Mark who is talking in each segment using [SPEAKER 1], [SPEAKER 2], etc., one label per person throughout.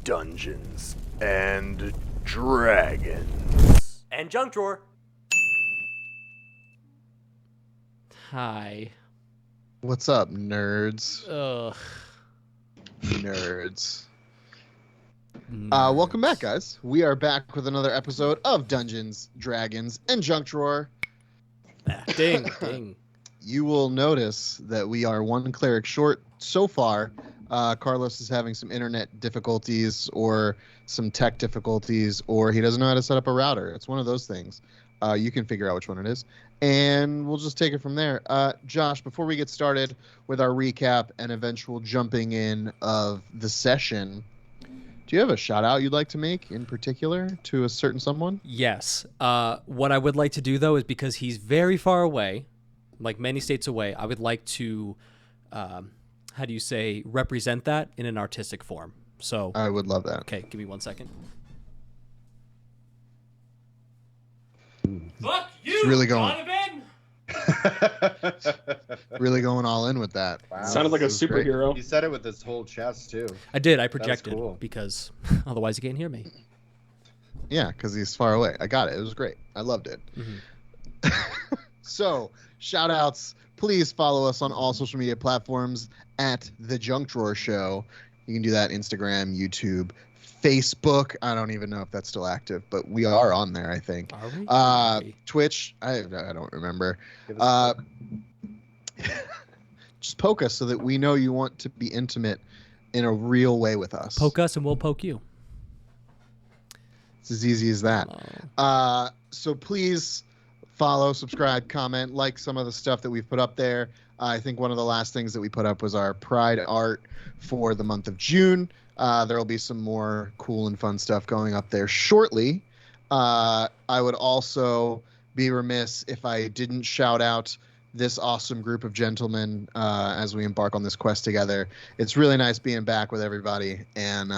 [SPEAKER 1] Dungeons and Dragons.
[SPEAKER 2] And junk drawer.
[SPEAKER 3] Hi.
[SPEAKER 4] What's up, nerds?
[SPEAKER 3] Ugh.
[SPEAKER 4] Nerds. Welcome back, guys. We are back with another episode of Dungeons, Dragons, and Junk Drawer.
[SPEAKER 3] Ding, ding.
[SPEAKER 4] You will notice that we are one cleric short so far. Carlos is having some internet difficulties or some tech difficulties, or he doesn't know how to set up a router. It's one of those things. You can figure out which one it is. And we'll just take it from there. Josh, before we get started with our recap and eventual jumping in of the session, do you have a shout out you'd like to make in particular to a certain someone?
[SPEAKER 3] Yes. What I would like to do, though, is because he's very far away, like many states away, I would like to, how do you say, represent that in an artistic form. So
[SPEAKER 4] I would love that.
[SPEAKER 3] Okay, give me 1 second.
[SPEAKER 2] Fuck you,
[SPEAKER 4] It's really going.
[SPEAKER 2] Donovan!
[SPEAKER 4] Really going all in with that.
[SPEAKER 5] Wow.
[SPEAKER 6] Sounded like a
[SPEAKER 4] This is great.
[SPEAKER 6] superhero.
[SPEAKER 5] He said it with his whole chest too.
[SPEAKER 3] I did. I projected
[SPEAKER 5] cool.
[SPEAKER 3] because otherwise you can't hear me.
[SPEAKER 4] Yeah, because he's far away. I got it. It was great. I loved it.
[SPEAKER 3] Mm-hmm.
[SPEAKER 4] So, shout outs. Please follow us on all social media platforms at The Junk Drawer Show. You can do that Instagram, YouTube, Facebook. I don't even know if that's still active, but we are on there, I think.
[SPEAKER 3] Are we?
[SPEAKER 4] Twitch. I don't remember.
[SPEAKER 5] Give us a
[SPEAKER 4] Just poke us so that we know you want to be intimate in a real way with us.
[SPEAKER 3] Poke us and we'll poke you.
[SPEAKER 4] It's as easy as that. So please follow, subscribe, comment, like some of the stuff that we've put up there. I think one of the last things that we put up was our Pride art for the month of June. There will be some more cool and fun stuff going up there shortly. I would also be remiss if I didn't shout out this awesome group of gentlemen as we embark on this quest together. It's really nice being back with everybody and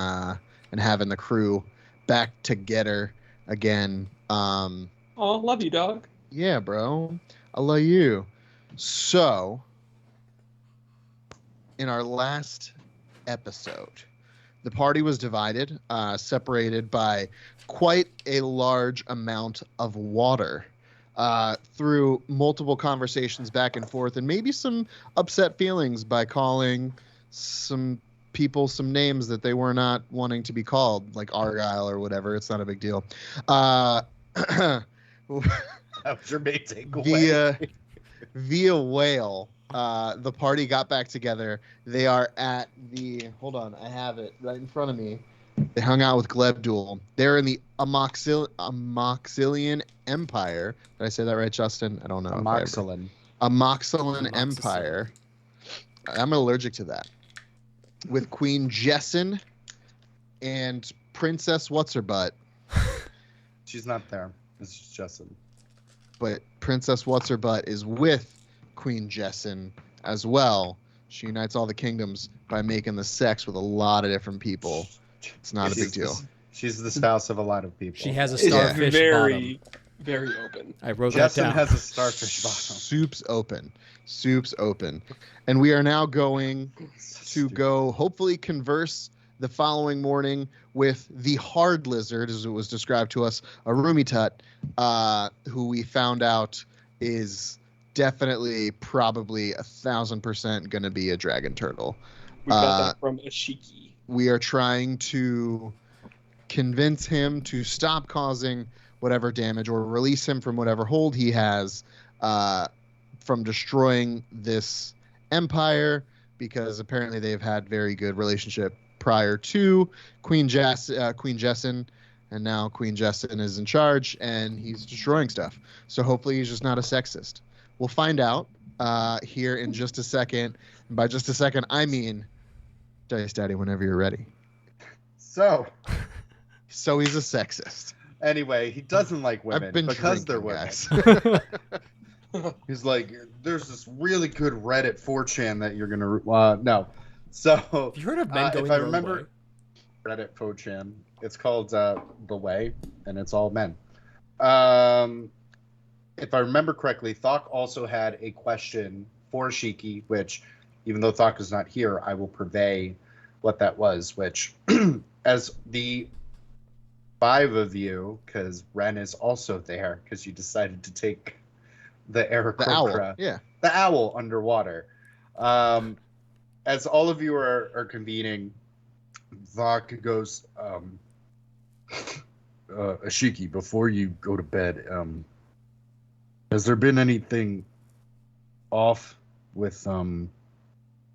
[SPEAKER 4] having the crew back together again.
[SPEAKER 6] Oh, love you, dog.
[SPEAKER 4] Yeah, bro. I love you. So, in our last episode, the party was divided, separated by quite a large amount of water through multiple conversations back and forth, and maybe some upset feelings by calling some people some names that they were not wanting to be called, like Argyle or whatever. It's not a big deal.
[SPEAKER 5] That was your main takeaway.
[SPEAKER 4] Via whale, the party got back together. They are at the, hold on, I have it right in front of me. They hung out with Glebduel. They're in the Amoxilian Empire. Did I say that right, Justin? I don't know.
[SPEAKER 5] Amoxilin.
[SPEAKER 4] Amoxilin Empire. I'm allergic to that. With Queen Jessin and Princess What's-Her-Butt.
[SPEAKER 5] She's not there. It's just Justin.
[SPEAKER 4] But Princess What's-Her-Butt is with Queen Jessin as well. She unites all the kingdoms by making the sex with a lot of different people. It's not a big deal.
[SPEAKER 5] She's the spouse of a lot of people.
[SPEAKER 3] She has a
[SPEAKER 6] It's
[SPEAKER 3] starfish
[SPEAKER 6] very,
[SPEAKER 3] bottom.
[SPEAKER 6] very open.
[SPEAKER 3] I wrote
[SPEAKER 5] Justin
[SPEAKER 3] that down.
[SPEAKER 5] has a starfish bottom.
[SPEAKER 4] Soup's open. And we are now going to go hopefully converse the following morning with the hard lizard, as it was described to us, Arumitut, who we found out is definitely probably 1,000% going to be a dragon turtle.
[SPEAKER 6] We got that from Ashiki.
[SPEAKER 4] We are trying to convince him to stop causing whatever damage or release him from whatever hold he has from destroying this empire, because apparently they've had very good relationship prior to Queen Jessin, and now Queen Jessin is in charge and he's destroying stuff. So hopefully he's just not a sexist. We'll find out here in just a second. And by just a second, I mean Dice Daddy, whenever you're ready.
[SPEAKER 5] So
[SPEAKER 4] he's a sexist.
[SPEAKER 5] anyway, he doesn't like women
[SPEAKER 4] I've been
[SPEAKER 5] because they're
[SPEAKER 4] drinking,
[SPEAKER 5] women.
[SPEAKER 4] guys.
[SPEAKER 5] He's like, there's this really good Reddit 4chan that you're gonna no. So
[SPEAKER 3] Have you heard of men going
[SPEAKER 5] if I
[SPEAKER 3] their own
[SPEAKER 5] remember
[SPEAKER 3] way?
[SPEAKER 5] Reddit 4chan, it's called The Way, and it's all men. If I remember correctly, Thok also had a question for Shiki, which, even though Thok is not here, I will purvey what that was, which as the 5 of you, because Ren is also there, because you decided to take the
[SPEAKER 4] The owl.
[SPEAKER 5] Aarakocra,
[SPEAKER 4] Yeah.
[SPEAKER 5] the owl underwater. As all of you are convening, Vok goes, Ashiki, before you go to bed, has there been anything off with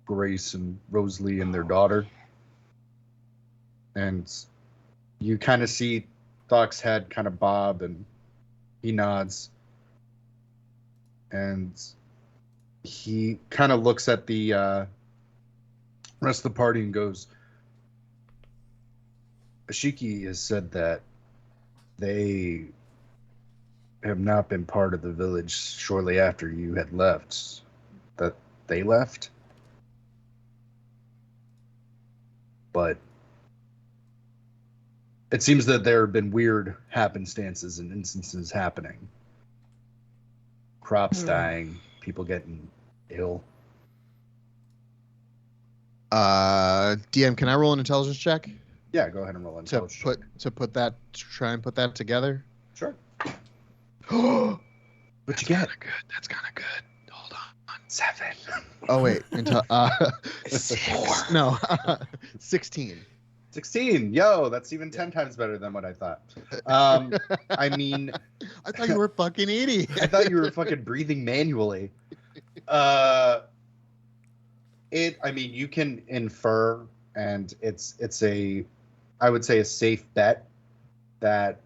[SPEAKER 5] Grace and Rosalie and their daughter? And you kind of see Thok's head kind of bob, and he nods. And he kind of looks at the rest of the party and goes, Ashiki has said that they have not been part of the village shortly after you had left. That they left? But it seems that there have been weird happenstances and instances happening. Crops dying, people getting ill.
[SPEAKER 4] DM, can I roll an intelligence check
[SPEAKER 5] Yeah, go ahead and roll intelligence.
[SPEAKER 4] to try and put that together?
[SPEAKER 5] Sure.
[SPEAKER 4] What'd
[SPEAKER 5] you get?
[SPEAKER 4] That's kind of good. Hold on.
[SPEAKER 5] 7.
[SPEAKER 4] Oh wait, 6. No, 16.
[SPEAKER 5] 16. Yo, that's even 10 times better than what I thought. I mean,
[SPEAKER 4] I thought you were a fucking idiot.
[SPEAKER 5] I thought you were fucking breathing manually. I mean, you can infer, and it's I would say a safe bet that,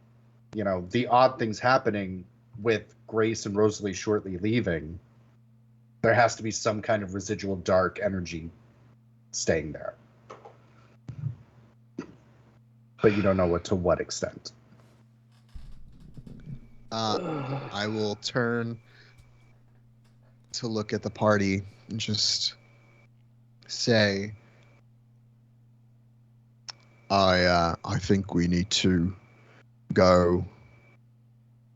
[SPEAKER 5] you know, the odd things happening with Grace and Rosalie shortly leaving, there has to be some kind of residual dark energy staying there. But you don't know to what extent.
[SPEAKER 4] I will turn to look at the party and just say, I think we need to go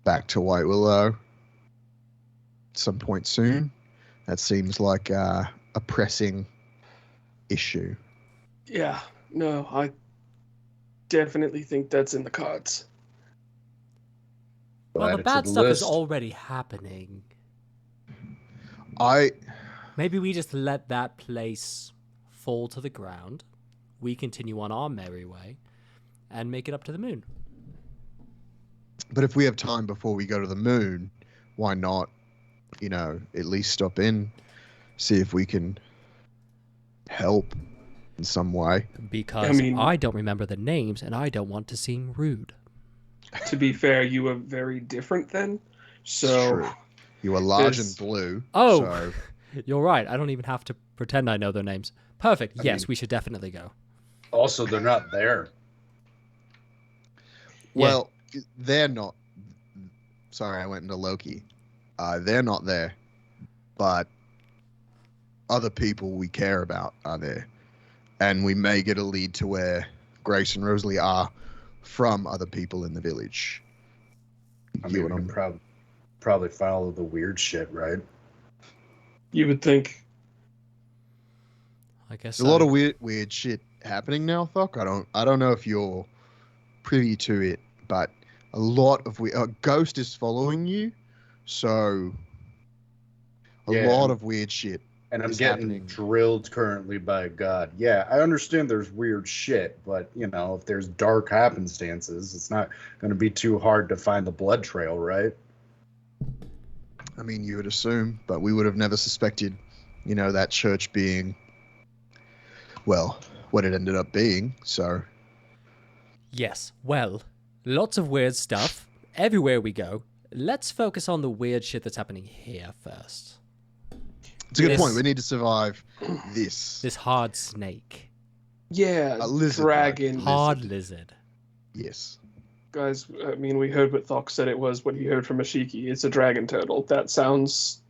[SPEAKER 4] back to White Willow at some point soon. That seems like a pressing issue.
[SPEAKER 6] Yeah, no, I definitely think that's in the cards.
[SPEAKER 3] Well, the bad stuff is already happening.
[SPEAKER 4] Maybe
[SPEAKER 3] we just let that place fall to the ground. We continue on our merry way and make it up to the moon.
[SPEAKER 4] But if we have time before we go to the moon, why not, at least stop in, see if we can help in some way?
[SPEAKER 3] Because I don't remember the names and I don't want to seem rude.
[SPEAKER 6] To be fair, you were very different then. So
[SPEAKER 4] it's true. You were large and blue.
[SPEAKER 3] Oh,
[SPEAKER 4] so.
[SPEAKER 3] You're right. I don't even have to pretend I know their names. Perfect. Yes, we should definitely go.
[SPEAKER 5] Also, they're not there.
[SPEAKER 4] Well, they're not. Sorry, I went into Loki. They're not there, but other people we care about are there, and we may get a lead to where Grace and Rosalie are from other people in the village.
[SPEAKER 5] I mean, we can probably follow the weird shit, right?
[SPEAKER 6] You would think.
[SPEAKER 3] I guess
[SPEAKER 4] there's a lot of weird shit happening now, Thok. I don't know if you're privy to it, but a lot of Ghost is following you, so a lot of weird shit.
[SPEAKER 5] And I'm getting drilled currently by God. Yeah, I understand there's weird shit, but, if there's dark happenstances, it's not going to be too hard to find the blood trail, right?
[SPEAKER 4] I mean, you would assume, but we would have never suspected, that church being, well, what it ended up being, so.
[SPEAKER 3] Yes, well, lots of weird stuff everywhere we go. Let's focus on the weird shit that's happening here first.
[SPEAKER 4] It's a good point. We need to survive this.
[SPEAKER 3] This hard snake.
[SPEAKER 6] Yeah, dragon.
[SPEAKER 3] Hard lizard.
[SPEAKER 4] Yes.
[SPEAKER 6] Guys, I mean, we heard what Thok said it was when he heard from Ashiki. It's a dragon turtle. That sounds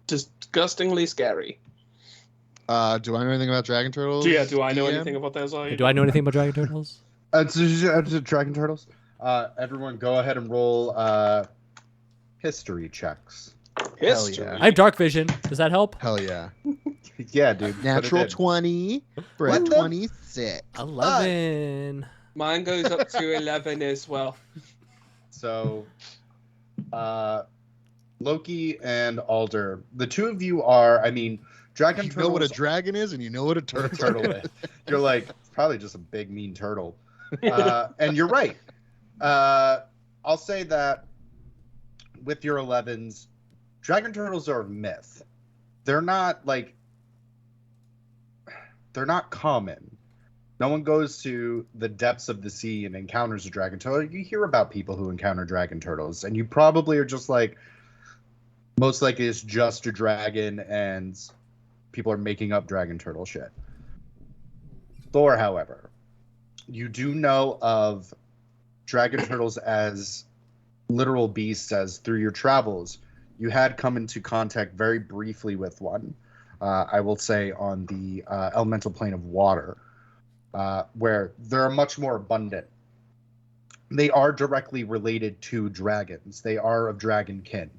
[SPEAKER 6] disgustingly scary.
[SPEAKER 4] Do I know anything about dragon turtles?
[SPEAKER 6] Yeah, do I know anything about those?
[SPEAKER 3] Do I know anything about dragon turtles?
[SPEAKER 5] Dragon turtles. Everyone go ahead and roll history checks.
[SPEAKER 6] History?
[SPEAKER 4] Yeah.
[SPEAKER 3] I have dark vision. Does that help?
[SPEAKER 4] Hell yeah.
[SPEAKER 5] Yeah, dude.
[SPEAKER 4] Natural 20 for a 26.
[SPEAKER 3] 11.
[SPEAKER 6] Mine goes up to 11 as well.
[SPEAKER 5] So, Loki and Alder, the two of you are, I mean, dragon
[SPEAKER 4] You
[SPEAKER 5] turtles.
[SPEAKER 4] know what a dragon is, and you know what a
[SPEAKER 5] What a
[SPEAKER 4] turtle,
[SPEAKER 5] turtle is. You're like, probably just a big, mean turtle. And you're right. I'll say that with your 11s, dragon turtles are a myth. They're not common. No one goes to the depths of the sea and encounters a dragon turtle. You hear about people who encounter dragon turtles, and you probably are just like, most likely it's just a dragon and people are making up dragon turtle shit. Thor, however, you do know of dragon turtles as literal beasts, as through your travels you had come into contact very briefly with one. I will say on the elemental plane of water, where they're much more abundant. They are directly related to dragons. They are of dragon kin.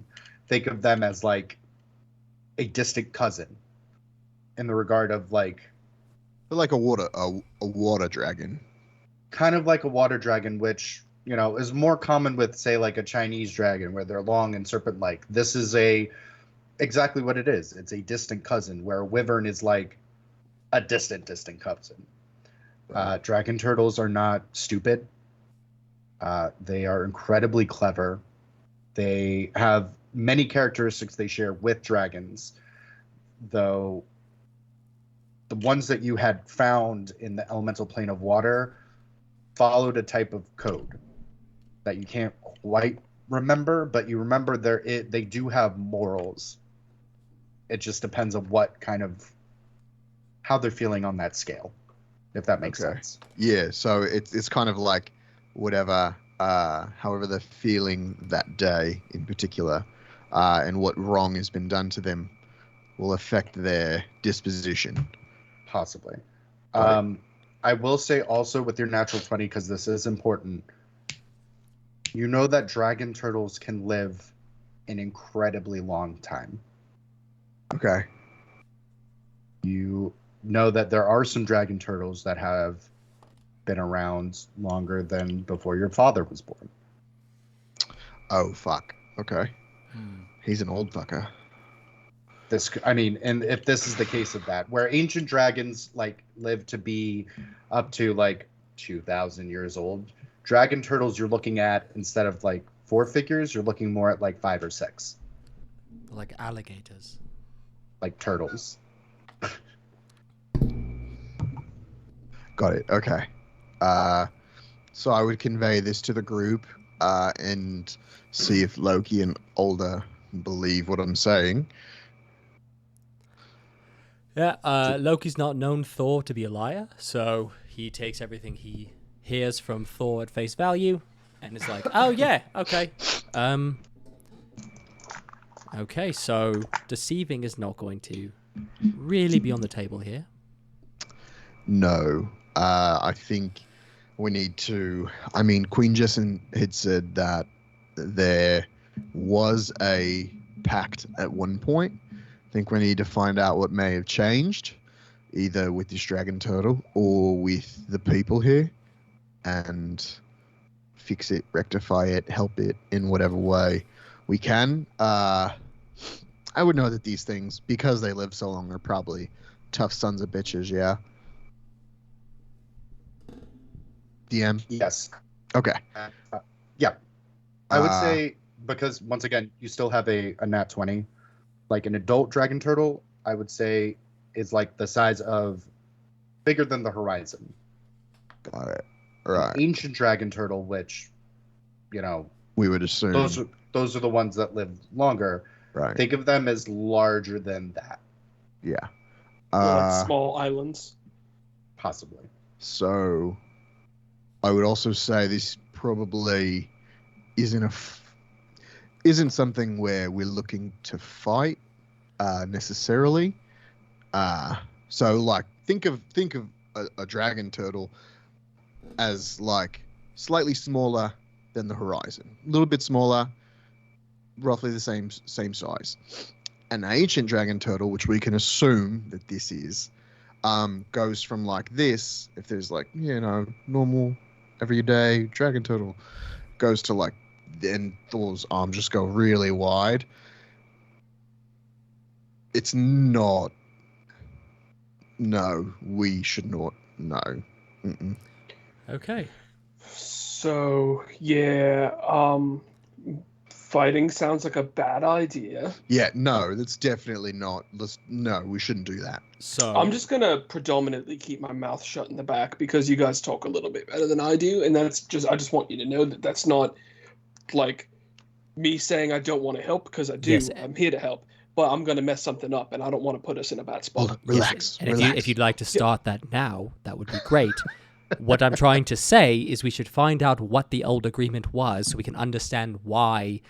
[SPEAKER 5] Think of them as like a distant cousin in the regard of like
[SPEAKER 4] a water dragon.
[SPEAKER 5] kind of like a water dragon, which, you know, is more common with, say, like a Chinese dragon where they're long and serpent-like. This is exactly what it is. It's a distant cousin, where a wyvern is like a distant cousin. Dragon turtles are not stupid. They are incredibly clever. They have many characteristics they share with dragons, though the ones that you had found in the elemental plane of water followed a type of code that you can't quite remember, but you remember they do have morals. It just depends on what kind of how they're feeling on that scale, if that makes sense.
[SPEAKER 4] Yeah, so it's kind of like whatever, however they're feeling that day in particular, and what wrong has been done to them will affect their disposition.
[SPEAKER 5] Possibly. I will say also with your natural 20, because this is important, you know that dragon turtles can live an incredibly long time.
[SPEAKER 4] Okay.
[SPEAKER 5] You know that there are some dragon turtles that have been around longer than before your father was born.
[SPEAKER 4] Oh, fuck. Okay. He's an old fucker.
[SPEAKER 5] And if this is the case of that, where ancient dragons like live to be up to like 2,000 years old, dragon turtles you're looking at, instead of like 4 figures, you're looking more at like 5 or 6.
[SPEAKER 3] Like alligators.
[SPEAKER 5] Like turtles.
[SPEAKER 4] Got it. Okay. So I would convey this to the group and see if Loki and Alder believe what I'm saying.
[SPEAKER 3] Yeah, Loki's not known Thor to be a liar, so he takes everything he hears from Thor at face value and is like, oh yeah, okay. Okay, so deceiving is not going to really be on the table here.
[SPEAKER 4] No. I think we need to... I mean, Queen Jessamine had said that there was a pact at one point. I think we need to find out what may have changed, either with this dragon turtle or with the people here, and fix it, rectify it, help it in whatever way we can. I would know that these things, because they live so long, are probably tough sons of bitches, yeah? DM?
[SPEAKER 5] Yes.
[SPEAKER 4] Okay.
[SPEAKER 5] Yeah. I would say, because once again, you still have a nat 20. Like an adult dragon turtle, I would say, is like the size of bigger than the horizon.
[SPEAKER 4] Got it. Right.
[SPEAKER 5] An ancient dragon turtle, which, you know,
[SPEAKER 4] we would assume
[SPEAKER 5] those are the ones that live longer.
[SPEAKER 4] Right.
[SPEAKER 5] Think of them as larger than that.
[SPEAKER 4] Yeah.
[SPEAKER 6] Like small islands.
[SPEAKER 5] Possibly.
[SPEAKER 4] So I would also say this probably isn't something where we're looking to fight necessarily. So like think of a dragon turtle as like slightly smaller than the horizon, a little bit smaller, roughly the same size. An ancient dragon turtle, which we can assume that this is, goes from like this, if there's like, you know, normal every day. Dragon turtle goes to like, then Thor's arms just go really wide. It's not. No, we should not. No. Mm-mm.
[SPEAKER 3] Okay.
[SPEAKER 6] So yeah, fighting sounds like a bad idea.
[SPEAKER 4] Yeah, no, that's definitely not. No, we shouldn't do that.
[SPEAKER 3] So
[SPEAKER 6] I'm just gonna predominantly keep my mouth shut in the back because you guys talk a little bit better than I do, and I just want you to know that that's not like me saying I don't want to help, because I do.
[SPEAKER 3] Yes.
[SPEAKER 6] I'm here to help, but I'm gonna mess something up, and I don't want to put us in a bad spot.
[SPEAKER 4] Well, relax.
[SPEAKER 3] And
[SPEAKER 4] relax.
[SPEAKER 3] if you'd like to start that now, that would be great. What I'm trying to say is we should find out what the old agreement was so we can understand why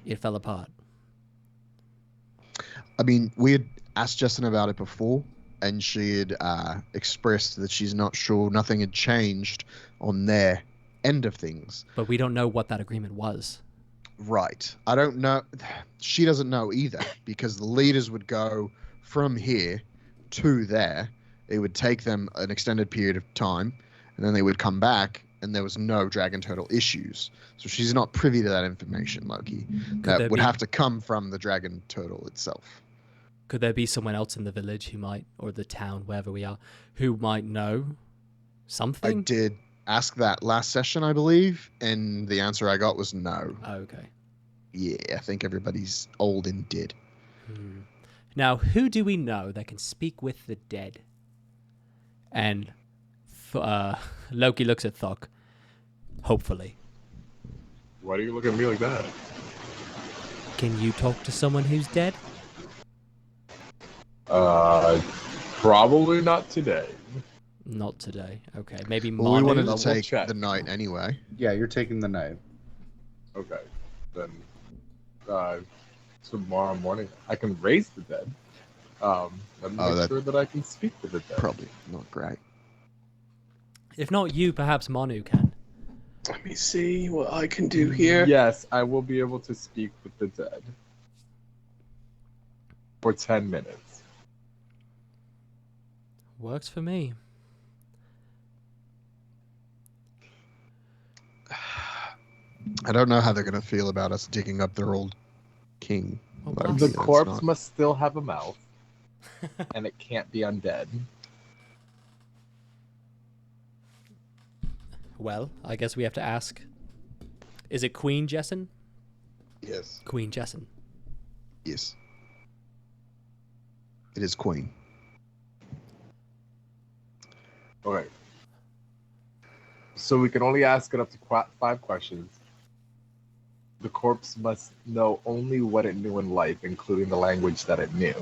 [SPEAKER 3] it fell apart.
[SPEAKER 4] I mean, we had asked Justin about it before, and she had expressed that she's not sure, nothing had changed on their end of things.
[SPEAKER 3] But we don't know what that agreement was.
[SPEAKER 4] Right. I don't know. She doesn't know either, because the leaders would go from here to there. It would take them an extended period of time, and then they would come back, and there was no dragon turtle issues. So she's not privy to that information, Loki. That would have to come from the dragon turtle itself.
[SPEAKER 3] Could there be someone else in the village who might, or the town, wherever we are, who might know something?
[SPEAKER 4] I did ask that last session, I believe, and the answer I got was no.
[SPEAKER 3] Okay.
[SPEAKER 4] Yeah, I think everybody's old and dead.
[SPEAKER 3] Now, who do we know that can speak with the dead? And Loki looks at Thok, hopefully.
[SPEAKER 2] Why do you look at me like that?
[SPEAKER 3] Can you talk to someone who's dead?
[SPEAKER 2] Probably not today.
[SPEAKER 3] Not today. Okay, maybe
[SPEAKER 4] Well, we
[SPEAKER 3] Manu.
[SPEAKER 4] wanted to
[SPEAKER 2] Double
[SPEAKER 4] take
[SPEAKER 2] check.
[SPEAKER 4] the night anyway.
[SPEAKER 5] Yeah, you're taking the night.
[SPEAKER 2] Okay, then tomorrow morning I can raise the dead. Let me make sure that I can speak to the dead.
[SPEAKER 4] Probably not great.
[SPEAKER 3] If not you, perhaps Manu can.
[SPEAKER 6] Let me see what I can do here.
[SPEAKER 2] Yes, I will be able to speak with the dead for 10 minutes.
[SPEAKER 3] Works for me.
[SPEAKER 4] I don't know how they're going to feel about us digging up their old king.
[SPEAKER 3] Well,
[SPEAKER 4] Loki.
[SPEAKER 2] The
[SPEAKER 4] That's
[SPEAKER 2] corpse
[SPEAKER 4] not-
[SPEAKER 2] must still have a mouth, and it can't be undead.
[SPEAKER 3] Well, I guess we have to ask. Is it Queen Jessen?
[SPEAKER 4] Yes.
[SPEAKER 3] Queen Jessen.
[SPEAKER 4] Yes. It is Queen.
[SPEAKER 2] Okay. So we can only ask it up to 5 questions. The corpse must know only what it knew in life, including the language that it knew.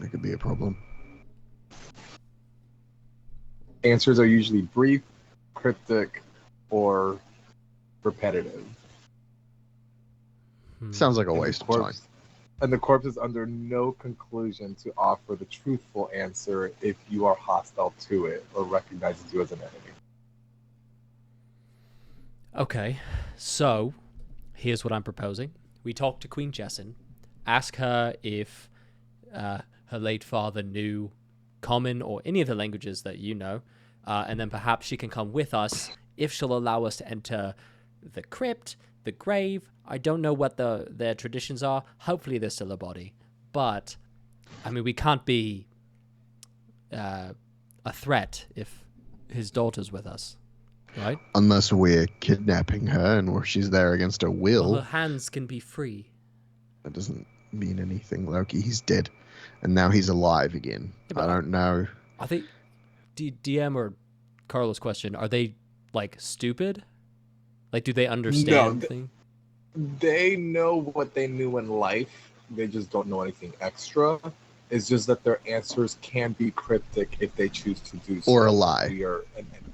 [SPEAKER 4] That could be a problem.
[SPEAKER 2] Answers are usually brief, cryptic, or repetitive.
[SPEAKER 4] Sounds like a
[SPEAKER 2] And the
[SPEAKER 4] waste of time.
[SPEAKER 2] corpse- And the corpse is under no conclusion to offer the truthful answer if you are hostile to it or recognizes you as an enemy.
[SPEAKER 3] Okay, so here's what I'm proposing. We talk to Queen Jessen, ask her if her late father knew Common or any of the languages that you know, and then perhaps she can come with us if she'll allow us to enter the crypt, the grave. I don't know what their traditions are. Hopefully there's still a body. But, I mean, we can't be a threat if his daughter's with us, right?
[SPEAKER 4] Unless we're kidnapping her and she's there against her will.
[SPEAKER 3] Well, her hands can be free.
[SPEAKER 4] That doesn't mean anything, Loki. He's dead. And now he's alive again.
[SPEAKER 3] Yeah, but
[SPEAKER 4] I don't know.
[SPEAKER 3] Are they, DM or Carlos question, are they, like, stupid? Like, do they understand
[SPEAKER 2] No,
[SPEAKER 3] things?
[SPEAKER 2] They know what they knew in life. They just don't know anything extra. It's just that their answers can be cryptic if they choose to do so.
[SPEAKER 4] Or a lie.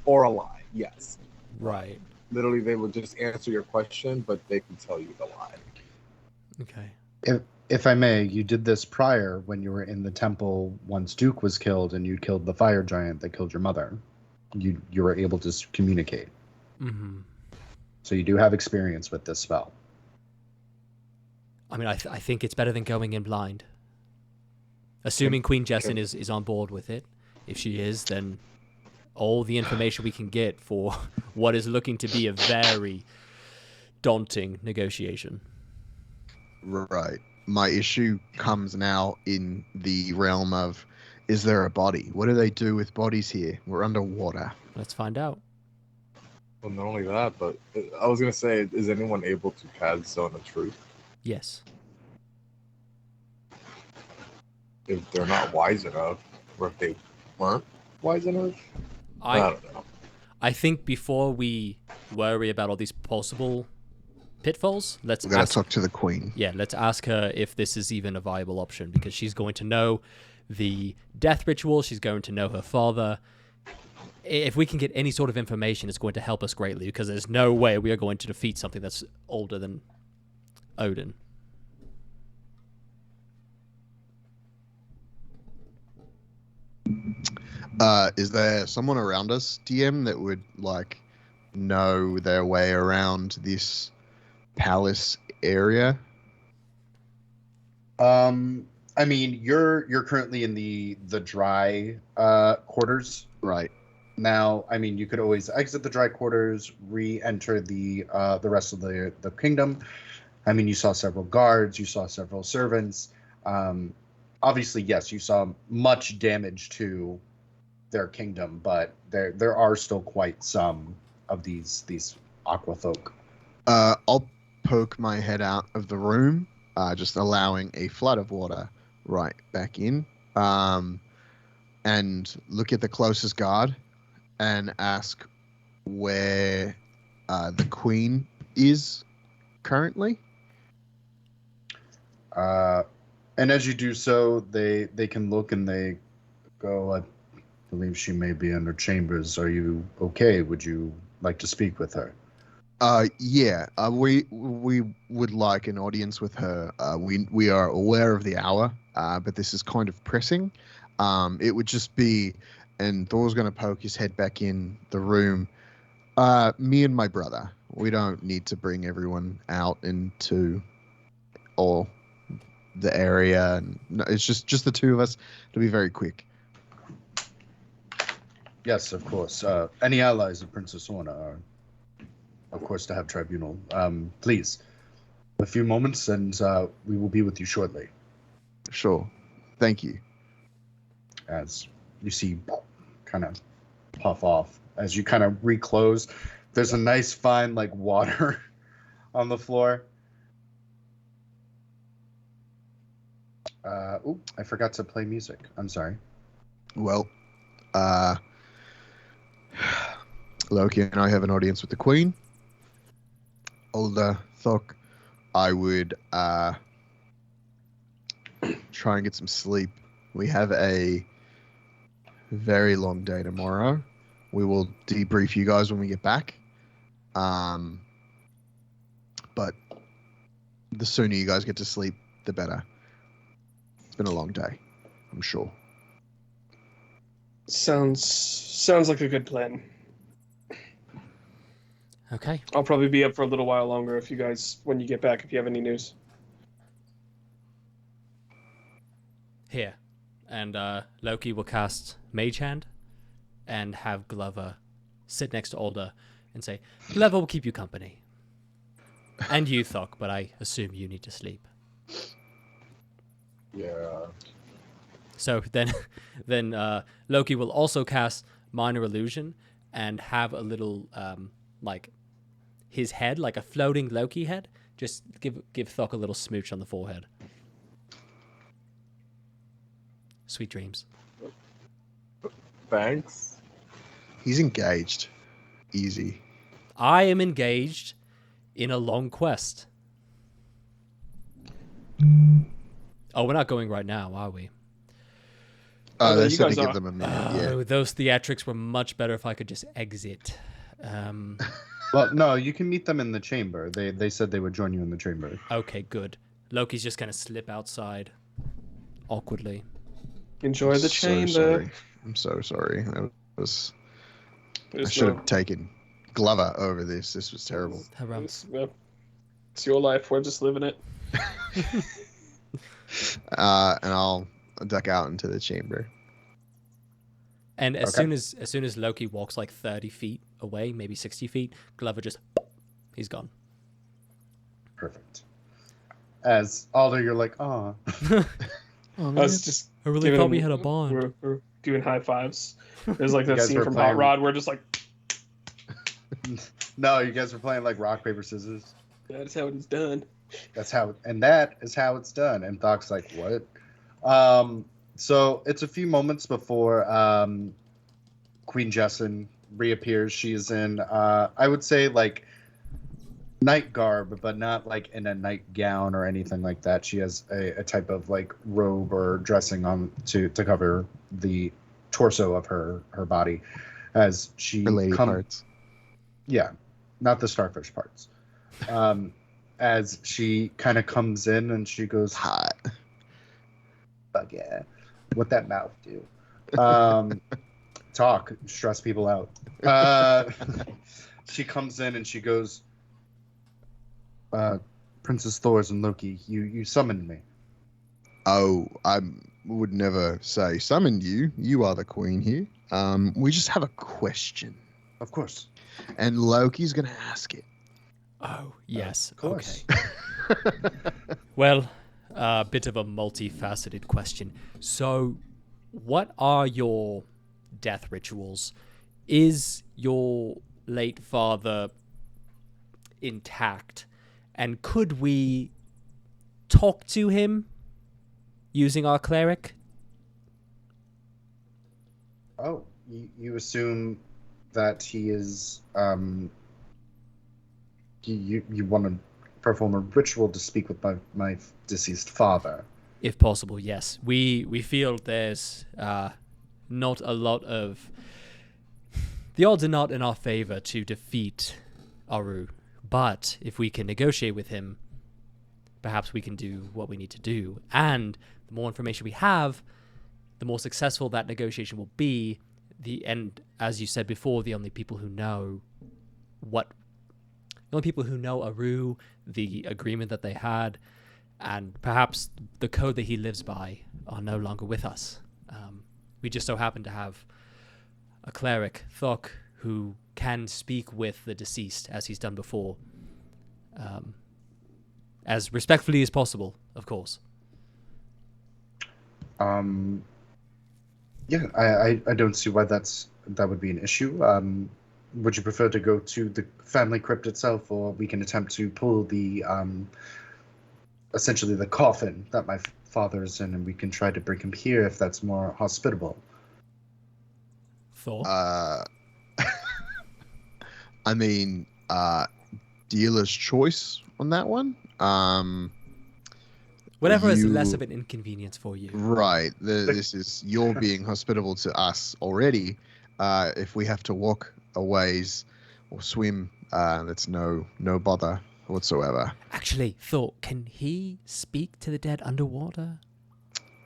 [SPEAKER 2] Or a lie, yes.
[SPEAKER 3] Right.
[SPEAKER 2] Literally, they will just answer your question, but they can tell you the lie.
[SPEAKER 3] Okay.
[SPEAKER 5] If I may, you did this prior when you were in the temple once Duke was killed and you killed the fire giant that killed your mother. You were able to communicate.
[SPEAKER 3] Mm-hmm.
[SPEAKER 5] So you do have experience with this spell.
[SPEAKER 3] I mean, I think it's better than going in blind. Assuming Queen Jessen is on board with it. If she is, then all the information we can get for what is looking to be a very daunting negotiation.
[SPEAKER 4] Right. My issue comes now in the realm of, is there a body? What do they do with bodies here? We're underwater.
[SPEAKER 3] Let's find out.
[SPEAKER 2] Well, not only that, but I was gonna say, is anyone able to pass zone of truth
[SPEAKER 3] Yes.
[SPEAKER 2] if they're not wise enough, or if they weren't wise enough? I
[SPEAKER 3] I
[SPEAKER 2] don't know.
[SPEAKER 3] I think before we worry about all these possible pitfalls, let's
[SPEAKER 4] We gotta
[SPEAKER 3] ask,
[SPEAKER 4] talk to the queen.
[SPEAKER 3] yeah, let's ask her if this is even a viable option, because she's going to know the death ritual. She's going to know her father. If we can get any sort of information, it's going to help us greatly, because there's no way we are going to defeat something that's older than Odin.
[SPEAKER 4] Is there someone around us, DM, that would like know their way around this palace area?
[SPEAKER 5] I mean, you're currently in the dry quarters.
[SPEAKER 4] Right.
[SPEAKER 5] Now, I mean, you could always exit the dry quarters, re-enter the rest of the kingdom. I mean, you saw several guards, you saw several servants. Obviously, yes, you saw much damage to their kingdom, but there are still quite some of these aqua folk.
[SPEAKER 4] I'll poke my head out of the room, just allowing a flood of water right back in, and look at the closest guard and ask where the queen is currently.
[SPEAKER 5] And as you do so, they can look and they go, I believe she may be in her chambers. Are you okay? Would you like to speak with her?
[SPEAKER 4] Yeah, we would like an audience with her. We are aware of the hour, but this is kind of pressing. It would just be, and Thor's going to poke his head back in the room. Me and my brother. We don't need to bring everyone out into or the area. And no, it's just the two of us. It'll be very quick.
[SPEAKER 5] Yes, of course. Any allies of Princess Orna are, of course, to have tribunal. Please, a few moments, and we will be with you shortly.
[SPEAKER 4] Sure. Thank you.
[SPEAKER 5] As you see, kind of puff off. As you kind of reclose, there's a nice fine like water on the floor. I forgot to play music. I'm sorry.
[SPEAKER 4] Well, Loki and I have an audience with the Queen. Older Thok, I would try and get some sleep. We have a very long day tomorrow. We will debrief you guys when we get back. But the sooner you guys get to sleep, the better. It's been a long day, I'm sure.
[SPEAKER 6] Sounds like a good plan.
[SPEAKER 3] Okay.
[SPEAKER 6] I'll probably be up for a little while longer if you guys, when you get back, if you have any news.
[SPEAKER 3] Here. And Loki will cast Mage Hand and have Glover sit next to Alder and say, Glover will keep you company. And you, Thok, but I assume you need to sleep.
[SPEAKER 2] Yeah.
[SPEAKER 3] So then Loki will also cast Minor Illusion and have a little, like, his head, like a floating Loki head. Just give Thok a little smooch on the forehead. Sweet dreams.
[SPEAKER 2] Thanks.
[SPEAKER 4] He's engaged. Easy.
[SPEAKER 3] I am engaged in a long quest. Oh, we're not going right now, are we?
[SPEAKER 4] They
[SPEAKER 6] you
[SPEAKER 4] said to
[SPEAKER 6] guys
[SPEAKER 4] give
[SPEAKER 6] are.
[SPEAKER 4] them a minute,
[SPEAKER 3] Oh,
[SPEAKER 4] yeah.
[SPEAKER 3] those theatrics were much better if I could just exit.
[SPEAKER 5] Well, no, you can meet them in the chamber. They said they would join you in the chamber.
[SPEAKER 3] Okay, good. Loki's just gonna slip outside awkwardly.
[SPEAKER 6] Enjoy the chamber.
[SPEAKER 4] Sorry. I'm so sorry. That was. I should have taken Glover over this. This was terrible.
[SPEAKER 6] It's your life. We're just living it.
[SPEAKER 4] And I'll duck out into the chamber.
[SPEAKER 3] And as
[SPEAKER 5] Okay.
[SPEAKER 3] soon as Loki walks like 30 feet away, maybe 60 feet, Glover just he's gone.
[SPEAKER 5] Perfect. As Alder, you're like, oh,
[SPEAKER 4] Oh,
[SPEAKER 6] I
[SPEAKER 4] man.
[SPEAKER 6] was just
[SPEAKER 3] I really
[SPEAKER 6] giving
[SPEAKER 3] thought
[SPEAKER 6] him-
[SPEAKER 3] we had a bond.
[SPEAKER 6] We're doing high fives. There's like
[SPEAKER 5] You
[SPEAKER 6] that
[SPEAKER 5] guys
[SPEAKER 6] scene
[SPEAKER 5] were
[SPEAKER 6] from
[SPEAKER 5] playing-
[SPEAKER 6] Hot Rod where just like
[SPEAKER 5] no, you guys are playing like rock, paper, scissors.
[SPEAKER 6] that's how it's done.
[SPEAKER 5] That is how it's done. And Doc's like, what? So it's a few moments before Queen Jessin reappears. She's in, I would say, like night garb, but not like in a nightgown or anything like that. She has a type of like robe or dressing on to cover the torso of her body as she
[SPEAKER 4] Her lady parts.
[SPEAKER 5] Yeah, not the starfish parts. As she kind of comes in and she goes,
[SPEAKER 4] Hot.
[SPEAKER 5] fuck yeah, what that mouth do? Talk, stress people out. She comes in and she goes, Princess Thors and Loki, you summoned me.
[SPEAKER 4] Oh, I would never say summoned you. You are the queen here. We just have a question.
[SPEAKER 5] Of course.
[SPEAKER 4] And Loki's going to ask it.
[SPEAKER 3] Oh, yes.
[SPEAKER 5] Of course.
[SPEAKER 3] Okay. Well, a bit of a multifaceted question. So, what are your death rituals? Is your late father intact? And could we talk to him using our cleric?
[SPEAKER 5] Oh, you assume that he is, you want to perform a ritual to speak with my deceased father.
[SPEAKER 3] If possible, yes. We feel there's not a lot of... The odds are not in our favor to defeat Aru, but if we can negotiate with him, perhaps we can do what we need to do. And the more information we have, the more successful that negotiation will be. And as you said before, the only people who know Aru, the agreement that they had, and perhaps the code that he lives by are no longer with us. We just so happen to have a cleric, Thok, who can speak with the deceased as he's done before, as respectfully as possible, of course.
[SPEAKER 5] Yeah, I don't see why that would be an issue. Would you prefer to go to the family crypt itself, or we can attempt to pull the essentially the coffin that my father is in, and we can try to bring him here if that's more hospitable?
[SPEAKER 3] Thor?
[SPEAKER 4] I mean, dealer's choice on that one.
[SPEAKER 3] Whatever is
[SPEAKER 4] you-
[SPEAKER 3] less of an inconvenience for you.
[SPEAKER 4] Right. This is you're being hospitable to us already. If we have to walk a ways or swim, that's no bother whatsoever.
[SPEAKER 3] Actually, Thor, can he speak to the dead underwater?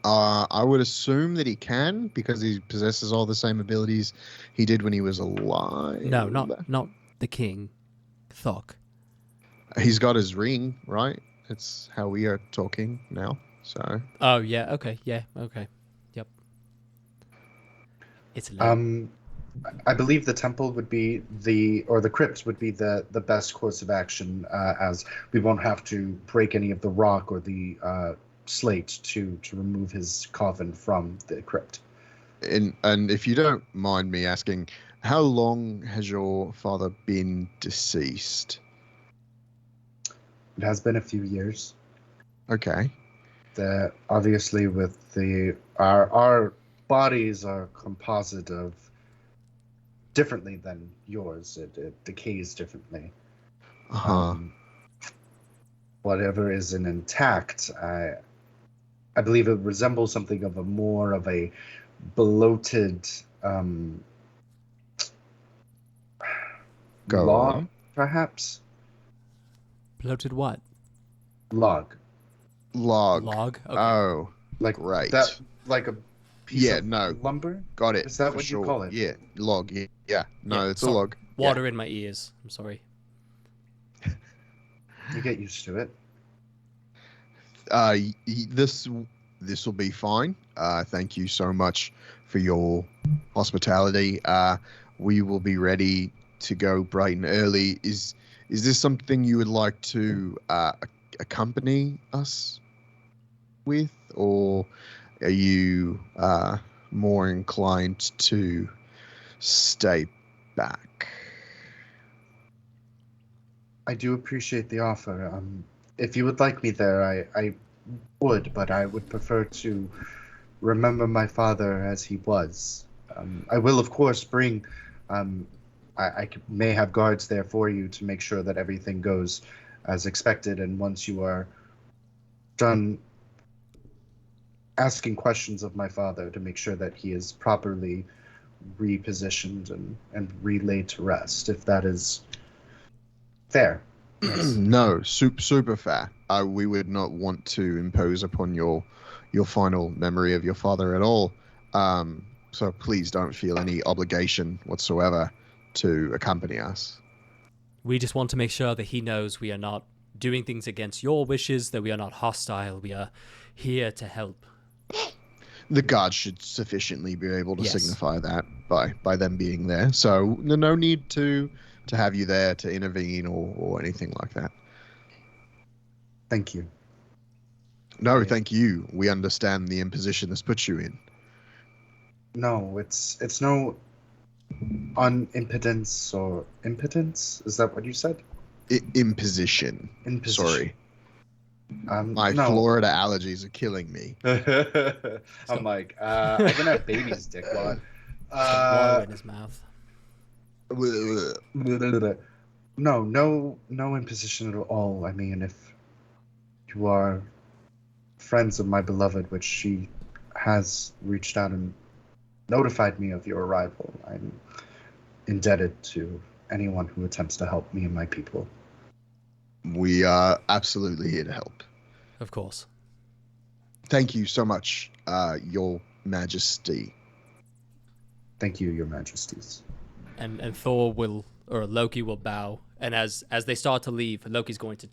[SPEAKER 4] I would assume that he can because he possesses all the same abilities he did when he was alive.
[SPEAKER 3] No, not the king. Thok.
[SPEAKER 4] He's got his ring, right? That's how we are talking now. So
[SPEAKER 3] Oh, yeah, okay, yep. It's late.
[SPEAKER 5] I believe the temple would be the crypt would be the best course of action, as we won't have to break any of the rock or the slate to remove his coffin from the crypt.
[SPEAKER 4] and if you don't mind me asking, how long has your father been deceased?
[SPEAKER 5] It has been a few years.
[SPEAKER 4] Okay.
[SPEAKER 5] Obviously, with our bodies are composite of differently than yours. It decays differently.
[SPEAKER 4] Uh-huh.
[SPEAKER 5] Whatever isn't intact, I believe it resembles something of a bloated
[SPEAKER 4] Go
[SPEAKER 5] log,
[SPEAKER 4] on.
[SPEAKER 5] perhaps
[SPEAKER 3] Bloated what?
[SPEAKER 5] log,
[SPEAKER 4] Log.
[SPEAKER 3] Log? Okay.
[SPEAKER 4] Oh,
[SPEAKER 5] like
[SPEAKER 4] right.
[SPEAKER 5] that, like a piece
[SPEAKER 4] Yeah,
[SPEAKER 5] of
[SPEAKER 4] no.
[SPEAKER 5] lumber.
[SPEAKER 4] Got it.
[SPEAKER 5] Is that
[SPEAKER 4] for
[SPEAKER 5] what you
[SPEAKER 4] sure.
[SPEAKER 5] call it?
[SPEAKER 4] Yeah, log. Yeah. No,
[SPEAKER 3] Yeah,
[SPEAKER 4] it's a
[SPEAKER 3] sorry.
[SPEAKER 4] log.
[SPEAKER 3] Water in my ears. I'm sorry.
[SPEAKER 5] You get used to it.
[SPEAKER 4] This will be fine. Thank you so much for your hospitality. We will be ready to go bright and early. Is this something you would like to accompany us with, or are you more inclined to stay back?
[SPEAKER 5] I do appreciate the offer. If you would like me there, I would, but I would prefer to remember my father as he was. I will, of course, bring. May have guards there for you to make sure that everything goes as expected. And once you are done asking questions of my father, to make sure that he is properly repositioned and relayed to rest, if that is fair. Yes.
[SPEAKER 4] No, super fair. We would not want to impose upon your final memory of your father at all. So please don't feel any obligation whatsoever to accompany us.
[SPEAKER 3] We just want to make sure that he knows we are not doing things against your wishes, that we are not hostile. We are here to help.
[SPEAKER 4] The guards should sufficiently be able to
[SPEAKER 3] Yes.
[SPEAKER 4] signify that by them being there. So no need to have you there to intervene or anything like that.
[SPEAKER 5] Thank you.
[SPEAKER 4] No,
[SPEAKER 5] Yeah.
[SPEAKER 4] thank you. We understand the imposition this puts you in.
[SPEAKER 5] No, it's no unimpotence or impotence. Is that what you said?
[SPEAKER 4] Imposition.
[SPEAKER 5] Imposition.
[SPEAKER 4] Sorry. My
[SPEAKER 5] no.
[SPEAKER 4] Florida allergies are killing me.
[SPEAKER 5] I'm like, I can have baby's dick lot.
[SPEAKER 3] Water in his mouth.
[SPEAKER 5] No imposition at all. I mean, if you are friends of my beloved, which she has reached out and notified me of your arrival, I'm indebted to anyone who attempts to help me and my people.
[SPEAKER 4] We are absolutely here to help.
[SPEAKER 3] Of course.
[SPEAKER 4] Thank you so much, Your Majesty.
[SPEAKER 5] Thank you, Your Majesties.
[SPEAKER 3] And Thor will, or Loki will bow. And as they start to leave, Loki's going to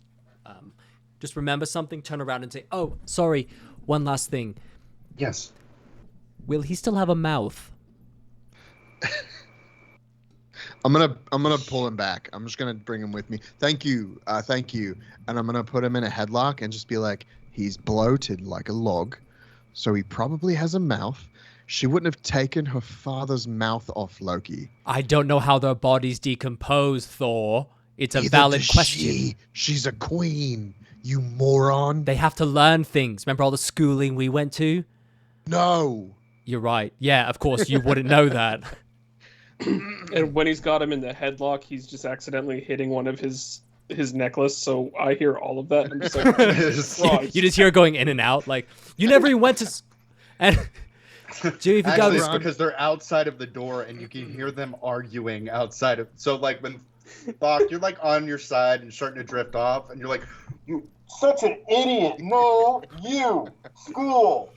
[SPEAKER 3] just remember something, turn around and say, "Oh, sorry, one last thing.
[SPEAKER 5] Yes.
[SPEAKER 3] Will he still have a mouth?"
[SPEAKER 4] I'm gonna pull him back. I'm just gonna bring him with me. Thank you, and I'm gonna put him in a headlock and just be like, he's bloated like a log, so he probably has a mouth. She wouldn't have taken her father's mouth off Loki.
[SPEAKER 3] I don't know how their bodies decompose, Thor. It's a
[SPEAKER 4] Neither
[SPEAKER 3] valid
[SPEAKER 4] does
[SPEAKER 3] question.
[SPEAKER 4] She's a queen, you moron.
[SPEAKER 3] They have to learn things. Remember all the schooling we went to?
[SPEAKER 4] No.
[SPEAKER 3] You're right. Yeah, of course, you wouldn't know that.
[SPEAKER 6] And when he's got him in the headlock, he's just accidentally hitting one of his necklace. So I hear all of that. And I'm just like, Jesus Christ.
[SPEAKER 3] You just hear it going in and out. Like, you never even went to... And Jimmy, if you
[SPEAKER 5] Actually,
[SPEAKER 3] go
[SPEAKER 5] it's because they're outside of the door and you can hear them arguing outside of. So, like, when Bach, you're like on your side and starting to drift off, and you're like, "You such an idiot! No, you school."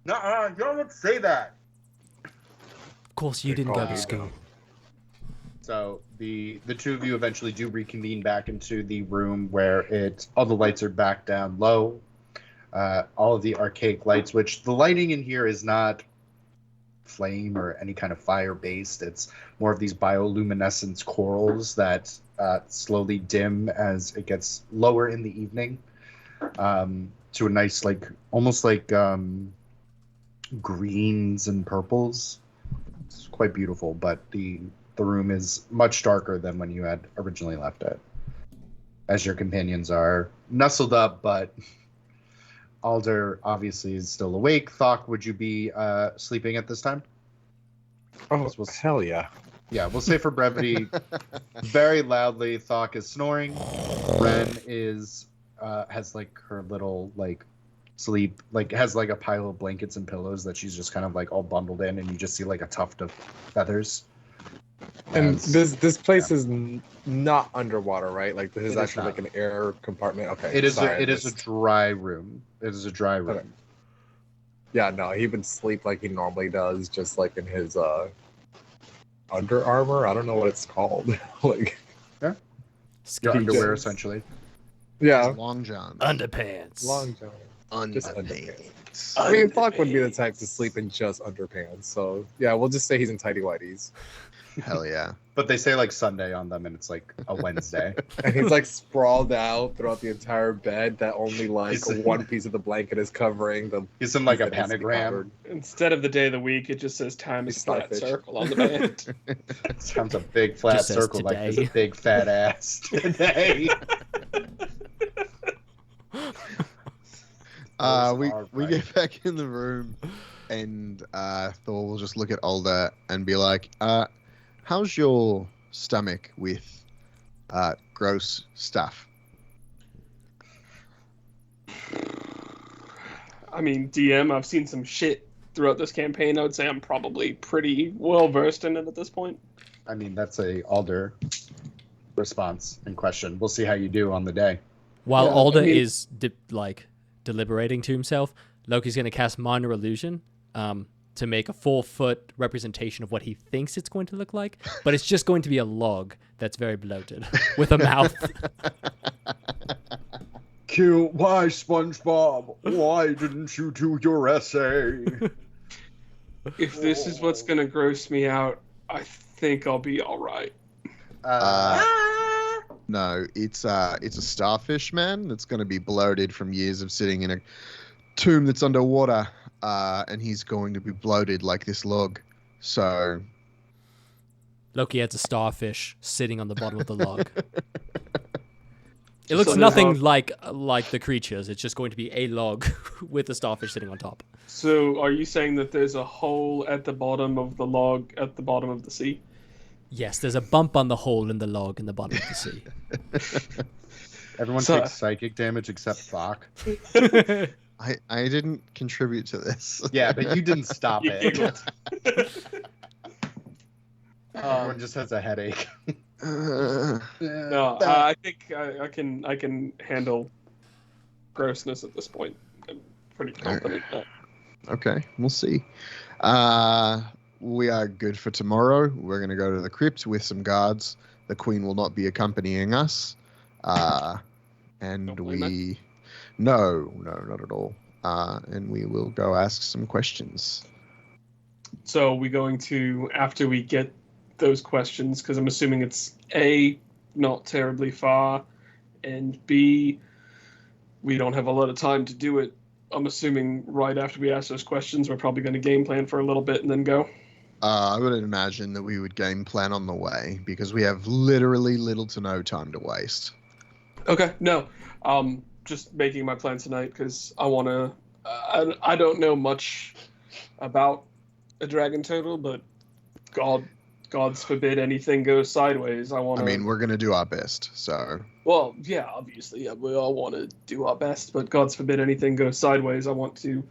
[SPEAKER 5] No, you don't say that.
[SPEAKER 3] Of course, you didn't go to school.
[SPEAKER 5] So the two of you eventually do reconvene back into the room where all the lights are back down low. All of the archaic lights, which the lighting in here is not flame or any kind of fire based. It's more of these bioluminescence corals that slowly dim as it gets lower in the evening, to a nice, like, almost like greens and purples. It's quite beautiful, but the room is much darker than when you had originally left it, as your companions are nestled up, but Alder obviously is still awake. Thok, would you be sleeping at this time?
[SPEAKER 2] Oh, hell yeah.
[SPEAKER 5] Yeah, we'll say for brevity, very loudly, Thok is snoring. Ren is has like her little like sleep, like has like a pile of blankets and pillows that she's just kind of like all bundled in, and you just see like a tuft of feathers.
[SPEAKER 2] And
[SPEAKER 5] As-
[SPEAKER 2] this place is not underwater, right? Like this is
[SPEAKER 5] It is
[SPEAKER 2] actually
[SPEAKER 5] not.
[SPEAKER 2] like an air compartment. Okay.
[SPEAKER 5] It is
[SPEAKER 2] sorry,
[SPEAKER 5] it is a dry room. It is a dry room.
[SPEAKER 2] Okay. Yeah, no, he would sleep like he normally does, just like in his Under Armour. I don't know what it's called. Like,
[SPEAKER 5] Your
[SPEAKER 3] Skinny
[SPEAKER 5] underwear,
[SPEAKER 2] jeans.
[SPEAKER 5] essentially.
[SPEAKER 2] yeah,
[SPEAKER 4] Long John.
[SPEAKER 3] underpants.
[SPEAKER 2] long john. Just
[SPEAKER 4] Underpants.
[SPEAKER 2] I mean, Flock would be the type to sleep in just underpants. So yeah, we'll just say he's in tidy whities.
[SPEAKER 4] Hell yeah.
[SPEAKER 5] But they say like Sunday on them, and it's like a Wednesday.
[SPEAKER 2] And he's like sprawled out throughout the entire bed that only like one piece of the blanket is covering.
[SPEAKER 5] He's in like a
[SPEAKER 2] piece that needs to be
[SPEAKER 5] pentagram.
[SPEAKER 2] covered.
[SPEAKER 6] Instead of the day of the week, it just says time is
[SPEAKER 2] He's
[SPEAKER 6] flat
[SPEAKER 2] starfish.
[SPEAKER 6] circle on the band.
[SPEAKER 5] Sounds a big flat
[SPEAKER 3] Just says
[SPEAKER 5] circle like there's a
[SPEAKER 3] today.
[SPEAKER 5] big fat ass today.
[SPEAKER 4] We
[SPEAKER 5] are
[SPEAKER 4] we
[SPEAKER 5] right.
[SPEAKER 4] get back in the room, and Thor will just look at Alder and be like, "How's your stomach with gross stuff?"
[SPEAKER 6] I mean, DM, I've seen some shit throughout this campaign. I would say I'm probably pretty well versed in it at this point.
[SPEAKER 5] I mean, that's a Alder response and question. We'll see how you do on the day.
[SPEAKER 3] While
[SPEAKER 6] Yeah, I
[SPEAKER 3] Alder
[SPEAKER 6] mean-
[SPEAKER 3] is deliberating to himself, Loki's going to cast Minor Illusion to make a 4-foot representation of what he thinks it's going to look like, but it's just going to be a log that's very bloated with a mouth.
[SPEAKER 5] Why, SpongeBob? Why didn't you do your essay?
[SPEAKER 6] If this is what's gonna gross me out, I think I'll be all right.
[SPEAKER 4] No, it's a starfish man that's going to be bloated from years of sitting in a tomb that's underwater, and he's going to be bloated like this log. So
[SPEAKER 3] Loki has a starfish sitting on the bottom of the log. It looks
[SPEAKER 6] So there's
[SPEAKER 3] nothing
[SPEAKER 6] a-
[SPEAKER 3] like the creatures. It's just going to be a log with a starfish sitting on top.
[SPEAKER 6] So, are you saying that there's a hole at the bottom of the log at the bottom of the sea?
[SPEAKER 3] Yes, there's a bump on the hole in the log in the bottom of the sea.
[SPEAKER 5] Everyone
[SPEAKER 6] So-
[SPEAKER 5] takes psychic damage except Bach.
[SPEAKER 4] I didn't contribute to this.
[SPEAKER 5] Yeah, but you didn't stop
[SPEAKER 6] You
[SPEAKER 5] it.
[SPEAKER 6] giggled.
[SPEAKER 5] Everyone just has a headache.
[SPEAKER 6] No, I think I can handle grossness at this point. I'm pretty confident.
[SPEAKER 4] Okay, we'll see. We are good for tomorrow. We're going to go to the crypt with some guards. The queen will not be accompanying us. And
[SPEAKER 6] Don't blame
[SPEAKER 4] No, not at all. And we will go ask some questions.
[SPEAKER 6] So we going to, after we get those questions, because I'm assuming it's A, not terribly far, and B, we don't have a lot of time to do it. I'm assuming right after we ask those questions, we're probably going to game plan for a little bit and then go.
[SPEAKER 4] I would imagine that we would game plan on the way because we have literally little to no time to waste.
[SPEAKER 6] Okay, no. Just making my plans tonight because I want to. I don't know much about a dragon turtle, but God's forbid anything goes sideways. I want
[SPEAKER 4] I
[SPEAKER 6] to.
[SPEAKER 4] mean, we're going to do our best, so...
[SPEAKER 6] Well, yeah, obviously, yeah, we all want to do our best, but God's forbid anything goes sideways. I want to.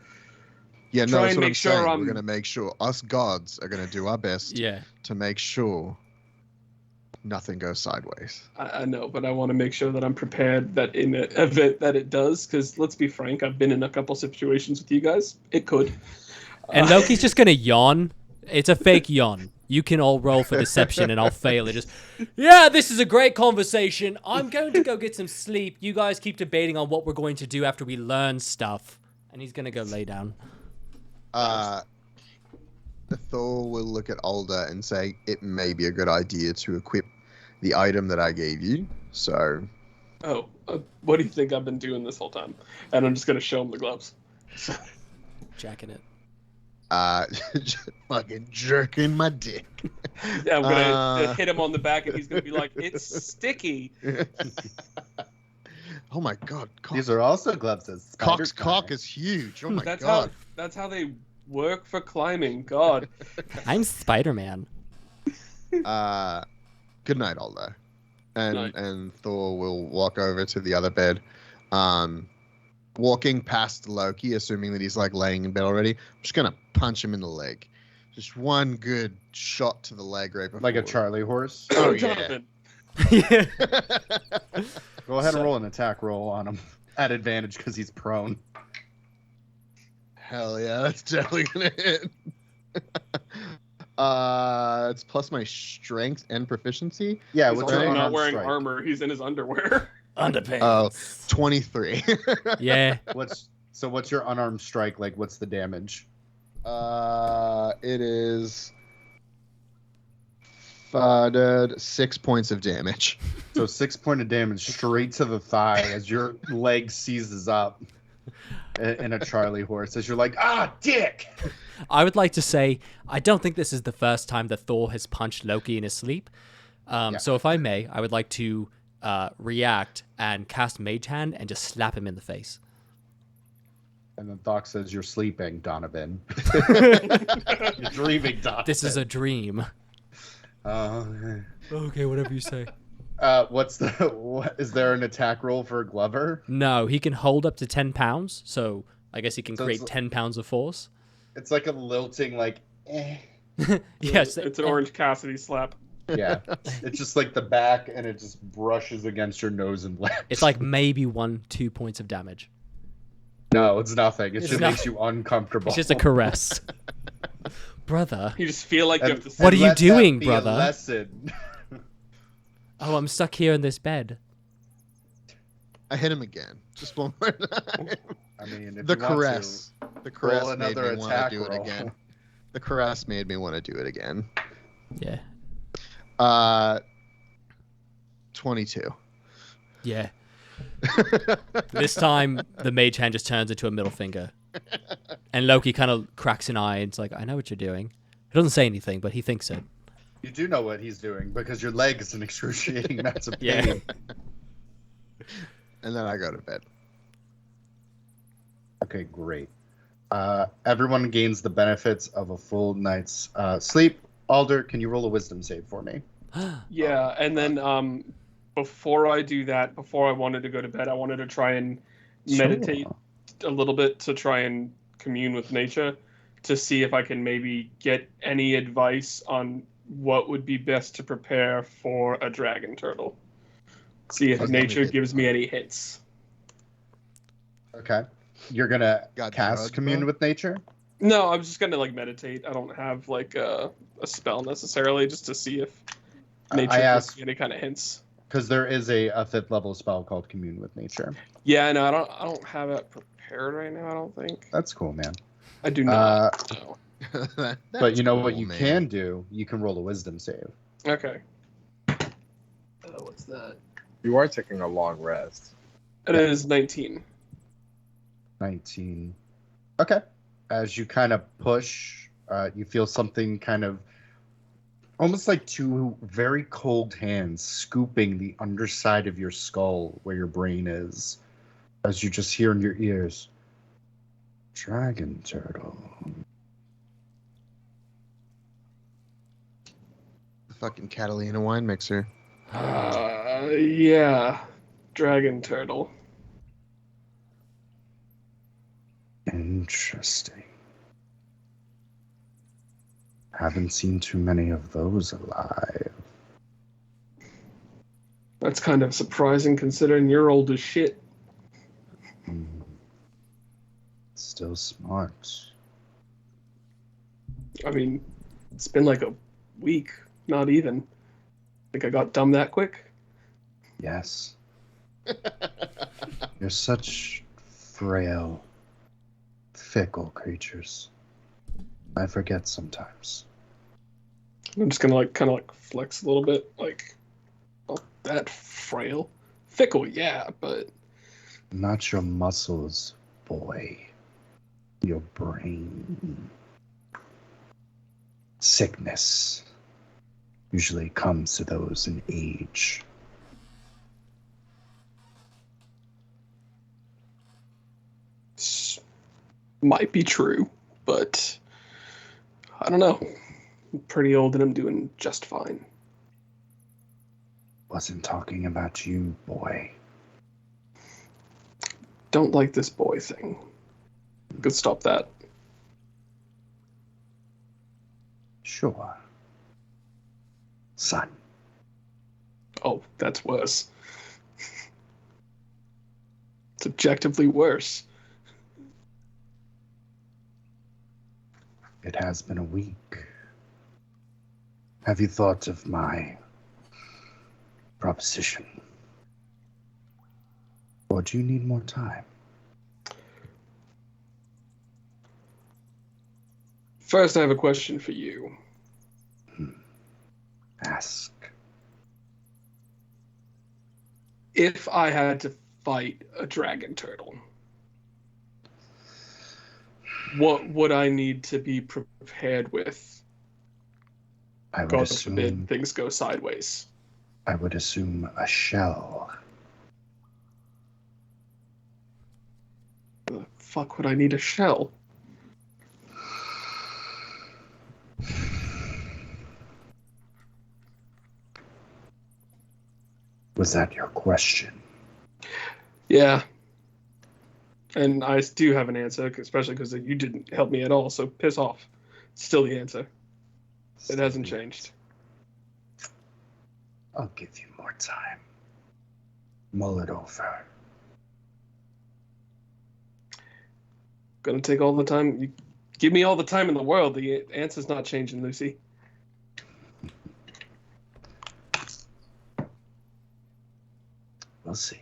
[SPEAKER 4] Yeah, no,
[SPEAKER 6] Try
[SPEAKER 4] that's
[SPEAKER 6] and
[SPEAKER 4] what
[SPEAKER 6] make
[SPEAKER 4] I'm
[SPEAKER 6] sure
[SPEAKER 4] saying.
[SPEAKER 6] I'm-
[SPEAKER 4] We're going to make sure us gods are going to do our best
[SPEAKER 3] Yeah.
[SPEAKER 4] to make sure nothing goes sideways.
[SPEAKER 6] I know, but I want to make sure that I'm prepared that in the event that it does, because let's be frank, I've been in a couple situations with you guys. It could.
[SPEAKER 3] And Loki's just going to yawn. It's a fake yawn. You can all roll for deception and I'll fail it. Just, yeah, this is a great conversation. I'm going to go get some sleep. You guys keep debating on what we're going to do after we learn stuff. And he's going to go lay down.
[SPEAKER 4] Thor will look at Alder and say, it may be a good idea to equip the item that I gave you. So,
[SPEAKER 6] Oh, what do you think I've been doing this whole time? And I'm just going to show him the gloves.
[SPEAKER 3] Jacking it.
[SPEAKER 4] fucking jerking my dick.
[SPEAKER 6] Yeah, I'm going to hit him on the back and he's going to be like, it's sticky.
[SPEAKER 4] Oh my god,
[SPEAKER 5] These are also gloves as spider
[SPEAKER 4] Cock's cock is huge. Oh my
[SPEAKER 6] That's
[SPEAKER 4] god.
[SPEAKER 6] that's how they work for climbing. God.
[SPEAKER 3] I'm Spider-Man.
[SPEAKER 4] Good night, Alder.
[SPEAKER 6] Night.
[SPEAKER 4] And Thor will walk over to the other bed. Walking past Loki, assuming that he's like laying in bed already, I'm just gonna punch him in the leg. Just one good shot to the leg right before.
[SPEAKER 5] like a Charlie horse.
[SPEAKER 4] Oh, yeah.
[SPEAKER 6] Jonathan.
[SPEAKER 3] Yeah.
[SPEAKER 5] Go ahead
[SPEAKER 6] So-
[SPEAKER 5] and roll an attack roll on him at advantage because he's prone.
[SPEAKER 4] Hell yeah, that's definitely gonna hit. It's plus my strength and proficiency.
[SPEAKER 5] Yeah,
[SPEAKER 6] He's
[SPEAKER 5] what's
[SPEAKER 6] also
[SPEAKER 5] your
[SPEAKER 6] not
[SPEAKER 5] unarmed
[SPEAKER 6] wearing
[SPEAKER 5] strike?
[SPEAKER 6] armor. He's in his underwear.
[SPEAKER 3] Underpants.
[SPEAKER 4] Oh, 23.
[SPEAKER 3] Yeah.
[SPEAKER 5] What's So what's your unarmed strike? Like, what's the damage?
[SPEAKER 4] It is 6 points of damage.
[SPEAKER 5] So 6 point of damage straight to the thigh as your leg seizes up in a Charlie horse. As you're like, dick!
[SPEAKER 3] I would like to say, I don't think this is the first time that Thor has punched Loki in his sleep. So if I may, I would like to react and cast Mage Hand and just slap him in the face.
[SPEAKER 5] And then Thok says, you're sleeping, Donovan. You're dreaming, Donovan.
[SPEAKER 3] This is a dream. Okay, whatever you say.
[SPEAKER 5] Is there an attack roll for Glover?
[SPEAKER 3] No, he can hold up to 10 pounds, so I guess he can
[SPEAKER 5] So
[SPEAKER 3] create
[SPEAKER 5] it's-
[SPEAKER 3] 10 pounds of force.
[SPEAKER 5] It's like a lilting, like, eh.
[SPEAKER 3] Yes.
[SPEAKER 6] It's an Orange Cassidy slap.
[SPEAKER 5] Yeah. It's just like the back, and it just brushes against your nose and lips.
[SPEAKER 3] It's like maybe 1-2 points of damage.
[SPEAKER 5] No, it's nothing. It
[SPEAKER 3] It's
[SPEAKER 5] just
[SPEAKER 3] not-
[SPEAKER 5] makes you uncomfortable.
[SPEAKER 3] It's just a caress. Brother.
[SPEAKER 6] You just feel like you have to.
[SPEAKER 3] What are you
[SPEAKER 5] let that
[SPEAKER 3] doing,
[SPEAKER 5] be a
[SPEAKER 3] brother?
[SPEAKER 5] lesson.
[SPEAKER 3] Oh, I'm stuck here in this bed.
[SPEAKER 4] I hit him again. Just one more time.
[SPEAKER 5] I mean, if
[SPEAKER 4] The
[SPEAKER 5] you want
[SPEAKER 4] caress. The caress
[SPEAKER 5] roll
[SPEAKER 4] made
[SPEAKER 5] another
[SPEAKER 4] me want to
[SPEAKER 5] attack
[SPEAKER 4] do it
[SPEAKER 5] roll.
[SPEAKER 4] again. The caress made me want to do it again.
[SPEAKER 3] Yeah.
[SPEAKER 4] 22.
[SPEAKER 3] Yeah. This time, the Mage Hand just turns into a middle finger. And Loki kind of cracks an eye and it's like, I know what you're doing. He doesn't say anything, but he thinks it.
[SPEAKER 5] You do know what he's doing because your leg is an excruciating amount of
[SPEAKER 3] Yeah.
[SPEAKER 5] pain.
[SPEAKER 4] And then I go to bed.
[SPEAKER 5] Okay, great. Everyone gains the benefits of a full night's sleep. Alder, can you roll a wisdom save for me?
[SPEAKER 6] Yeah, and then before I do that, before I wanted to go to bed, I wanted to try and meditate a little bit to try and commune with nature to see if I can maybe get any advice on what would be best to prepare for a dragon turtle. See if
[SPEAKER 4] Okay.
[SPEAKER 6] nature gives me any hints.
[SPEAKER 5] Okay. You're going to
[SPEAKER 4] Got
[SPEAKER 5] cast
[SPEAKER 4] drugs,
[SPEAKER 5] Commune
[SPEAKER 4] bro?
[SPEAKER 5] with Nature?
[SPEAKER 6] No, I'm just gonna like meditate. I don't have like a spell necessarily, just to see if nature
[SPEAKER 5] I
[SPEAKER 6] gives
[SPEAKER 5] asked
[SPEAKER 6] me any kind of hints.
[SPEAKER 5] because there is a 5th level spell called Commune with Nature.
[SPEAKER 6] Yeah, no, I don't have it prepared right now. I don't think
[SPEAKER 5] That's cool, man.
[SPEAKER 6] I do not. No.
[SPEAKER 5] But you know what
[SPEAKER 4] cool,
[SPEAKER 5] you
[SPEAKER 4] man.
[SPEAKER 5] can do? You can roll a wisdom save.
[SPEAKER 6] Okay. What's that?
[SPEAKER 2] You are taking a long rest.
[SPEAKER 6] It is 19.
[SPEAKER 5] 19. Okay. As you kind of push, you feel something kind of almost like two very cold hands scooping the underside of your skull where your brain is. As you just hear in your ears, Dragon Turtle.
[SPEAKER 4] Fucking Catalina wine mixer.
[SPEAKER 6] Yeah, dragon turtle.
[SPEAKER 5] Interesting. Haven't seen too many of those alive.
[SPEAKER 6] That's kind of surprising considering you're old as shit.
[SPEAKER 5] Hmm. Still smart.
[SPEAKER 6] I mean, it's been like a week, not even. Think I got dumb that quick?
[SPEAKER 5] Yes. You're such frail, fickle creatures. I forget sometimes.
[SPEAKER 6] I'm just gonna like kind of like flex a little bit, like not that frail, fickle, yeah, but
[SPEAKER 5] Not your muscles, boy. Your brain. Sickness usually comes to those in age.
[SPEAKER 6] might be true, but I don't know. I'm pretty old and I'm doing just fine.
[SPEAKER 5] Wasn't talking about you, boy.
[SPEAKER 6] Don't like this boy thing. Could stop that.
[SPEAKER 5] Sure. Son.
[SPEAKER 6] Oh, that's worse. It's objectively worse.
[SPEAKER 5] It has been a week. Have you thought of my proposition? Or do you need more time?
[SPEAKER 6] First, I have a question for you.
[SPEAKER 5] Ask.
[SPEAKER 6] If I had to fight a dragon turtle, what would I need to be prepared with?
[SPEAKER 5] I would
[SPEAKER 6] God
[SPEAKER 5] assume.
[SPEAKER 6] forbid things go sideways.
[SPEAKER 5] I would assume a shell.
[SPEAKER 6] The fuck would I need a shell?
[SPEAKER 5] Was that your question?
[SPEAKER 6] Yeah. And I do have an answer, especially because you didn't help me at all, so piss off. It's still the answer. It hasn't changed.
[SPEAKER 5] I'll give you more time. Mull it over.
[SPEAKER 6] Gonna take all the time. You give me all the time in the world. The answer's not changing, Lucy.
[SPEAKER 5] We'll see.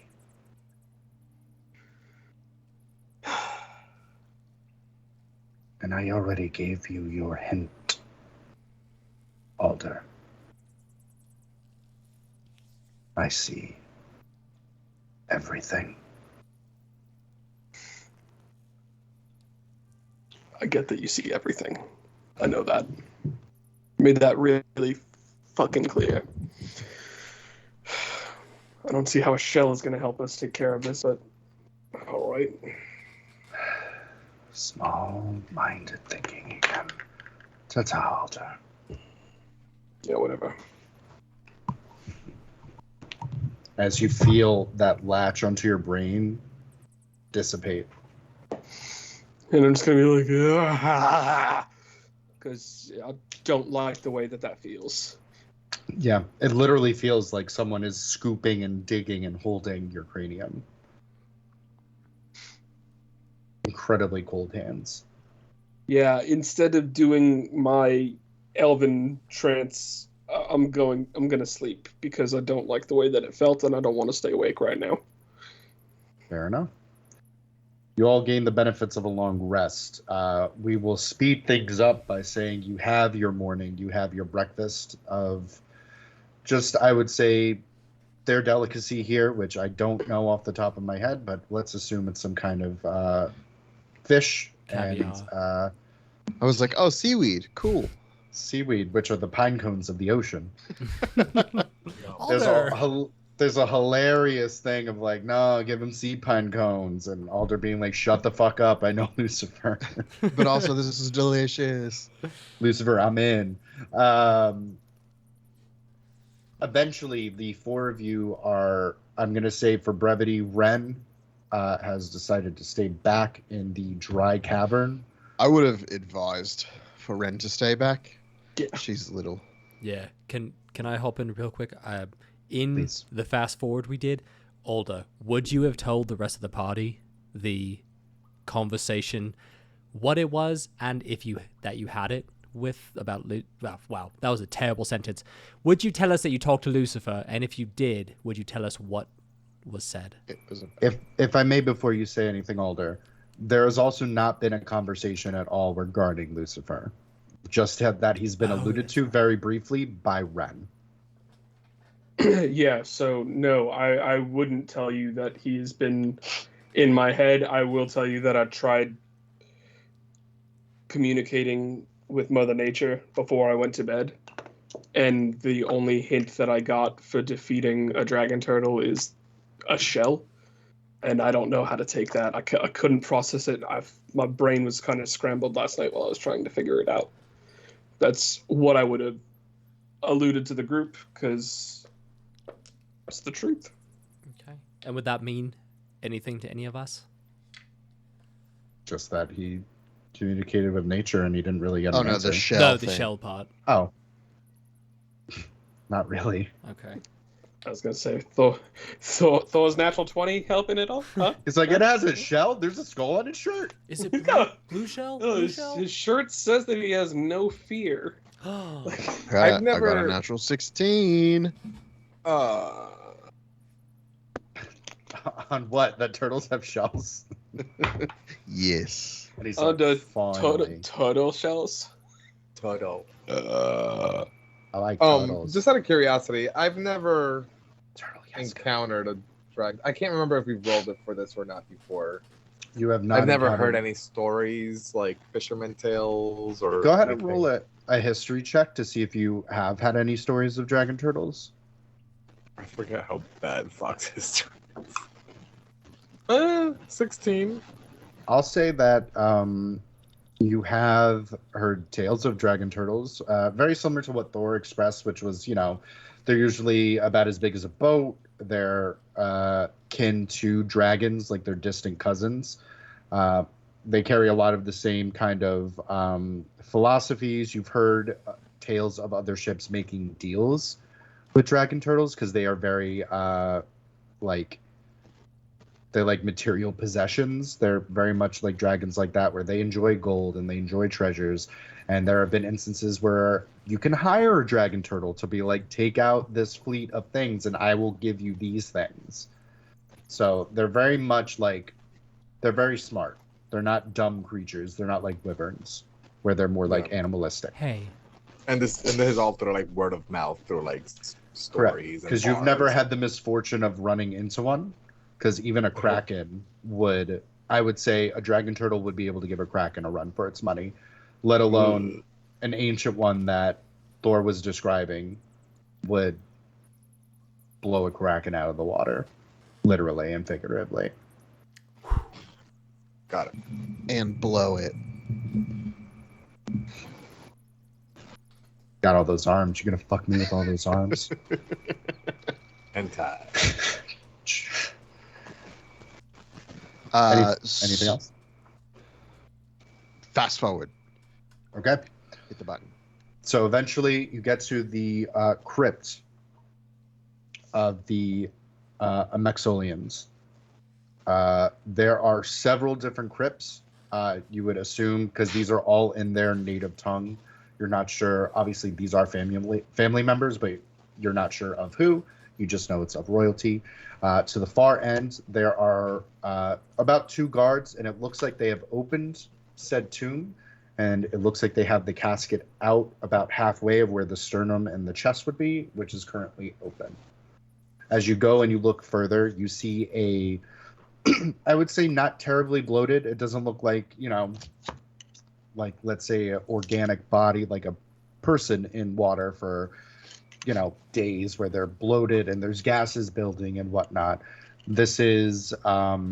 [SPEAKER 5] And I already gave you your hint, Alder. I see everything.
[SPEAKER 6] I get that you see everything. I know that. Made that really fucking clear. I don't see how a shell is going to help us take care of this, but all right.
[SPEAKER 5] Small-minded thinking again. Ta-ta, Alder.
[SPEAKER 6] Yeah, whatever.
[SPEAKER 5] As you feel that latch onto your brain dissipate.
[SPEAKER 6] And I'm just going to be like, because I don't like the way that feels.
[SPEAKER 5] Yeah, it literally feels like someone is scooping and digging and holding your cranium. Incredibly cold hands.
[SPEAKER 6] Yeah, instead of doing my elven trance, I'm gonna sleep because I don't like the way that it felt and I don't want to stay awake right now.
[SPEAKER 5] Fair enough. You all gain the benefits of a long rest. We will speed things up by saying you have your morning, you have your breakfast of just, I would say, their delicacy here, which I don't know off the top of my head, but let's assume it's some kind of fish
[SPEAKER 3] Caviar.
[SPEAKER 5] and
[SPEAKER 4] I was like, oh, seaweed, cool.
[SPEAKER 5] seaweed, which are the pine cones of the ocean.
[SPEAKER 3] Alder.
[SPEAKER 5] There's a hilarious thing of like, no, give him sea pine cones, and Alder being like, shut the fuck up, I know Lucifer.
[SPEAKER 4] But also, this is delicious.
[SPEAKER 5] Lucifer, I'm in. Eventually, the four of you are, I'm going to say for brevity, Ren has decided to stay back in the dry cavern.
[SPEAKER 4] I would have advised for Ren to stay back.
[SPEAKER 6] Yeah.
[SPEAKER 4] She's little.
[SPEAKER 3] Yeah. Can I hop in real quick? In
[SPEAKER 5] Please.
[SPEAKER 3] the fast forward we did, Alder, would you have told the rest of the party the conversation, what it was, and if you had it with about wow, that was a terrible sentence. Would you tell us that you talked to Lucifer, and if you did, would you tell us what was said?
[SPEAKER 4] It was
[SPEAKER 5] If I may, before you say anything, Alder, there has also not been a conversation at all regarding Lucifer. Just that he's been alluded to very briefly by Ren.
[SPEAKER 6] Yeah, so no, I wouldn't tell you that he's been in my head. I will tell you that I tried communicating with Mother Nature before I went to bed. And the only hint that I got for defeating a dragon turtle is a shell. And I don't know how to take that. I couldn't process it. My brain was kind of scrambled last night while I was trying to figure it out. That's what I would have alluded to the group, because that's the truth.
[SPEAKER 3] Okay. And would that mean anything to any of us?
[SPEAKER 5] Just that he communicated with nature and he didn't really get
[SPEAKER 4] Oh,
[SPEAKER 5] an
[SPEAKER 4] no,
[SPEAKER 5] answer.
[SPEAKER 4] the shell.
[SPEAKER 3] No, the
[SPEAKER 4] thing.
[SPEAKER 3] shell part.
[SPEAKER 5] Oh. Not really.
[SPEAKER 3] Okay.
[SPEAKER 6] I was gonna say Thor's natural 20 helping it all, huh?
[SPEAKER 5] It's like, it has a shell? There's a skull on its shirt?
[SPEAKER 3] Is it
[SPEAKER 6] No.
[SPEAKER 3] blue shell?
[SPEAKER 6] No,
[SPEAKER 3] Blue shell?
[SPEAKER 6] his shirt says that he has no fear.
[SPEAKER 3] Oh.
[SPEAKER 4] I
[SPEAKER 6] I've never.
[SPEAKER 4] got a natural 16.
[SPEAKER 5] On what? That turtles have shells?
[SPEAKER 4] Yes.
[SPEAKER 5] And he's
[SPEAKER 6] On
[SPEAKER 5] like,
[SPEAKER 6] the
[SPEAKER 5] finally.
[SPEAKER 6] turtle shells.
[SPEAKER 2] Turtle.
[SPEAKER 5] I like turtles.
[SPEAKER 2] Just out of curiosity, I've never
[SPEAKER 5] Turtle, yes.
[SPEAKER 2] encountered a dragon. I can't remember if we've rolled it for this or not before.
[SPEAKER 5] You have not.
[SPEAKER 2] I've never
[SPEAKER 5] encountered-
[SPEAKER 2] heard any stories like fisherman tales or.
[SPEAKER 5] Go ahead
[SPEAKER 2] anything.
[SPEAKER 5] and roll a history check to see if you have had any stories of dragon turtles.
[SPEAKER 2] I forget how bad Fox is. 16.
[SPEAKER 5] I'll say that you have heard tales of dragon turtles, very similar to what Thor expressed, which was, they're usually about as big as a boat. They're kin to dragons, like they're distant cousins. They carry a lot of the same kind of philosophies. You've heard tales of other ships making deals with dragon turtles because they are very they're like material possessions. They're very much like dragons like that, where they enjoy gold and they enjoy treasures. And there have been instances where you can hire a dragon turtle to be like, take out this fleet of things and I will give you these things. So they're very much like, they're very smart. They're not dumb creatures. They're not like wyverns, where they're more like animalistic.
[SPEAKER 3] Hey.
[SPEAKER 2] And this is all through like word of mouth, through like stories.
[SPEAKER 5] Because you've never had the misfortune of running into one. Because even a kraken would, I would say, a dragon turtle would be able to give a kraken a run for its money, let alone an ancient one that Thor was describing would blow a kraken out of the water, literally and figuratively.
[SPEAKER 2] Got it.
[SPEAKER 4] And blow it.
[SPEAKER 5] Got all those arms. You're gonna fuck me with all those arms?
[SPEAKER 2] Hentai.
[SPEAKER 5] Anything else?
[SPEAKER 4] Fast forward.
[SPEAKER 5] Okay.
[SPEAKER 4] Hit the button.
[SPEAKER 5] So eventually you get to the crypt of the Amexolians. There are several different crypts. You would assume, because these are all in their native tongue. You're not sure. Obviously, these are family members, but you're not sure of who. You just know it's of royalty. To the far end, there are about 2 guards, and it looks like they have opened said tomb, and it looks like they have the casket out about halfway of where the sternum and the chest would be, which is currently open. As you go and you look further, you see a, I would say not terribly bloated. It doesn't look like, like let's say an organic body, like a person in water for days, where they're bloated and there's gases building and whatnot. This is, I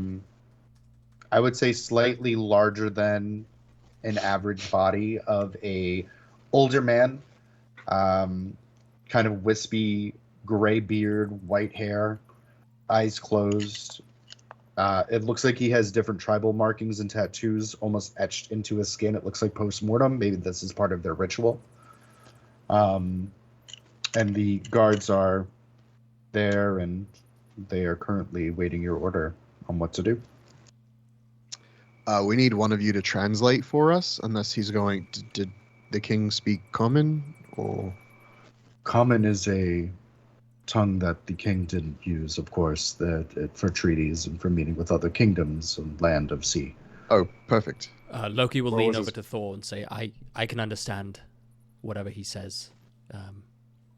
[SPEAKER 5] would say, slightly larger than an average body of a older man, kind of wispy, gray beard, white hair, eyes closed. It looks like he has different tribal markings and tattoos almost etched into his skin. It looks like post-mortem. Maybe this is part of their ritual. And the guards are there, and they are currently waiting your order on what to do.
[SPEAKER 4] We need one of you to translate for us, unless he's going. Did the king speak common, or?
[SPEAKER 5] Common is a tongue that the king didn't use, of course, for treaties and for meeting with other kingdoms and land of sea.
[SPEAKER 4] Oh, perfect.
[SPEAKER 3] Loki will lean over to Thor and say, I can understand whatever he says.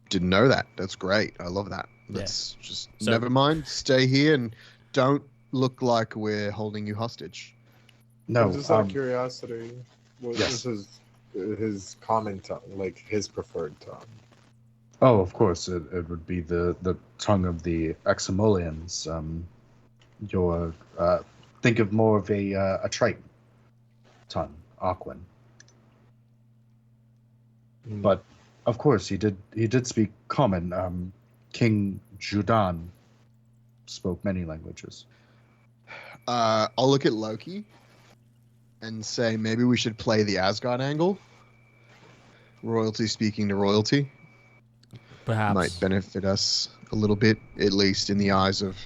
[SPEAKER 4] Didn't know that. That's great. I love that. Let's just never mind. Stay here and don't look like we're holding you hostage.
[SPEAKER 2] No. Just out of curiosity,
[SPEAKER 5] yes.
[SPEAKER 2] This is his common tongue, like his preferred tongue.
[SPEAKER 5] Oh, of course, it would be the tongue of the Examolians. Think of more of a Triton tongue, Aquan. But of course, he did speak common. King Judan spoke many languages.
[SPEAKER 4] I'll look at Loki and say maybe we should play the Asgard angle. Royalty speaking to royalty.
[SPEAKER 3] Perhaps.
[SPEAKER 4] Might benefit us a little bit, at least in the eyes of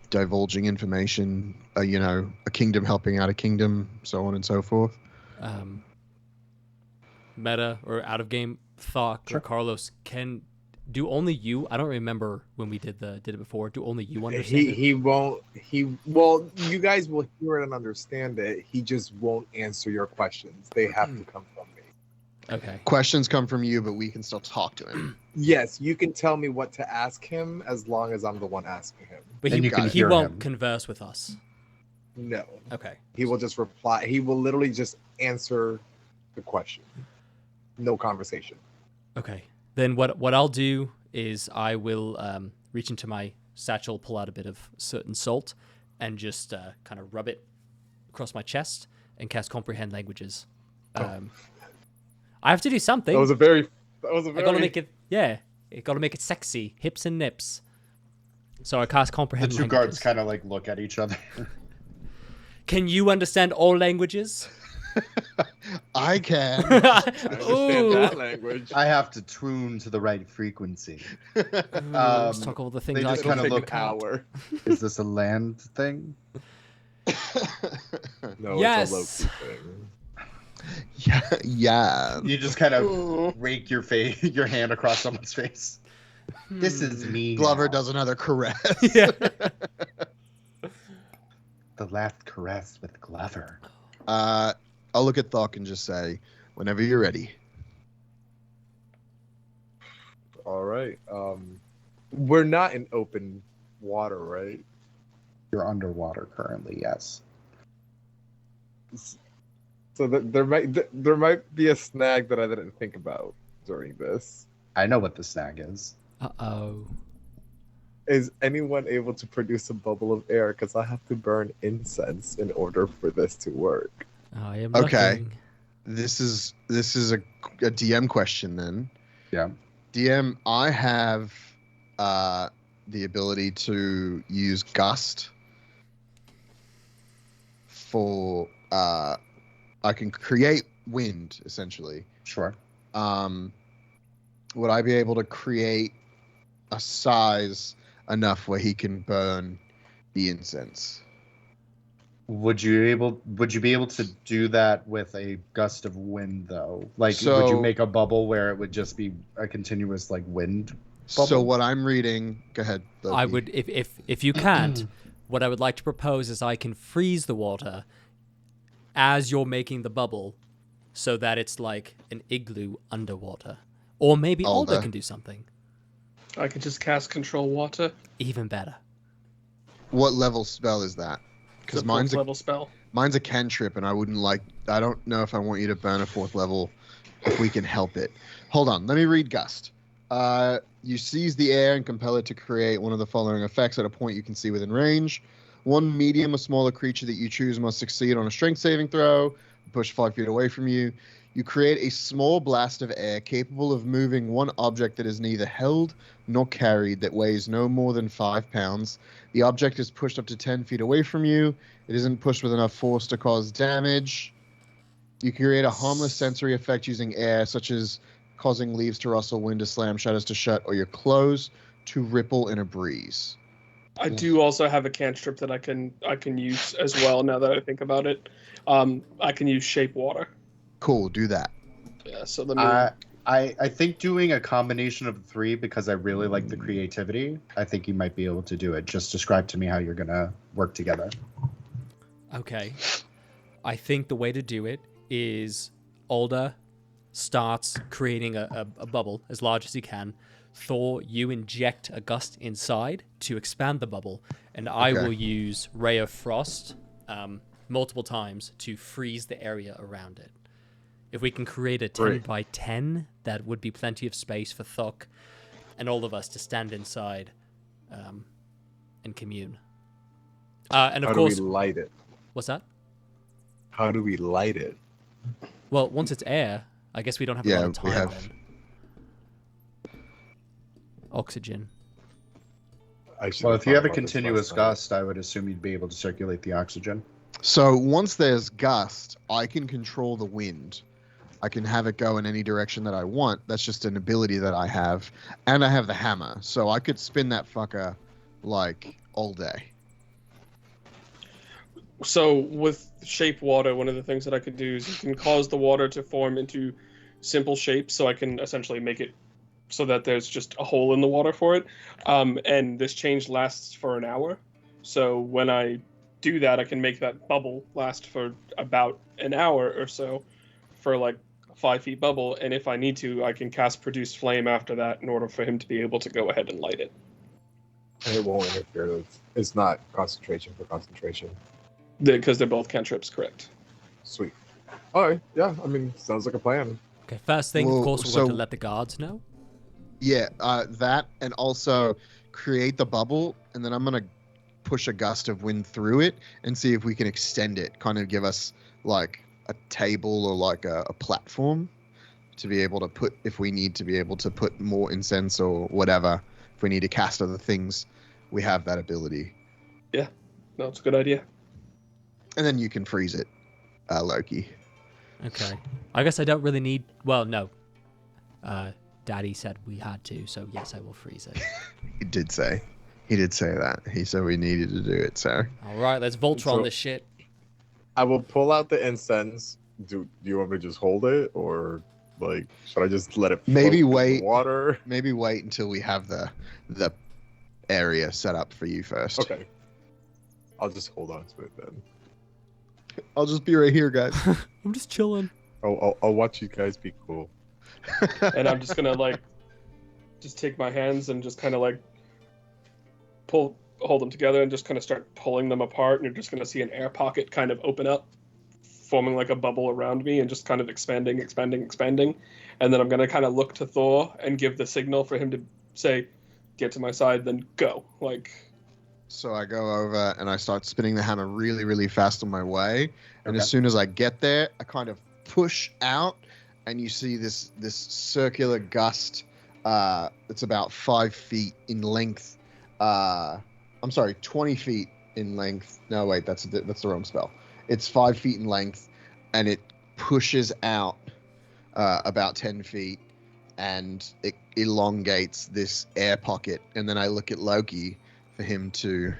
[SPEAKER 4] divulging information, a kingdom helping out a kingdom, so on and so forth.
[SPEAKER 3] Meta or out of game thought or Carlos, do only you? I don't remember when we did it before. Do only you understand?
[SPEAKER 2] He won't. Well, you guys will hear it and understand it. He just won't answer your questions. They have to come from me.
[SPEAKER 3] Okay.
[SPEAKER 4] Questions come from you, but we can still talk to him.
[SPEAKER 2] Yes, you can tell me what to ask him as long as I'm the one asking him.
[SPEAKER 3] But
[SPEAKER 5] And
[SPEAKER 3] he,
[SPEAKER 5] you can
[SPEAKER 3] he
[SPEAKER 5] hear
[SPEAKER 3] won't
[SPEAKER 5] him.
[SPEAKER 3] converse with us.
[SPEAKER 2] No.
[SPEAKER 3] Okay.
[SPEAKER 2] He will just reply. He will literally just answer the question. No conversation.
[SPEAKER 3] Okay. Then what I'll do is I will reach into my satchel, pull out a bit of certain salt, and just kind of rub it across my chest and cast comprehend languages. I have to do something.
[SPEAKER 2] That was a very.
[SPEAKER 3] I gotta make it. Yeah, I gotta make it sexy, hips and nips. So I cast
[SPEAKER 5] The
[SPEAKER 3] comprehend
[SPEAKER 5] two
[SPEAKER 3] languages.
[SPEAKER 5] guards kind of like look at each other.
[SPEAKER 3] Can you understand all languages?
[SPEAKER 4] I can.
[SPEAKER 2] I understand
[SPEAKER 3] Ooh.
[SPEAKER 2] that language.
[SPEAKER 5] I have to tune to the right frequency.
[SPEAKER 3] Let's talk all the things
[SPEAKER 5] they
[SPEAKER 3] I
[SPEAKER 5] just
[SPEAKER 3] can
[SPEAKER 5] kinda
[SPEAKER 3] do.
[SPEAKER 2] Take
[SPEAKER 5] look
[SPEAKER 2] an hour.
[SPEAKER 5] Is this a land thing?
[SPEAKER 2] No,
[SPEAKER 3] Yes.
[SPEAKER 2] it's a Loki thing.
[SPEAKER 4] Yeah.
[SPEAKER 5] You just kind of rake your face, your hand across someone's face. This is me.
[SPEAKER 4] Glover
[SPEAKER 5] now.
[SPEAKER 4] does another caress.
[SPEAKER 3] Yeah.
[SPEAKER 5] The last caress with Glover.
[SPEAKER 4] I'll look at Thok and just say, whenever you're ready.
[SPEAKER 2] All right. We're not in open water, right?
[SPEAKER 5] You're underwater currently, yes.
[SPEAKER 2] So there might be a snag that I didn't think about during this.
[SPEAKER 5] I know what the snag is.
[SPEAKER 3] Uh-oh.
[SPEAKER 2] Is anyone able to produce a bubble of air? Because I have to burn incense in order for this to work.
[SPEAKER 3] I am
[SPEAKER 4] Okay.
[SPEAKER 3] looking.
[SPEAKER 4] This is a DM question then.
[SPEAKER 5] Yeah.
[SPEAKER 4] DM, I have the ability to use gust for I can create wind essentially.
[SPEAKER 5] Sure.
[SPEAKER 4] Would I be able to create a size enough where he can burn the incense?
[SPEAKER 5] Would you be able to do that with a gust of wind though? Like would
[SPEAKER 4] So-
[SPEAKER 5] you make a bubble where it would just be a continuous like wind?
[SPEAKER 4] So
[SPEAKER 5] Bubble?
[SPEAKER 4] what I'm reading, go ahead. Loki.
[SPEAKER 3] I would, if you can't, what I would like to propose is I can freeze the water as you're making the bubble, so that it's like an igloo underwater, or maybe Alder
[SPEAKER 4] Alder.
[SPEAKER 3] can do something
[SPEAKER 6] I could just cast control water.
[SPEAKER 3] even better.
[SPEAKER 4] What level spell is that?
[SPEAKER 6] It's
[SPEAKER 4] Because
[SPEAKER 6] a
[SPEAKER 4] mine's
[SPEAKER 6] fourth level spell.
[SPEAKER 4] a cantrip, and I don't know if I want you to burn a 4th level if we can help it. Hold on, let me read gust. You seize the air and compel it to create one of the following effects at a point you can see within range. One medium or smaller creature that you choose must succeed on a strength saving throw, push 5 feet away from you. You create a small blast of air capable of moving one object that is neither held nor carried that weighs no more than 5 pounds. The object is pushed up to 10 feet away from you. It isn't pushed with enough force to cause damage. You create a harmless sensory effect using air, such as causing leaves to rustle, wind to slam, shutters to shut, or your clothes to ripple in a breeze.
[SPEAKER 6] I do also have a cantrip that I can use as well. Now that I think about it, I can use shape water.
[SPEAKER 4] Cool, do that.
[SPEAKER 6] Yeah. So let me.
[SPEAKER 5] I think doing a combination of the 3 because I really like the creativity. I think you might be able to do it. Just describe to me how you're gonna work together.
[SPEAKER 3] Okay. I think the way to do it is Alder starts creating a bubble as large as he can. Thor, you inject a gust inside to expand the bubble, and I
[SPEAKER 4] Okay.
[SPEAKER 3] will use Ray of Frost multiple times to freeze the area around it. If we can create a 10
[SPEAKER 2] Great.
[SPEAKER 3] by 10, that would be plenty of space for Thok and all of us to stand inside and commune. And of
[SPEAKER 2] How
[SPEAKER 3] course,
[SPEAKER 2] do we light it?
[SPEAKER 3] what's that?
[SPEAKER 2] How do we light it?
[SPEAKER 3] Well, once it's air, I guess we don't have a lot
[SPEAKER 4] Yeah,
[SPEAKER 3] of
[SPEAKER 4] we
[SPEAKER 3] time
[SPEAKER 4] have-
[SPEAKER 3] then. Oxygen.
[SPEAKER 2] I should
[SPEAKER 5] Well, if you have a
[SPEAKER 2] thought about this
[SPEAKER 5] continuous
[SPEAKER 2] last night.
[SPEAKER 5] gust, I would assume you'd be able to circulate the oxygen.
[SPEAKER 4] So once there's gust, I can control the wind. I can have it go in any direction that I want. That's just an ability that I have. And I have the hammer. So I could spin that fucker like all day.
[SPEAKER 6] So with shape water, one of the things that I could do is you can cause the water to form into simple shapes, so I can essentially make it so that there's just a hole in the water for it. And this change lasts for an hour. So when I do that, I can make that bubble last for about an hour or so, for like 5 feet bubble, and if I need to, I can cast Produce Flame after that in order for him to be able to go ahead and light it.
[SPEAKER 2] And it won't interfere. It's not concentration for concentration.
[SPEAKER 6] Because they're both cantrips, correct?
[SPEAKER 2] Sweet. All right. Yeah. I mean, sounds like a plan.
[SPEAKER 3] Okay, first thing,
[SPEAKER 4] Well,
[SPEAKER 3] of course, we're
[SPEAKER 4] so-
[SPEAKER 3] going to let the guards know.
[SPEAKER 4] Yeah, that, and also create the bubble, and then I'm gonna push a gust of wind through it and see if we can extend it. Kind of give us like a table or like a platform to be able to put, if we need to be able to put more incense or whatever. If we need to cast other things, we have that ability.
[SPEAKER 6] No, it's a good idea.
[SPEAKER 4] And then you can freeze it, Loki.
[SPEAKER 3] Okay. I guess I don't really need... Well, no. Daddy said we had to, so yes, I will freeze it.
[SPEAKER 4] He did say that. He said we needed to do it, so.
[SPEAKER 3] All right, let's Voltron this shit.
[SPEAKER 2] I will pull out the incense. Do you want me to just hold it, or like should I just let it?
[SPEAKER 4] Maybe
[SPEAKER 2] float in the
[SPEAKER 4] wait.
[SPEAKER 2] Water.
[SPEAKER 4] Maybe wait until we have the area set up for you first.
[SPEAKER 2] Okay. I'll just hold on to it then.
[SPEAKER 4] I'll just be right here, guys.
[SPEAKER 3] I'm just chilling.
[SPEAKER 2] I'll watch you guys be cool.
[SPEAKER 6] And I'm just gonna like, just take my hands and just kind of like hold them together and just kind of start pulling them apart, and you're just gonna see an air pocket kind of open up, forming like a bubble around me and just kind of expanding. And then I'm gonna kind of look to Thor and give the signal for him to say, "Get to my side," then go. Like,
[SPEAKER 4] So I go over and I start spinning the hammer really, really fast on my way. And
[SPEAKER 5] Okay.
[SPEAKER 4] as soon as I get there, I kind of push out, and you see this circular gust. It's about 5 feet in length. I'm sorry, 20 feet in length. No, wait, that's the wrong spell. It's 5 feet in length, and it pushes out about 10 feet, and it elongates this air pocket. And then I look at Loki for him to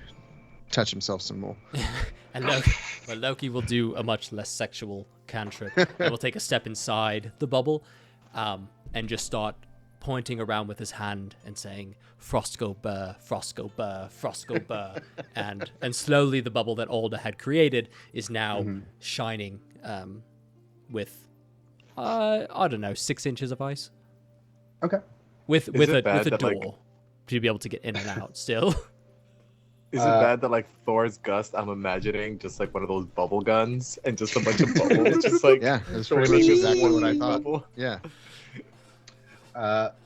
[SPEAKER 4] touch himself some more.
[SPEAKER 3] And Loki will do a much less sexual cantrip. He will take a step inside the bubble and just start pointing around with his hand and saying, "Frosco burr, Frosco burr, Frosco burr." and slowly the bubble that Alder had created is now shining with, I don't know, 6 inches of ice.
[SPEAKER 5] Okay.
[SPEAKER 3] With
[SPEAKER 2] Is it
[SPEAKER 3] a
[SPEAKER 2] bad that,
[SPEAKER 3] door
[SPEAKER 2] like-
[SPEAKER 3] to be able to get in and out still.
[SPEAKER 2] Is it bad that like Thor's gust? I'm imagining just like one of those bubble guns and just a bunch of bubbles, just like
[SPEAKER 4] Yeah, that's
[SPEAKER 2] throwing
[SPEAKER 4] pretty much
[SPEAKER 2] this
[SPEAKER 4] exactly what I
[SPEAKER 2] one
[SPEAKER 4] thought.
[SPEAKER 2] bubble.
[SPEAKER 4] Yeah.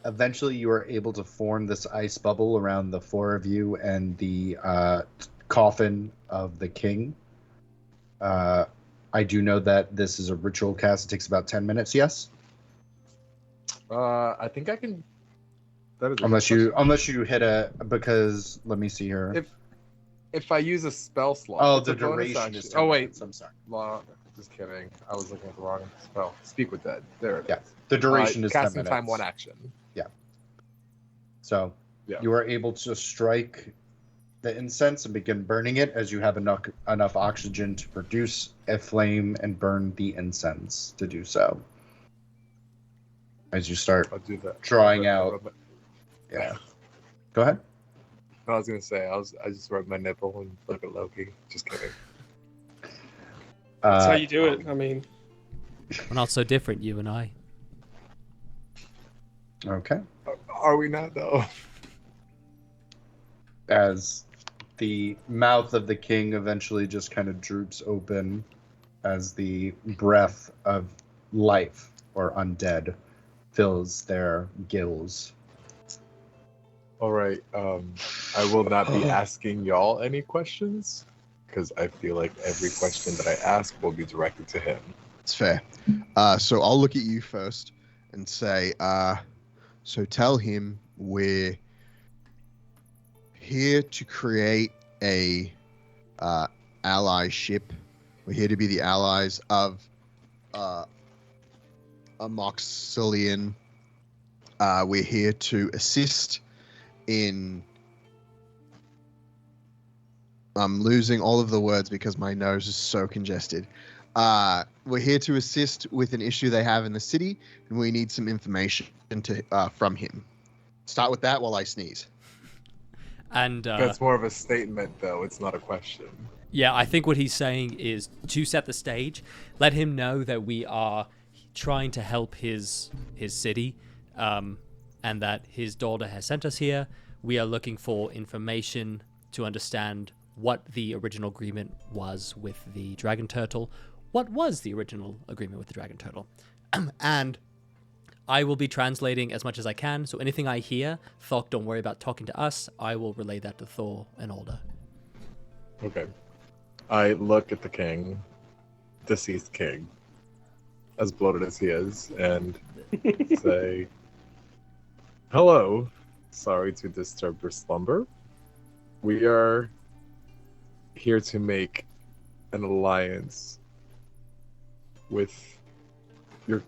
[SPEAKER 5] Eventually, you are able to form this ice bubble around the 4 of you and the coffin of the king. I do know that this is a ritual cast. It takes about 10 minutes. Yes,
[SPEAKER 2] I think I can. That is a
[SPEAKER 5] unless
[SPEAKER 2] good
[SPEAKER 5] you hit a, because let me see here.
[SPEAKER 2] if I use a spell slot.
[SPEAKER 5] Oh,
[SPEAKER 2] it's
[SPEAKER 5] the
[SPEAKER 2] a bonus
[SPEAKER 5] duration
[SPEAKER 2] action.
[SPEAKER 5] is 10
[SPEAKER 2] Oh wait,
[SPEAKER 5] minutes, I'm sorry.
[SPEAKER 2] just kidding. I was looking at the wrong spell. Speak with Dead. There it is.
[SPEAKER 5] Yeah, the duration is 10
[SPEAKER 2] casting
[SPEAKER 5] minutes.
[SPEAKER 2] time, 1 action.
[SPEAKER 5] So
[SPEAKER 2] Yeah.
[SPEAKER 5] you are able to strike the incense and begin burning it as you have enough oxygen to produce a flame and burn the incense to do so. As you start,
[SPEAKER 2] I'll do that.
[SPEAKER 5] Drawing
[SPEAKER 2] I'll
[SPEAKER 5] out.
[SPEAKER 2] rub
[SPEAKER 5] yeah. Go ahead.
[SPEAKER 2] I was gonna say I just rub my nipple and look at Loki. Just kidding.
[SPEAKER 6] that's how you do it. I mean,
[SPEAKER 3] We're not so different, you and I.
[SPEAKER 5] Okay.
[SPEAKER 2] Are we not though?
[SPEAKER 5] As the mouth of the king eventually just kind of droops open as the breath of life or undead fills their gills.
[SPEAKER 2] All right. I will not be asking y'all any questions because I feel like every question that I ask will be directed to him.
[SPEAKER 4] It's fair. So I'll look at you first and say, so tell him we're here to create a allyship. We're here to be the allies of a Moxilian. We're here to assist in... I'm losing all of the words because my nose is so congested. We're here to assist with an issue they have in the city, and we need some information from him. Start with that while I sneeze.
[SPEAKER 3] And
[SPEAKER 2] That's more of a statement, though. It's not a question.
[SPEAKER 3] yeah, I think what he's saying is to set the stage, let him know that we are trying to help his city, and that his daughter has sent us here. We are looking for information to understand what the original agreement was with the dragon turtle. What was the original agreement with the dragon turtle? And I will be translating as much as I can. So anything I hear, Thok, don't worry about talking to us. I will relay that to Thor and Alder.
[SPEAKER 2] Okay. I look at the king, deceased king, as bloated as he is, and say, "Hello. Sorry to disturb your slumber. We are here to make an alliance with your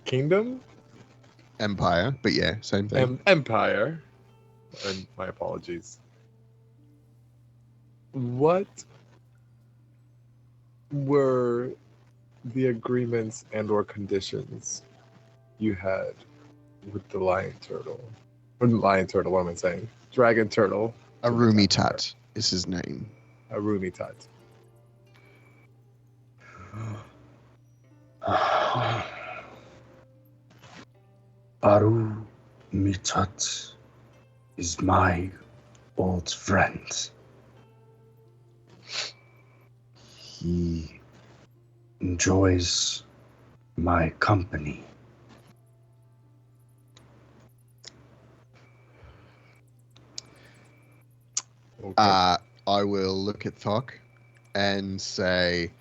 [SPEAKER 2] kingdom,
[SPEAKER 4] Empire, but yeah, same thing.
[SPEAKER 2] empire." And my apologies. What were the agreements and/or conditions you had with the lion turtle? Or the lion turtle, what am I saying? Dragon turtle.
[SPEAKER 4] Arumitut is his name.
[SPEAKER 2] Arumitut.
[SPEAKER 7] Arumitut is my old friend. He enjoys my company.
[SPEAKER 2] Okay.
[SPEAKER 4] I will look at Thok and say,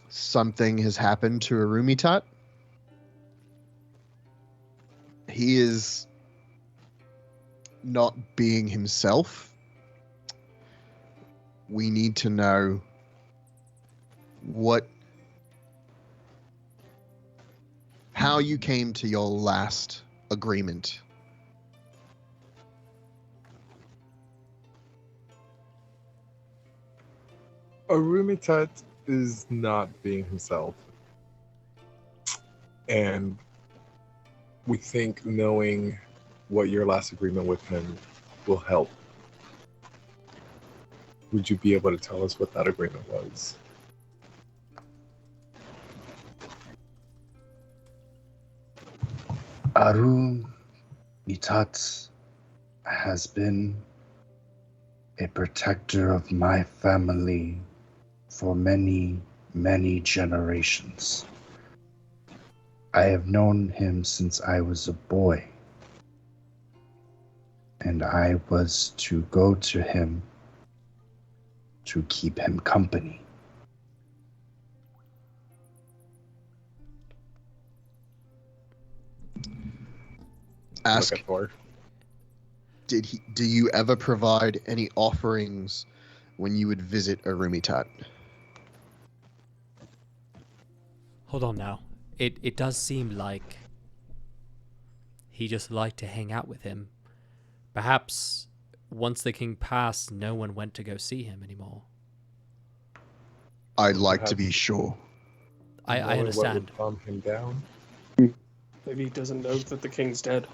[SPEAKER 4] something has happened to Arumitut. He is not being himself. We need to know how you came to your last agreement.
[SPEAKER 2] Arumitut is not being himself. And we think knowing what your last agreement with him will help. Would you be able to tell us what that agreement was?
[SPEAKER 7] Arumitut has been a protector of my family for many, many generations. I have known him since I was a boy, and I was to go to him to keep him company.
[SPEAKER 4] Ask,
[SPEAKER 2] Look at Thor.
[SPEAKER 4] do you ever provide any offerings when you would visit Arumitut?
[SPEAKER 3] Hold on now. It does seem like he just liked to hang out with him. Perhaps once the king passed, no one went to go see him anymore.
[SPEAKER 4] I'd like to be
[SPEAKER 2] Perhaps-
[SPEAKER 4] sure.
[SPEAKER 3] I
[SPEAKER 2] Knowing
[SPEAKER 3] understand.
[SPEAKER 2] What would calm him down?
[SPEAKER 6] Maybe he doesn't know that the king's dead.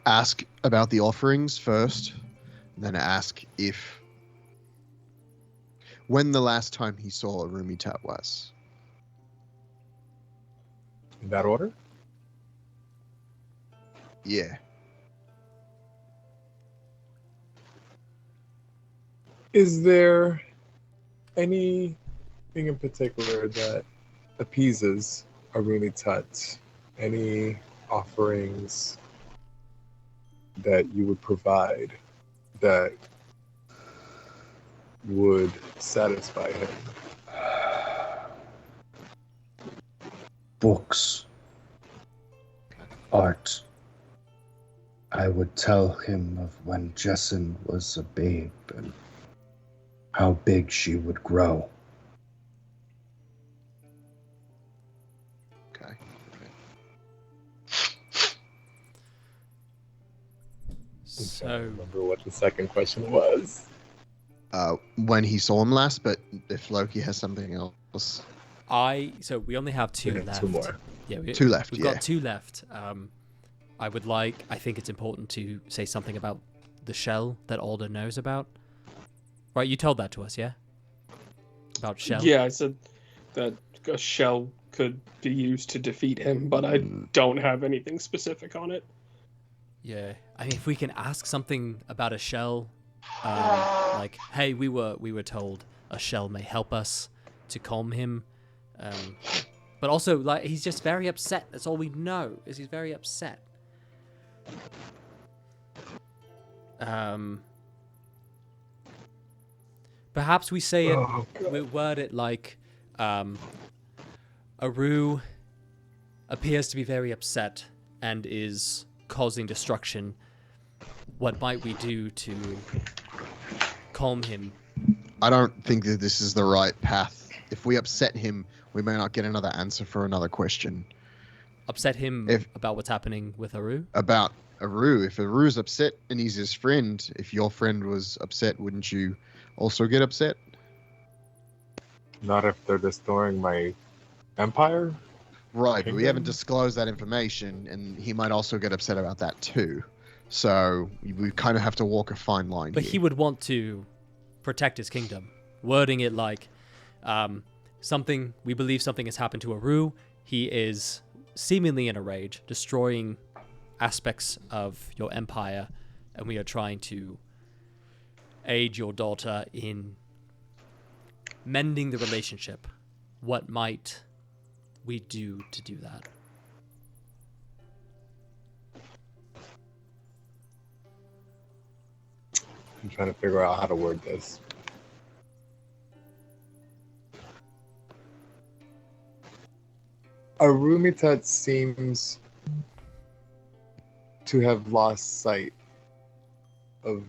[SPEAKER 4] Ask about the offerings first, then ask when the last time he saw Arumitut was.
[SPEAKER 2] In that order?
[SPEAKER 4] Yeah.
[SPEAKER 2] Is there anything in particular that appeases Arumitut? Any offerings that you would provide that would satisfy him?
[SPEAKER 7] Books, art. I would tell him of when Jessin was a babe and how big she would grow.
[SPEAKER 4] Okay.
[SPEAKER 2] I
[SPEAKER 3] So
[SPEAKER 2] don't remember what the second question was.
[SPEAKER 4] When he saw him last, but if Loki has something else.
[SPEAKER 3] so we only have two
[SPEAKER 2] We have
[SPEAKER 3] left.
[SPEAKER 2] two more.
[SPEAKER 3] Yeah,
[SPEAKER 4] Two left,
[SPEAKER 3] We've
[SPEAKER 4] yeah.
[SPEAKER 3] got two left. I think it's important to say something about the shell that Alder knows about. Right, you told that to us, yeah? About Shell?
[SPEAKER 6] Yeah, I said that a shell could be used to defeat him, but I don't have anything specific on it.
[SPEAKER 3] Yeah. I mean, if we can ask something about a shell, like, hey, we were told a shell may help us to calm him. But also, like, he's just very upset. That's all we know, is he's very upset. Perhaps we say it, we word it like, Aru appears to be very upset and is causing destruction. What might we do to calm him?
[SPEAKER 4] I don't think that this is the right path. If we upset him, we may not get another answer for another question.
[SPEAKER 3] Upset him about what's happening with Aru?
[SPEAKER 4] About Aru. If Aru's upset and he's his friend, if your friend was upset, wouldn't you also get upset?
[SPEAKER 2] Not if they're destroying my empire.
[SPEAKER 4] Right, but we haven't disclosed that information, and he might also get upset about that too. So we kind of have to walk a fine line
[SPEAKER 3] But
[SPEAKER 4] here.
[SPEAKER 3] he would want to protect his kingdom. Wording it like, we believe something has happened to Aru. He is seemingly in a rage, destroying aspects of your empire, and we are trying to aid your daughter in mending the relationship. What might we do to do that?
[SPEAKER 2] I'm trying to figure out how to word this. Arumitut seems to have lost sight of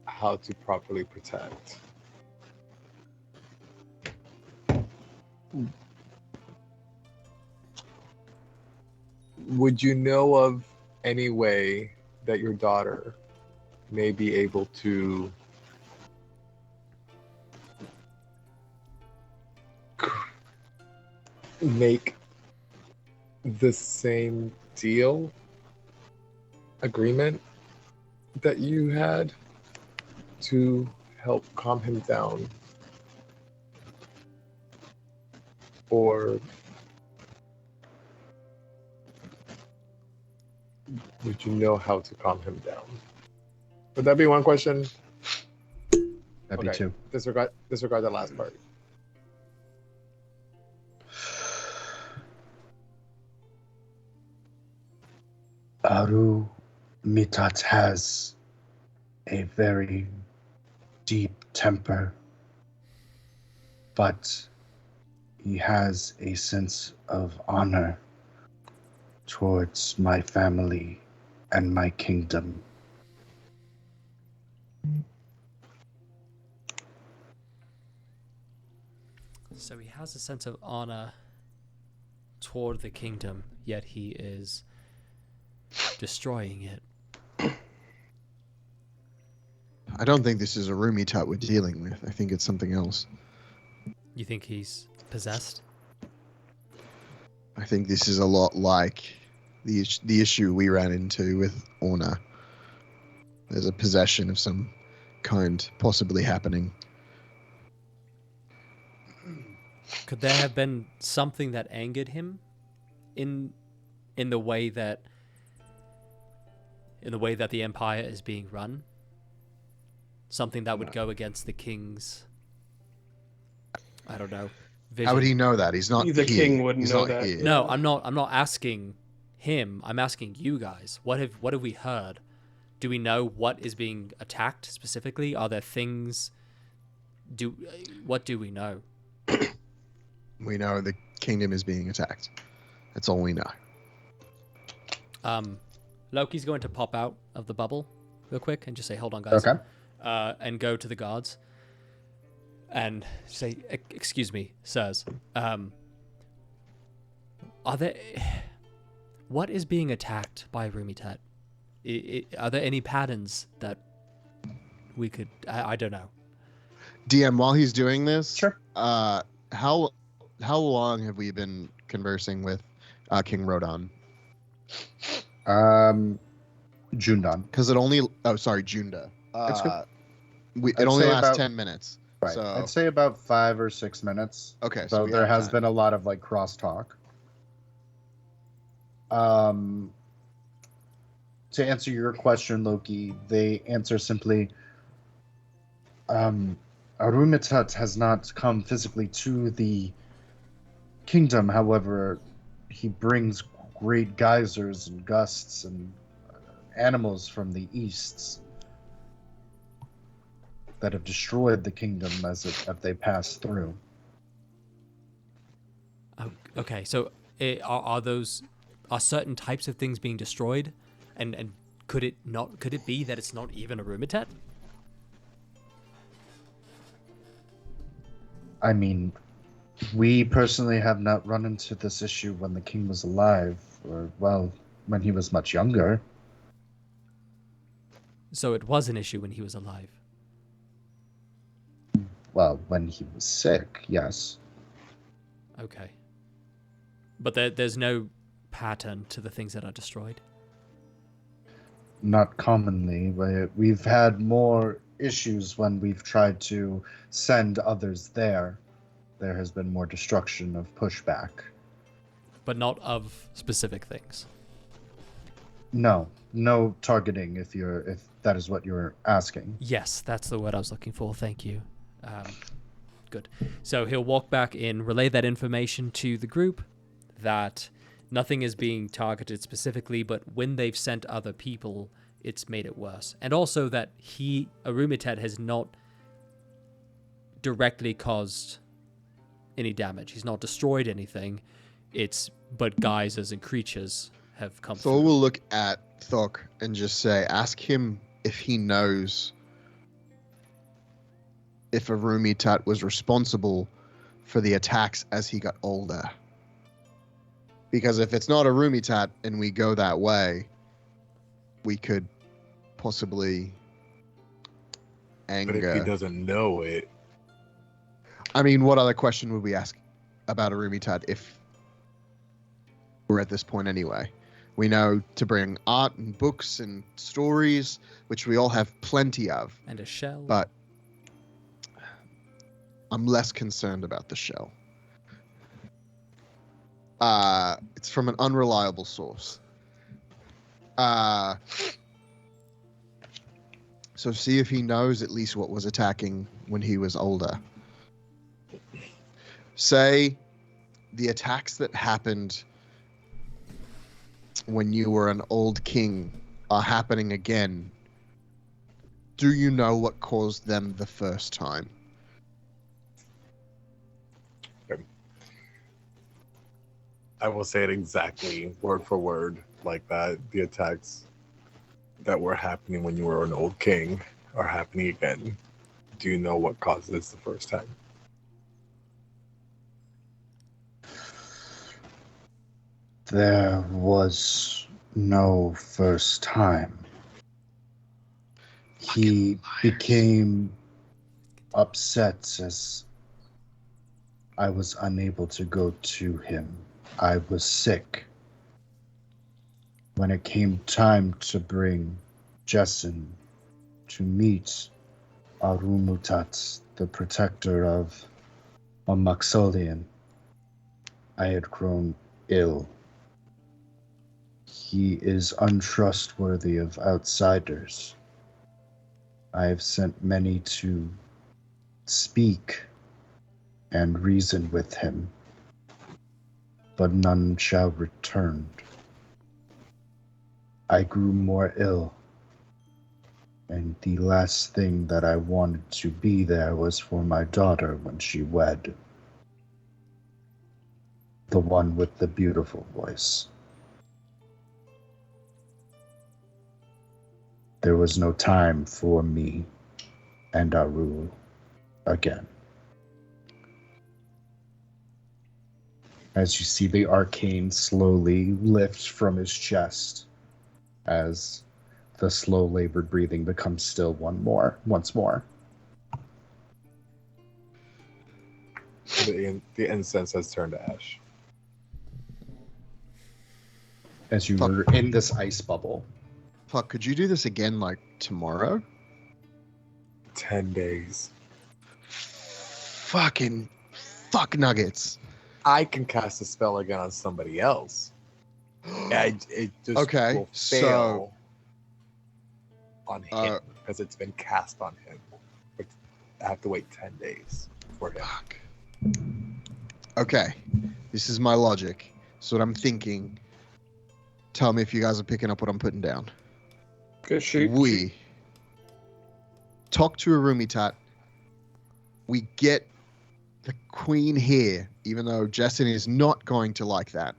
[SPEAKER 2] how to properly protect. Would you know of any way that your daughter may be able to make the same deal agreement that you had to help calm him down? Or would you know how to calm him down? Would that be one question?
[SPEAKER 5] That'd be two.
[SPEAKER 2] Disregard the last part.
[SPEAKER 7] Arumitut has a very deep temper, but he has a sense of honor towards my family and my kingdom.
[SPEAKER 3] So he has a sense of honor toward the kingdom, yet he is destroying it.
[SPEAKER 4] I don't think this is a Arumitut we're dealing with. I think it's something else.
[SPEAKER 3] You think he's possessed?
[SPEAKER 4] I think this is a lot like the issue we ran into with Orna. There's a possession of some kind possibly happening.
[SPEAKER 3] Could there have been something that angered him in the way that the empire is being run? Something that would go against the king's, I don't know, vision.
[SPEAKER 4] How would he know that? He's not
[SPEAKER 6] The
[SPEAKER 4] here.
[SPEAKER 6] king wouldn't
[SPEAKER 4] He's
[SPEAKER 6] know
[SPEAKER 4] not
[SPEAKER 6] that.
[SPEAKER 4] here.
[SPEAKER 3] No, I'm not asking him. I'm asking you guys. What have we heard? Do we know what is being attacked specifically? Are there things? What do we know?
[SPEAKER 4] We know the kingdom is being attacked. That's all we know.
[SPEAKER 3] Loki's going to pop out of the bubble real quick and just say, "Hold on, guys."
[SPEAKER 5] Okay.
[SPEAKER 3] And go to the guards and say, "Excuse me, sirs. Are there? What is being attacked by Arumitut? Are there any patterns that we could? I don't know."
[SPEAKER 4] DM, while he's doing this,
[SPEAKER 5] Sure.
[SPEAKER 4] How long have we been conversing with King Rodan?
[SPEAKER 5] Jundan.
[SPEAKER 4] Because it only. Oh, sorry, Junda.
[SPEAKER 5] That's good.
[SPEAKER 4] It
[SPEAKER 5] I'd
[SPEAKER 4] only
[SPEAKER 5] say
[SPEAKER 4] lasts
[SPEAKER 5] about-
[SPEAKER 4] 10 minutes.
[SPEAKER 5] Right.
[SPEAKER 4] So
[SPEAKER 5] I'd say about 5 or 6 minutes.
[SPEAKER 4] okay,
[SPEAKER 5] So
[SPEAKER 4] we
[SPEAKER 5] there
[SPEAKER 4] have
[SPEAKER 5] has
[SPEAKER 4] time.
[SPEAKER 5] been a lot of like crosstalk. To answer your question, Loki, they answer simply. Arumitut has not come physically to the kingdom. However, he brings great geysers and gusts and animals from the east that have destroyed the kingdom as they pass through.
[SPEAKER 3] Oh, okay, so are certain types of things being destroyed, and could it be that it's not even a Arumitut?
[SPEAKER 7] I mean, we personally have not run into this issue when the king was alive, or, well, when he was much younger.
[SPEAKER 3] So it was an issue when he was alive.
[SPEAKER 7] Well, when he was sick, yes.
[SPEAKER 3] Okay. But there's no pattern to the things that are destroyed.
[SPEAKER 7] Not commonly. We've had more issues when we've tried to send others there. There has been more destruction of pushback.
[SPEAKER 3] But not of specific things.
[SPEAKER 7] No targeting if that is what you're asking.
[SPEAKER 3] Yes, that's the word I was looking for. Thank you. Good. So he'll walk back in, relay that information to the group, that nothing is being targeted specifically, but when they've sent other people, it's made it worse. And also that Arumitut has not directly caused any damage. He's not destroyed anything. But geysers and creatures have come
[SPEAKER 4] Thor
[SPEAKER 3] through.
[SPEAKER 4] will look at Thok and just say, ask him if he knows if Arumitut was responsible for the attacks as he got older. Because if it's not Arumitut and we go that way, we could possibly anger.
[SPEAKER 2] But if he doesn't know it,
[SPEAKER 4] I mean, what other question would we ask about Arumitut if we're at this point anyway? We know to bring art and books and stories, which we all have plenty of,
[SPEAKER 3] And a shell.
[SPEAKER 4] but I'm less concerned about the shell. It's from an unreliable source. So see if he knows at least what was attacking when he was older. Say the attacks that happened when you were an old king are happening again. Do you know what caused them the first time?
[SPEAKER 2] I will say it exactly word for word like that. The attacks that were happening when you were an old king are happening again. Do you know what caused this the first time?
[SPEAKER 7] There was no first time. He became upset as I was unable to go to him. I was sick. When it came time to bring Jessen to meet Arumitut, the protector of a Maxolian, I had grown ill. He is untrustworthy of outsiders. I have sent many to speak and reason with him, but none shall return. I grew more ill, and the last thing that I wanted to be there was for my daughter when she wed. The one with the beautiful voice. There was no time for me and Aru again. As you see the arcane slowly lift from his chest as the slow labored breathing becomes still once more.
[SPEAKER 2] The incense has turned to ash.
[SPEAKER 5] As you were in this ice bubble.
[SPEAKER 4] Fuck, could you do this again like tomorrow?
[SPEAKER 2] 10 days.
[SPEAKER 4] Fuck nuggets.
[SPEAKER 2] I can cast a spell again on somebody else. It just
[SPEAKER 4] Okay,
[SPEAKER 2] will
[SPEAKER 4] so-
[SPEAKER 2] fail on him because it's been cast on him. But I have to wait 10 days for him.
[SPEAKER 4] Fuck. Okay, this is my logic. So what I'm thinking. Tell me if you guys are picking up what I'm putting down.
[SPEAKER 6] Good shoot.
[SPEAKER 4] We talk to Arumitut. We get the queen here, even though Jessen is not going to like that.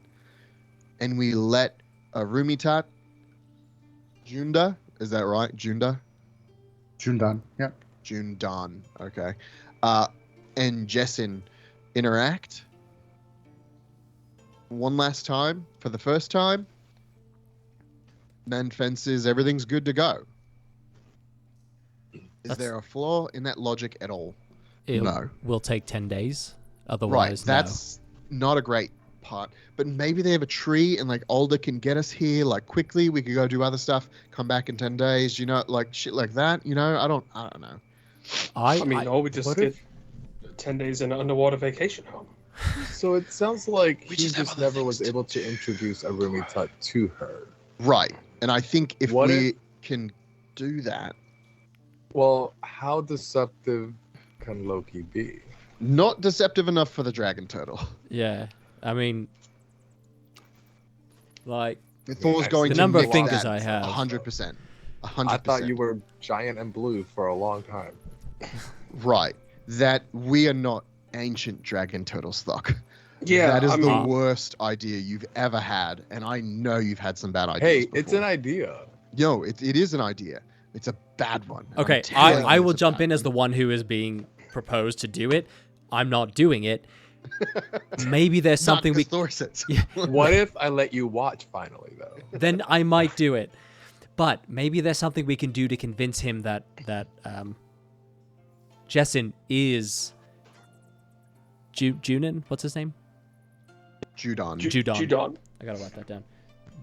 [SPEAKER 4] And we let Arumitut, Junda, is that right? Junda?
[SPEAKER 5] Jundan. Yeah.
[SPEAKER 4] Jundan, okay. And Jessen interact one last time for the first time. Mend fences, everything's good to go. Is there a flaw in that logic at all?
[SPEAKER 3] It
[SPEAKER 4] No.
[SPEAKER 3] will take 10 days. Otherwise,
[SPEAKER 4] Right,
[SPEAKER 3] no.
[SPEAKER 4] that's not a great part. But maybe they have a tree and like Alder can get us here like quickly. We could go do other stuff, come back in 10 days, you know, like shit like that. You know, I don't know.
[SPEAKER 6] I mean, or we just
[SPEAKER 2] what
[SPEAKER 6] get 10 days in an underwater vacation home.
[SPEAKER 2] So it sounds like
[SPEAKER 4] We
[SPEAKER 2] he
[SPEAKER 4] just have
[SPEAKER 2] just
[SPEAKER 4] other
[SPEAKER 2] never was
[SPEAKER 4] things to
[SPEAKER 2] able to introduce Arumitut to her.
[SPEAKER 4] Right. And I think if
[SPEAKER 2] What
[SPEAKER 4] we can do that,
[SPEAKER 2] Well, how deceptive can Loki be?
[SPEAKER 4] not deceptive enough for the dragon turtle.
[SPEAKER 3] Yeah. I mean, like,
[SPEAKER 4] Thor's
[SPEAKER 2] The
[SPEAKER 4] going
[SPEAKER 3] the
[SPEAKER 4] to
[SPEAKER 3] number of
[SPEAKER 4] nick
[SPEAKER 3] fingers
[SPEAKER 4] that
[SPEAKER 3] I have.
[SPEAKER 4] 100%. 100%.
[SPEAKER 2] I thought you were giant and blue for a long time.
[SPEAKER 4] Right. That we are not ancient dragon turtle stock.
[SPEAKER 6] Yeah,
[SPEAKER 4] That is
[SPEAKER 6] I
[SPEAKER 4] the
[SPEAKER 6] mean,
[SPEAKER 4] worst idea you've ever had, and I know you've had some bad ideas.
[SPEAKER 2] Hey, it's an
[SPEAKER 4] before.
[SPEAKER 2] idea.
[SPEAKER 4] No, it is an idea. It's a bad one. and I'm
[SPEAKER 3] okay,
[SPEAKER 4] telling
[SPEAKER 3] I
[SPEAKER 4] you
[SPEAKER 3] will
[SPEAKER 4] it's a
[SPEAKER 3] jump
[SPEAKER 4] bad
[SPEAKER 3] in as
[SPEAKER 4] one.
[SPEAKER 3] the one who is being proposed to do it. I'm not doing it. Maybe there's
[SPEAKER 4] Not
[SPEAKER 3] something
[SPEAKER 4] 'cause
[SPEAKER 3] we.
[SPEAKER 4] Thor said so.
[SPEAKER 3] Yeah.
[SPEAKER 2] What if I let you watch finally, though?
[SPEAKER 3] Then I might do it. But maybe there's something we can do to convince him that Jessen is Junin. What's his name?
[SPEAKER 4] Judon.
[SPEAKER 3] Judon.
[SPEAKER 6] Judon.
[SPEAKER 3] I gotta write that down.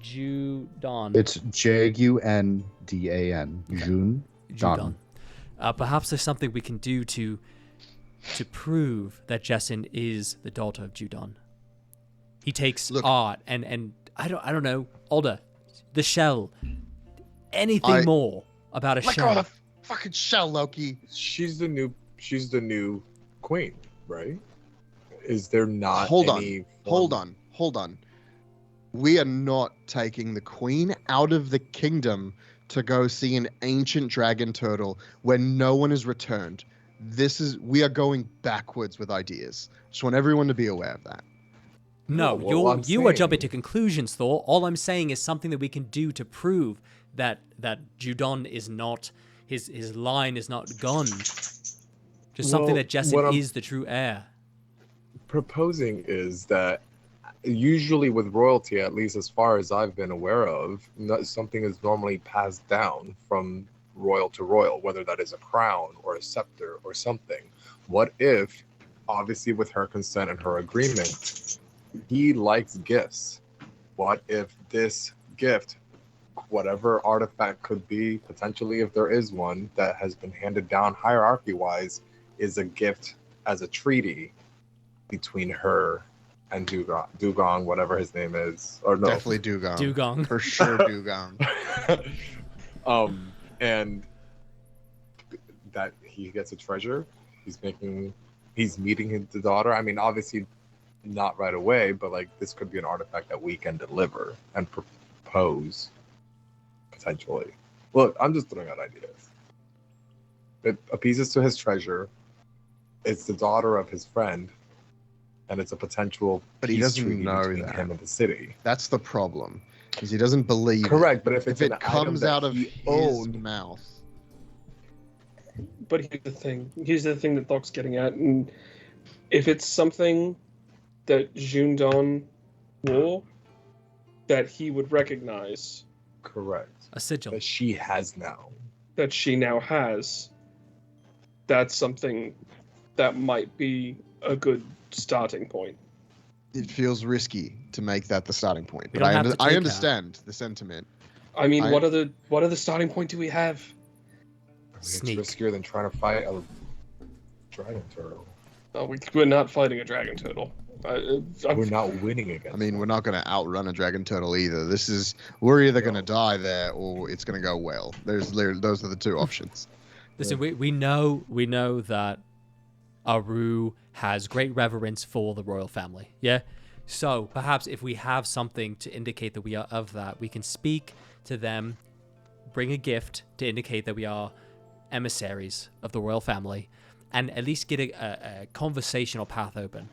[SPEAKER 3] Judon.
[SPEAKER 5] It's Jundan. Jun.
[SPEAKER 3] Judon. Perhaps there's something we can do to prove that Jessen is the daughter of Judon. He takes
[SPEAKER 4] Look-
[SPEAKER 3] art and I don't know, Alder, the shell, anything more about a
[SPEAKER 4] Let go
[SPEAKER 3] shell.
[SPEAKER 4] of the fucking shell, Loki.
[SPEAKER 2] She's the new queen, right? Is there not
[SPEAKER 4] Hold on.
[SPEAKER 2] any
[SPEAKER 4] Hold
[SPEAKER 2] form-
[SPEAKER 4] on. We are not taking the queen out of the kingdom to go see an ancient dragon turtle when no one is returned. We are going backwards with ideas. Just want everyone to be aware of that.
[SPEAKER 3] No,
[SPEAKER 2] No, well, I'm
[SPEAKER 3] you are jumping
[SPEAKER 2] saying-
[SPEAKER 3] to conclusions, Thor. All I'm saying is something that we can do to prove that Judon is not his line is not gone. Just something
[SPEAKER 2] Well,
[SPEAKER 3] that Jessen
[SPEAKER 2] what I'm-
[SPEAKER 3] is the true heir.
[SPEAKER 2] proposing is that usually with royalty, at least as far as I've been aware of, something is normally passed down from royal to royal, whether that is a crown or a scepter or something. What if, obviously with her consent and her agreement, he likes gifts? What if this gift, whatever artifact could be, potentially if there is one that has been handed down hierarchy-wise, is a gift as a treaty between her and Dugong, whatever his name is, or no,
[SPEAKER 4] Definitely Dugong.
[SPEAKER 3] Dugong.
[SPEAKER 4] For sure, Dugong.
[SPEAKER 2] and that he gets a treasure. He's meeting the daughter. I mean, obviously not right away, but like this could be an artifact that we can deliver and propose potentially. Look, I'm just throwing out ideas. It appeases to his treasure. It's the daughter of his friend, and it's a potential
[SPEAKER 4] But he
[SPEAKER 2] peace
[SPEAKER 4] doesn't
[SPEAKER 2] treaty
[SPEAKER 4] know
[SPEAKER 2] between
[SPEAKER 4] that.
[SPEAKER 2] him and the city.
[SPEAKER 4] That's the problem. Is he doesn't believe it.
[SPEAKER 2] Correct, but if
[SPEAKER 4] If
[SPEAKER 2] it's
[SPEAKER 4] it
[SPEAKER 2] an
[SPEAKER 4] comes
[SPEAKER 2] item
[SPEAKER 4] out
[SPEAKER 2] that
[SPEAKER 4] of
[SPEAKER 2] he
[SPEAKER 4] his
[SPEAKER 2] owned,
[SPEAKER 4] mouth.
[SPEAKER 6] But here's the thing. Here's the thing that Doc's getting at. And if it's something that Jundon wore that he would recognize,
[SPEAKER 2] correct,
[SPEAKER 3] A sigil.
[SPEAKER 2] that she has now.
[SPEAKER 6] that she now has, that's something that might be a good starting point.
[SPEAKER 4] It feels risky to make that the starting point.
[SPEAKER 3] We
[SPEAKER 4] But
[SPEAKER 3] don't have to
[SPEAKER 4] I
[SPEAKER 3] take
[SPEAKER 4] understand the sentiment.
[SPEAKER 6] I mean,
[SPEAKER 4] I-
[SPEAKER 6] what other starting point do we have?
[SPEAKER 3] Sneak.
[SPEAKER 2] It's riskier than trying to fight a dragon turtle.
[SPEAKER 6] We're not fighting a dragon turtle.
[SPEAKER 2] We're not winning against.
[SPEAKER 4] I mean,
[SPEAKER 2] them.
[SPEAKER 4] we're not going to outrun a dragon turtle either. We're either going to die there or it's going to go well. Those are the two options.
[SPEAKER 3] Listen, we know that Aru has great reverence for the royal family. Yeah. So perhaps if we have something to indicate that we are of that, we can speak to them, bring a gift to indicate that we are emissaries of the royal family, and at least get a conversational path open.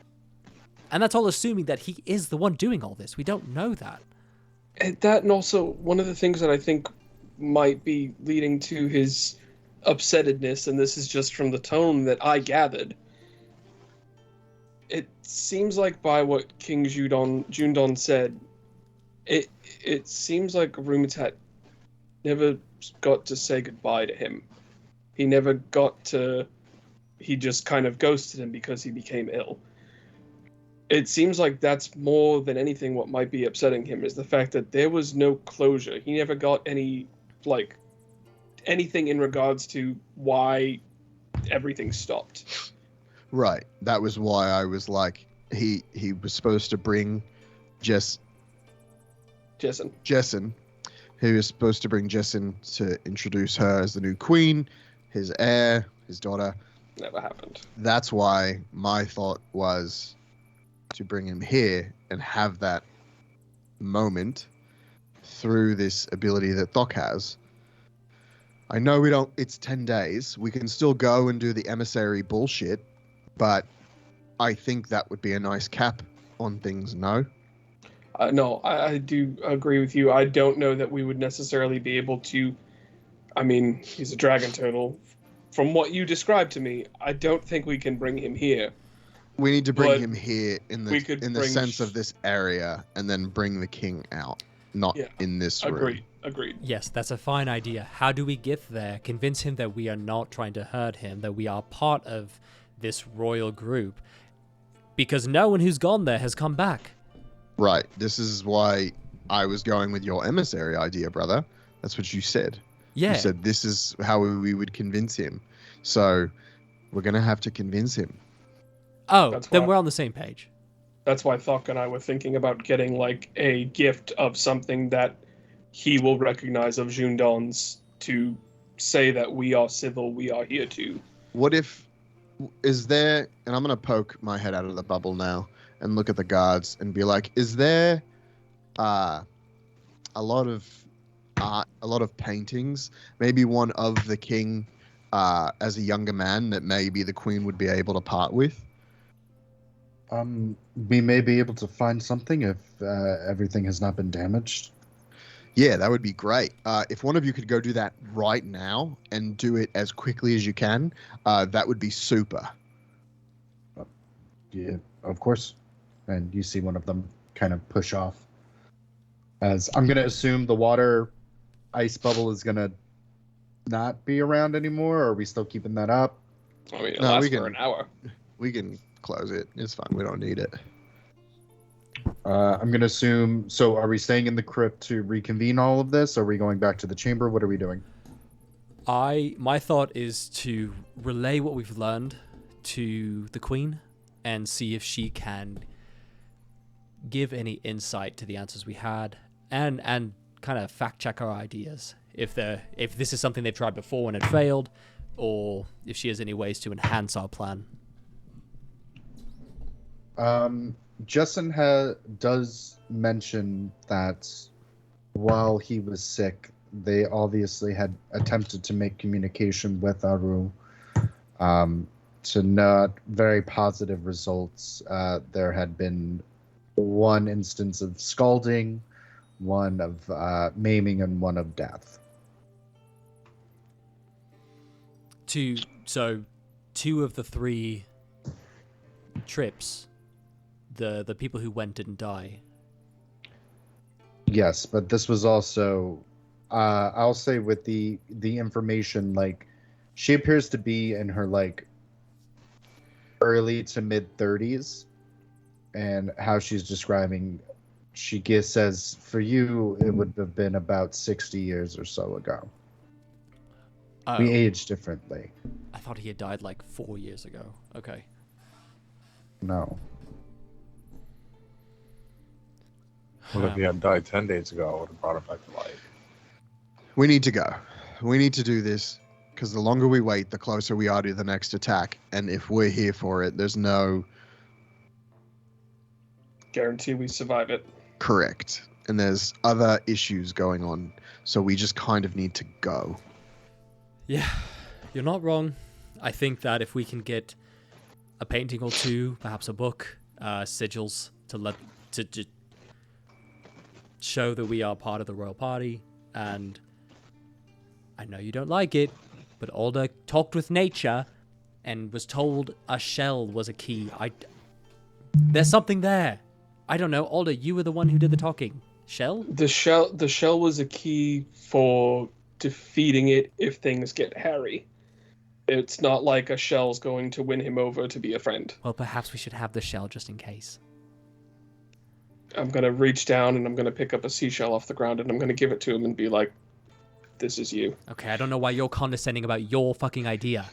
[SPEAKER 3] And that's all assuming that he is the one doing all this. We don't know that.
[SPEAKER 6] And that, and also one of the things that I think might be leading to his upsettedness, and this is just from the tone that I gathered, it seems like by what King Jundon said, it seems like Arumitut never got to say goodbye to him. He never got to... He just kind of ghosted him because he became ill. It seems like that's more than anything what might be upsetting him, is the fact that there was no closure. He never got any, anything in regards to why everything stopped.
[SPEAKER 4] Right. That was why I was like, he was supposed to bring Jessen. He was supposed to bring Jessen to introduce her as the new queen, his heir, his daughter.
[SPEAKER 6] Never happened.
[SPEAKER 4] That's why my thought was to bring him here and have that moment through this ability that Thok has. I know it's 10 days. We can still go and do the emissary bullshit, but I think that would be a nice cap on things, no?
[SPEAKER 6] No, I do agree with you. I don't know that we would necessarily be able to... I mean, he's a dragon turtle. From what you described to me, I don't think we can bring him here.
[SPEAKER 4] We need to bring him here in the
[SPEAKER 6] bring
[SPEAKER 4] sense of this area, and then bring the king out, not in this room.
[SPEAKER 6] Agreed.
[SPEAKER 3] Yes, that's a fine idea. How do we get there? Convince him that we are not trying to hurt him, that we are part of this royal group. Because no one who's gone there has come back.
[SPEAKER 4] Right. This is why I was going with your emissary idea, brother. That's what you said.
[SPEAKER 3] Yeah.
[SPEAKER 4] You said this is how we would convince him. So we're going to have to convince him.
[SPEAKER 3] Oh, then we're on the same page.
[SPEAKER 6] That's why Thok and I were thinking about getting a gift of something that he will recognize of Jundon's to say that we are civil, we are here to.
[SPEAKER 4] What if, is there, and I'm going to poke my head out of the bubble now and look at the guards and be like, is there a lot of art, a lot of paintings, maybe one of the king as a younger man that maybe the queen would be able to part with?
[SPEAKER 5] We may be able to find something if everything has not been damaged.
[SPEAKER 4] Yeah, that would be great. If one of you could go do that right now and do it as quickly as you can, that would be super.
[SPEAKER 5] Yeah, of course. And you see one of them kind of push off. As I'm going to assume the water ice bubble is going to not be around anymore, or are we still keeping that up?
[SPEAKER 6] I mean, it lasts for an hour.
[SPEAKER 4] We can close it. It's fine. We don't need it.
[SPEAKER 5] I'm going to assume... So are we staying in the crypt to reconvene all of this? Are we going back to the chamber? What are we doing?
[SPEAKER 3] My thought is to relay what we've learned to the queen and see if she can give any insight to the answers we had and kind of fact check our ideas. If this is something they've tried before and it failed, or if she has any ways to enhance our plan.
[SPEAKER 5] Jessen does mention that while he was sick, they obviously had attempted to make communication with Aru to not very positive results. There had been one instance of scalding, one of maiming, and one of death.
[SPEAKER 3] So two of the 3 trips, the people who went didn't die.
[SPEAKER 5] Yes, but this was also, I'll say with the information, she appears to be in her early to mid 30s, and how she's describing, she says for you it would have been about 60 years or so ago.
[SPEAKER 3] Oh,
[SPEAKER 5] We age differently.
[SPEAKER 3] I thought he had died like 4 years ago. Okay.
[SPEAKER 5] No.
[SPEAKER 2] Well, if he had died 10 days ago, I would have brought him back to life.
[SPEAKER 4] We need to go. We need to do this because the longer we wait, the closer we are to the next attack. And if we're here for it, there's no
[SPEAKER 6] Guarantee we survive it.
[SPEAKER 4] correct. And there's other issues going on. So we just kind of need to go.
[SPEAKER 3] Yeah, you're not wrong. I think that if we can get a painting or two, perhaps a book, sigils to show that we are part of the royal party, and I know you don't like it, but Alda talked with nature and was told a shell was a key. There's something there. I don't know, Alda, you were the one who did the talking. Shell?
[SPEAKER 6] The shell was a key for defeating it if things get hairy. It's not like a shell's going to win him over to be a friend.
[SPEAKER 3] Well, perhaps we should have the shell just in case.
[SPEAKER 6] I'm going to reach down and I'm going to pick up a seashell off the ground and I'm going to give it to him and be like, this is you.
[SPEAKER 3] Okay, I don't know why you're condescending about your fucking idea.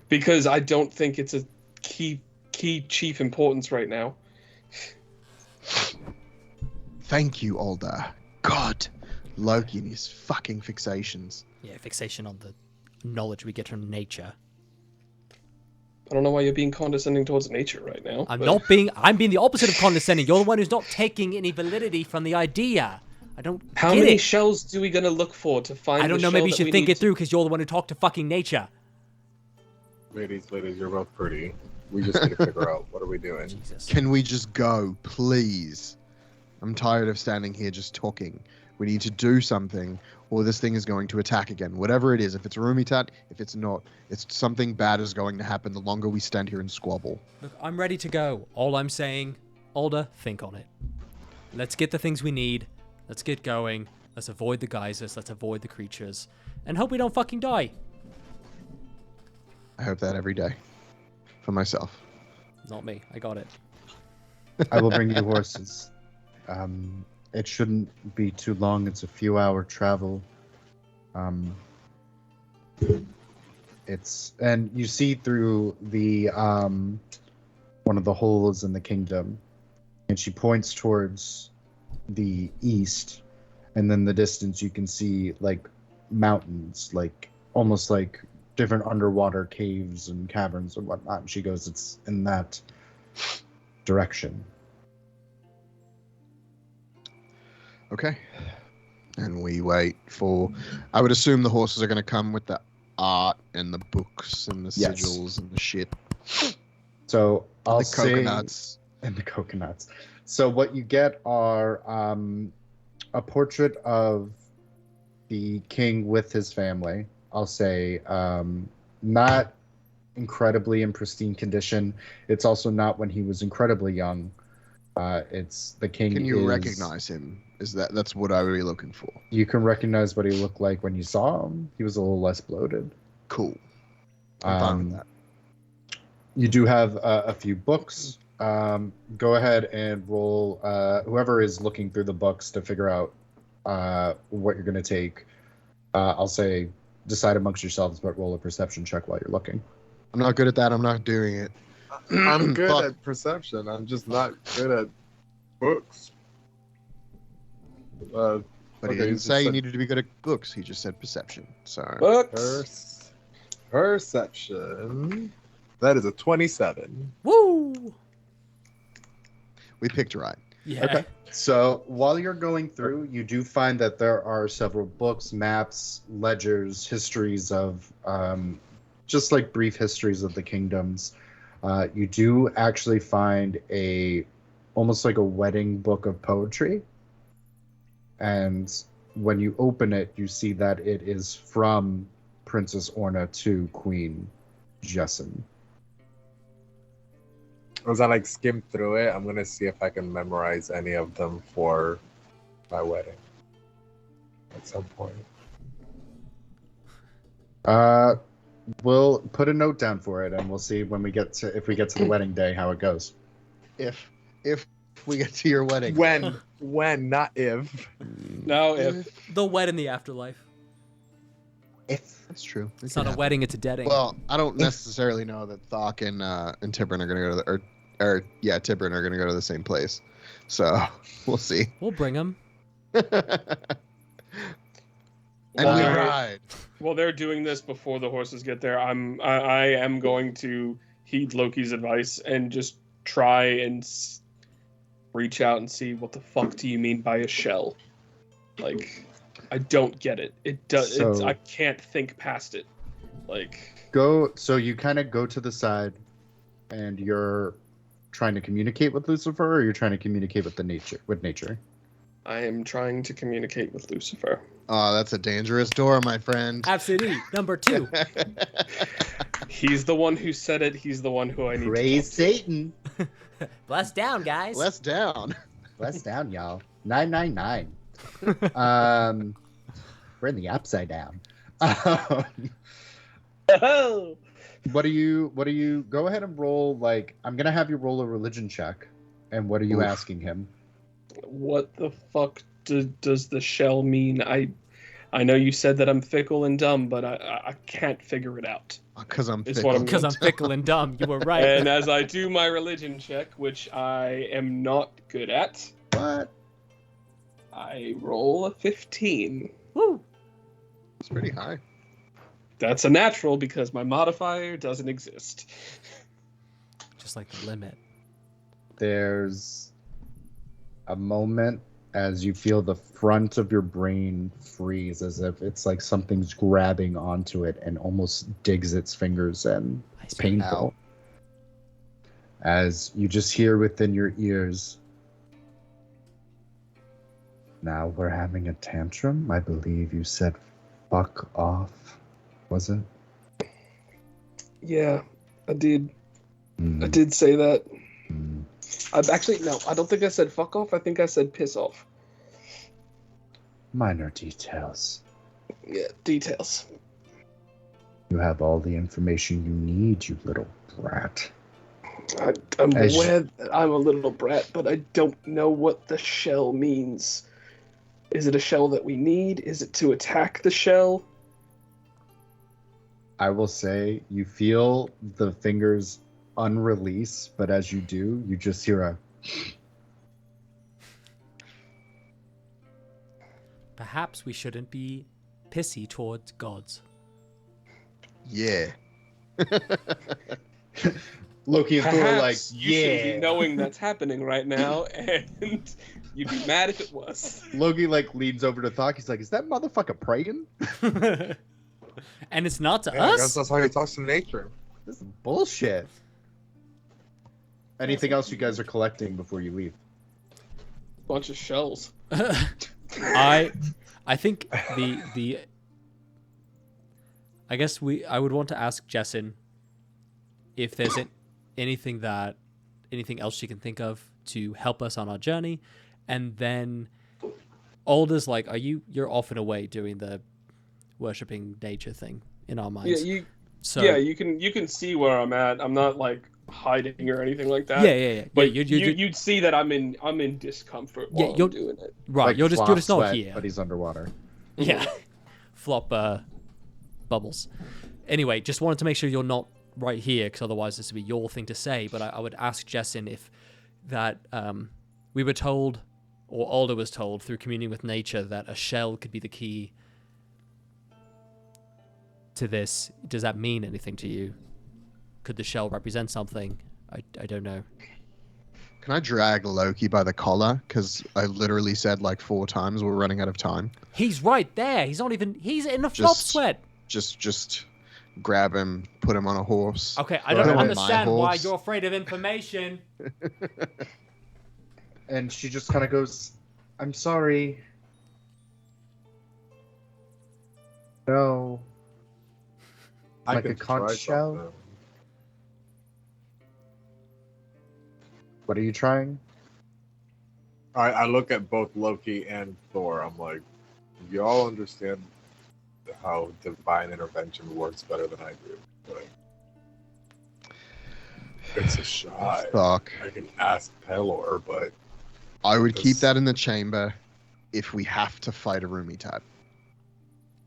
[SPEAKER 6] Because I don't think it's a key chief importance right now.
[SPEAKER 4] Thank you, Alda. God, Loki and his fucking fixations.
[SPEAKER 3] Yeah, fixation on the knowledge we get from nature.
[SPEAKER 6] I don't know why you're being condescending towards nature right now.
[SPEAKER 3] I'm being the opposite of condescending. You're the one who's not taking any validity from the idea. I don't
[SPEAKER 6] How
[SPEAKER 3] get
[SPEAKER 6] many
[SPEAKER 3] it.
[SPEAKER 6] shells do we gonna look for to find
[SPEAKER 3] I don't
[SPEAKER 6] the
[SPEAKER 3] know,
[SPEAKER 6] shell
[SPEAKER 3] maybe you
[SPEAKER 6] that
[SPEAKER 3] should
[SPEAKER 6] we
[SPEAKER 3] think
[SPEAKER 6] need
[SPEAKER 3] it through because you're the one who talked to fucking nature.
[SPEAKER 2] Ladies, you're both pretty. We just need to figure out what are we doing.
[SPEAKER 3] Jesus.
[SPEAKER 4] Can we just go, please? I'm tired of standing here just talking. We need to do something, or this thing is going to attack again. Whatever it is, if it's Arumitut, if it's not, it's something bad is going to happen the longer we stand here and squabble.
[SPEAKER 3] Look, I'm ready to go. All I'm saying, Alda, think on it. Let's get the things we need. Let's get going. Let's avoid the geysers. Let's avoid the creatures. And hope we don't fucking die.
[SPEAKER 4] I hope that every day. For myself.
[SPEAKER 3] Not me. I got it.
[SPEAKER 5] I will bring you horses. It shouldn't be too long. It's a few hour travel. And you see through the one of the holes in the kingdom, and she points towards the east, and then the distance you can see like mountains, like almost like different underwater caves and caverns and whatnot. And she goes, "It's in that direction."
[SPEAKER 4] Okay. And we wait for... I would assume the horses are going to come with the art and the books and the
[SPEAKER 5] Yes.
[SPEAKER 4] sigils and the shit.
[SPEAKER 5] So I'll
[SPEAKER 4] the
[SPEAKER 5] say,
[SPEAKER 4] coconuts.
[SPEAKER 5] and the coconuts. So what you get are a portrait of the king with his family. I'll say not incredibly in pristine condition. It's also not when he was incredibly young. It's the king.
[SPEAKER 4] Can you recognize him? That's what I would be looking for.
[SPEAKER 5] You can recognize what he looked like when you saw him. He was a little less bloated.
[SPEAKER 4] Cool. I'm fine with that.
[SPEAKER 5] You do have a few books. Go ahead and roll. Whoever is looking through the books to figure out what you're going to take. I'll say decide amongst yourselves, but roll a perception check while you're looking.
[SPEAKER 4] I'm not good at that. I'm not doing it.
[SPEAKER 2] I'm good
[SPEAKER 4] Fuck.
[SPEAKER 2] at perception. I'm just not good at books.
[SPEAKER 4] But he
[SPEAKER 2] Okay,
[SPEAKER 4] didn't
[SPEAKER 2] you
[SPEAKER 4] say you
[SPEAKER 2] said-
[SPEAKER 4] needed to be good at books. He just said perception. So
[SPEAKER 6] Books.
[SPEAKER 2] Perception. That is a 27.
[SPEAKER 3] Woo!
[SPEAKER 4] we picked right.
[SPEAKER 3] Yeah.
[SPEAKER 5] Okay. So while you're going through, you do find that there are several books, maps, ledgers, histories of just like brief histories of the kingdoms. You do actually find almost like a wedding book of poetry. And when you open it, you see that it is from Princess Orna to Queen Jessin.
[SPEAKER 2] As I like skim through it, I'm gonna see if I can memorize any of them for my wedding at some point.
[SPEAKER 5] We'll put a note down for it, and we'll see when we get to the wedding day how it goes.
[SPEAKER 4] If we get to your wedding.
[SPEAKER 2] When, not if.
[SPEAKER 6] No, if
[SPEAKER 3] The wed in the afterlife.
[SPEAKER 5] If
[SPEAKER 4] That's true.
[SPEAKER 3] It's not a wedding, it's a deading.
[SPEAKER 4] Well, I don't necessarily know that Thok and Tibrin are going to go to the Tibrin are going to go to the same place. So we'll see.
[SPEAKER 3] We'll bring him.
[SPEAKER 4] And
[SPEAKER 6] Well,
[SPEAKER 4] we
[SPEAKER 6] they're-
[SPEAKER 4] ride.
[SPEAKER 6] While they're doing this before the horses get there, I am going to heed Loki's advice and just try and reach out and see what the fuck do you mean by a shell? Like, I don't get it. It does.
[SPEAKER 5] So-
[SPEAKER 6] I can't think past it. Like,
[SPEAKER 5] so you kind of go to the side, and you're trying to communicate with Lucifer, or you're trying to communicate with nature.
[SPEAKER 6] I am trying to communicate with Lucifer.
[SPEAKER 4] Oh, that's a dangerous door, my friend.
[SPEAKER 3] Absolutely. Number 2.
[SPEAKER 6] He's the one who said it. He's the one who I need
[SPEAKER 5] Praise
[SPEAKER 6] to
[SPEAKER 5] Satan.
[SPEAKER 3] Bless down, guys.
[SPEAKER 4] Less down.
[SPEAKER 5] Bless down, y'all. 999. We're in the upside down.
[SPEAKER 6] Oh!
[SPEAKER 5] What do you go ahead and roll? Like, I'm gonna have you roll a religion check. And what are you
[SPEAKER 4] Oof.
[SPEAKER 5] asking him?
[SPEAKER 6] What the fuck does the shell mean? I know you said that I'm fickle and dumb, but I can't figure it out.
[SPEAKER 4] Because I'm
[SPEAKER 6] It's
[SPEAKER 4] fickle.
[SPEAKER 6] what I'm-
[SPEAKER 3] Because I'm fickle and dumb. You were right.
[SPEAKER 6] And as I do my religion check, which I am not good at,
[SPEAKER 5] What?
[SPEAKER 6] I roll a 15.
[SPEAKER 3] Woo.
[SPEAKER 4] It's pretty high.
[SPEAKER 6] That's a natural because my modifier doesn't exist.
[SPEAKER 3] Just like the limit.
[SPEAKER 5] There's a moment as you feel the front of your brain freeze, as if it's like something's grabbing onto it and almost digs its fingers in. It's painful. As you just hear within your ears, now we're having a tantrum. I believe you said fuck off. Was it?
[SPEAKER 6] Yeah, I did.
[SPEAKER 5] Hmm.
[SPEAKER 6] I did say that.
[SPEAKER 5] Hmm.
[SPEAKER 6] No, I don't think I said fuck off. I think I said piss off.
[SPEAKER 5] Minor details.
[SPEAKER 6] Yeah, details.
[SPEAKER 5] You have all the information you need, you little brat.
[SPEAKER 6] I'm
[SPEAKER 5] As-
[SPEAKER 6] aware that I'm a little brat, but I don't know what the shell means. Is it a shell that we need? Is it to attack the shell?
[SPEAKER 5] I will say you feel the fingers unrelease, but as you do, you just hear a
[SPEAKER 3] Perhaps we shouldn't be pissy towards gods.
[SPEAKER 4] Yeah.
[SPEAKER 5] Loki and Thor are like,
[SPEAKER 6] Perhaps you should be
[SPEAKER 5] yeah.
[SPEAKER 6] knowing that's happening right now, and you'd be mad if it was.
[SPEAKER 5] Loki like leans over to Thok. He's like, is that motherfucker praying?
[SPEAKER 3] And it's not to
[SPEAKER 2] Yeah, I guess
[SPEAKER 3] us?
[SPEAKER 2] that's how he talks to nature.
[SPEAKER 5] This is bullshit. Anything else you guys are collecting before you leave?
[SPEAKER 6] Bunch of shells.
[SPEAKER 3] I think the I guess I would want to ask Jessin if there's anything else she can think of to help us on our journey, and then Alder's like, you're off and away doing the worshipping nature thing in our minds.
[SPEAKER 6] You can see where I'm at. I'm not like hiding or anything like that.
[SPEAKER 3] Yeah.
[SPEAKER 6] But
[SPEAKER 3] Yeah,
[SPEAKER 6] you'd see that I'm in discomfort while I'm doing it.
[SPEAKER 3] right.
[SPEAKER 5] Like
[SPEAKER 3] you're just
[SPEAKER 5] flop
[SPEAKER 3] not
[SPEAKER 5] sweat,
[SPEAKER 3] here.
[SPEAKER 5] but he's underwater.
[SPEAKER 3] Yeah. Flop bubbles. Anyway, just wanted to make sure you're not right here, because otherwise this would be your thing to say. But I would ask Jessin if that we were told, or Alder was told through communing with nature, that a shell could be the key to this. Does that mean anything to you? Could the shell represent something? I don't know.
[SPEAKER 4] Can I drag Loki by the collar? Because I literally said like 4 times we're running out of time.
[SPEAKER 3] He's right there. He's in a flop
[SPEAKER 4] Just-
[SPEAKER 3] sweat.
[SPEAKER 4] Just grab him, put him on a horse.
[SPEAKER 3] Okay, I
[SPEAKER 4] Put
[SPEAKER 3] don't
[SPEAKER 4] him on my
[SPEAKER 3] understand why
[SPEAKER 4] horse.
[SPEAKER 3] you're afraid of information.
[SPEAKER 5] And she just kind of goes, I'm sorry. No.
[SPEAKER 2] I
[SPEAKER 5] Like a
[SPEAKER 2] could
[SPEAKER 5] conch
[SPEAKER 2] try
[SPEAKER 5] shell?
[SPEAKER 2] something.
[SPEAKER 5] What are you trying?
[SPEAKER 2] I look at both Loki and Thor. I'm like, y'all understand how divine intervention works better than I do. But it's a shot.
[SPEAKER 4] Fuck.
[SPEAKER 2] I can ask Pelor, but
[SPEAKER 4] I would keep
[SPEAKER 2] This-
[SPEAKER 4] that in the chamber if we have to fight Arumitut.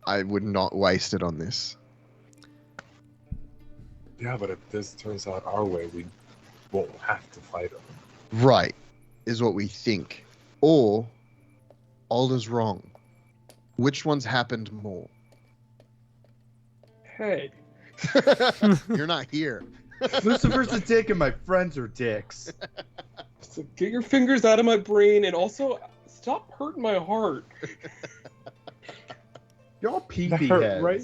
[SPEAKER 4] I would not waste it on this.
[SPEAKER 2] Yeah, but if this turns out our way, we won't have to fight them.
[SPEAKER 4] Right, is what we think. Or Alder's wrong. Which one's happened more?
[SPEAKER 6] Hey,
[SPEAKER 4] You're not here.
[SPEAKER 5] Lucifer's a dick and my friends are dicks.
[SPEAKER 6] so get your fingers out of my brain and also stop hurting my heart.
[SPEAKER 5] Y'all pee-pee
[SPEAKER 2] hurt,
[SPEAKER 5] heads.
[SPEAKER 2] right?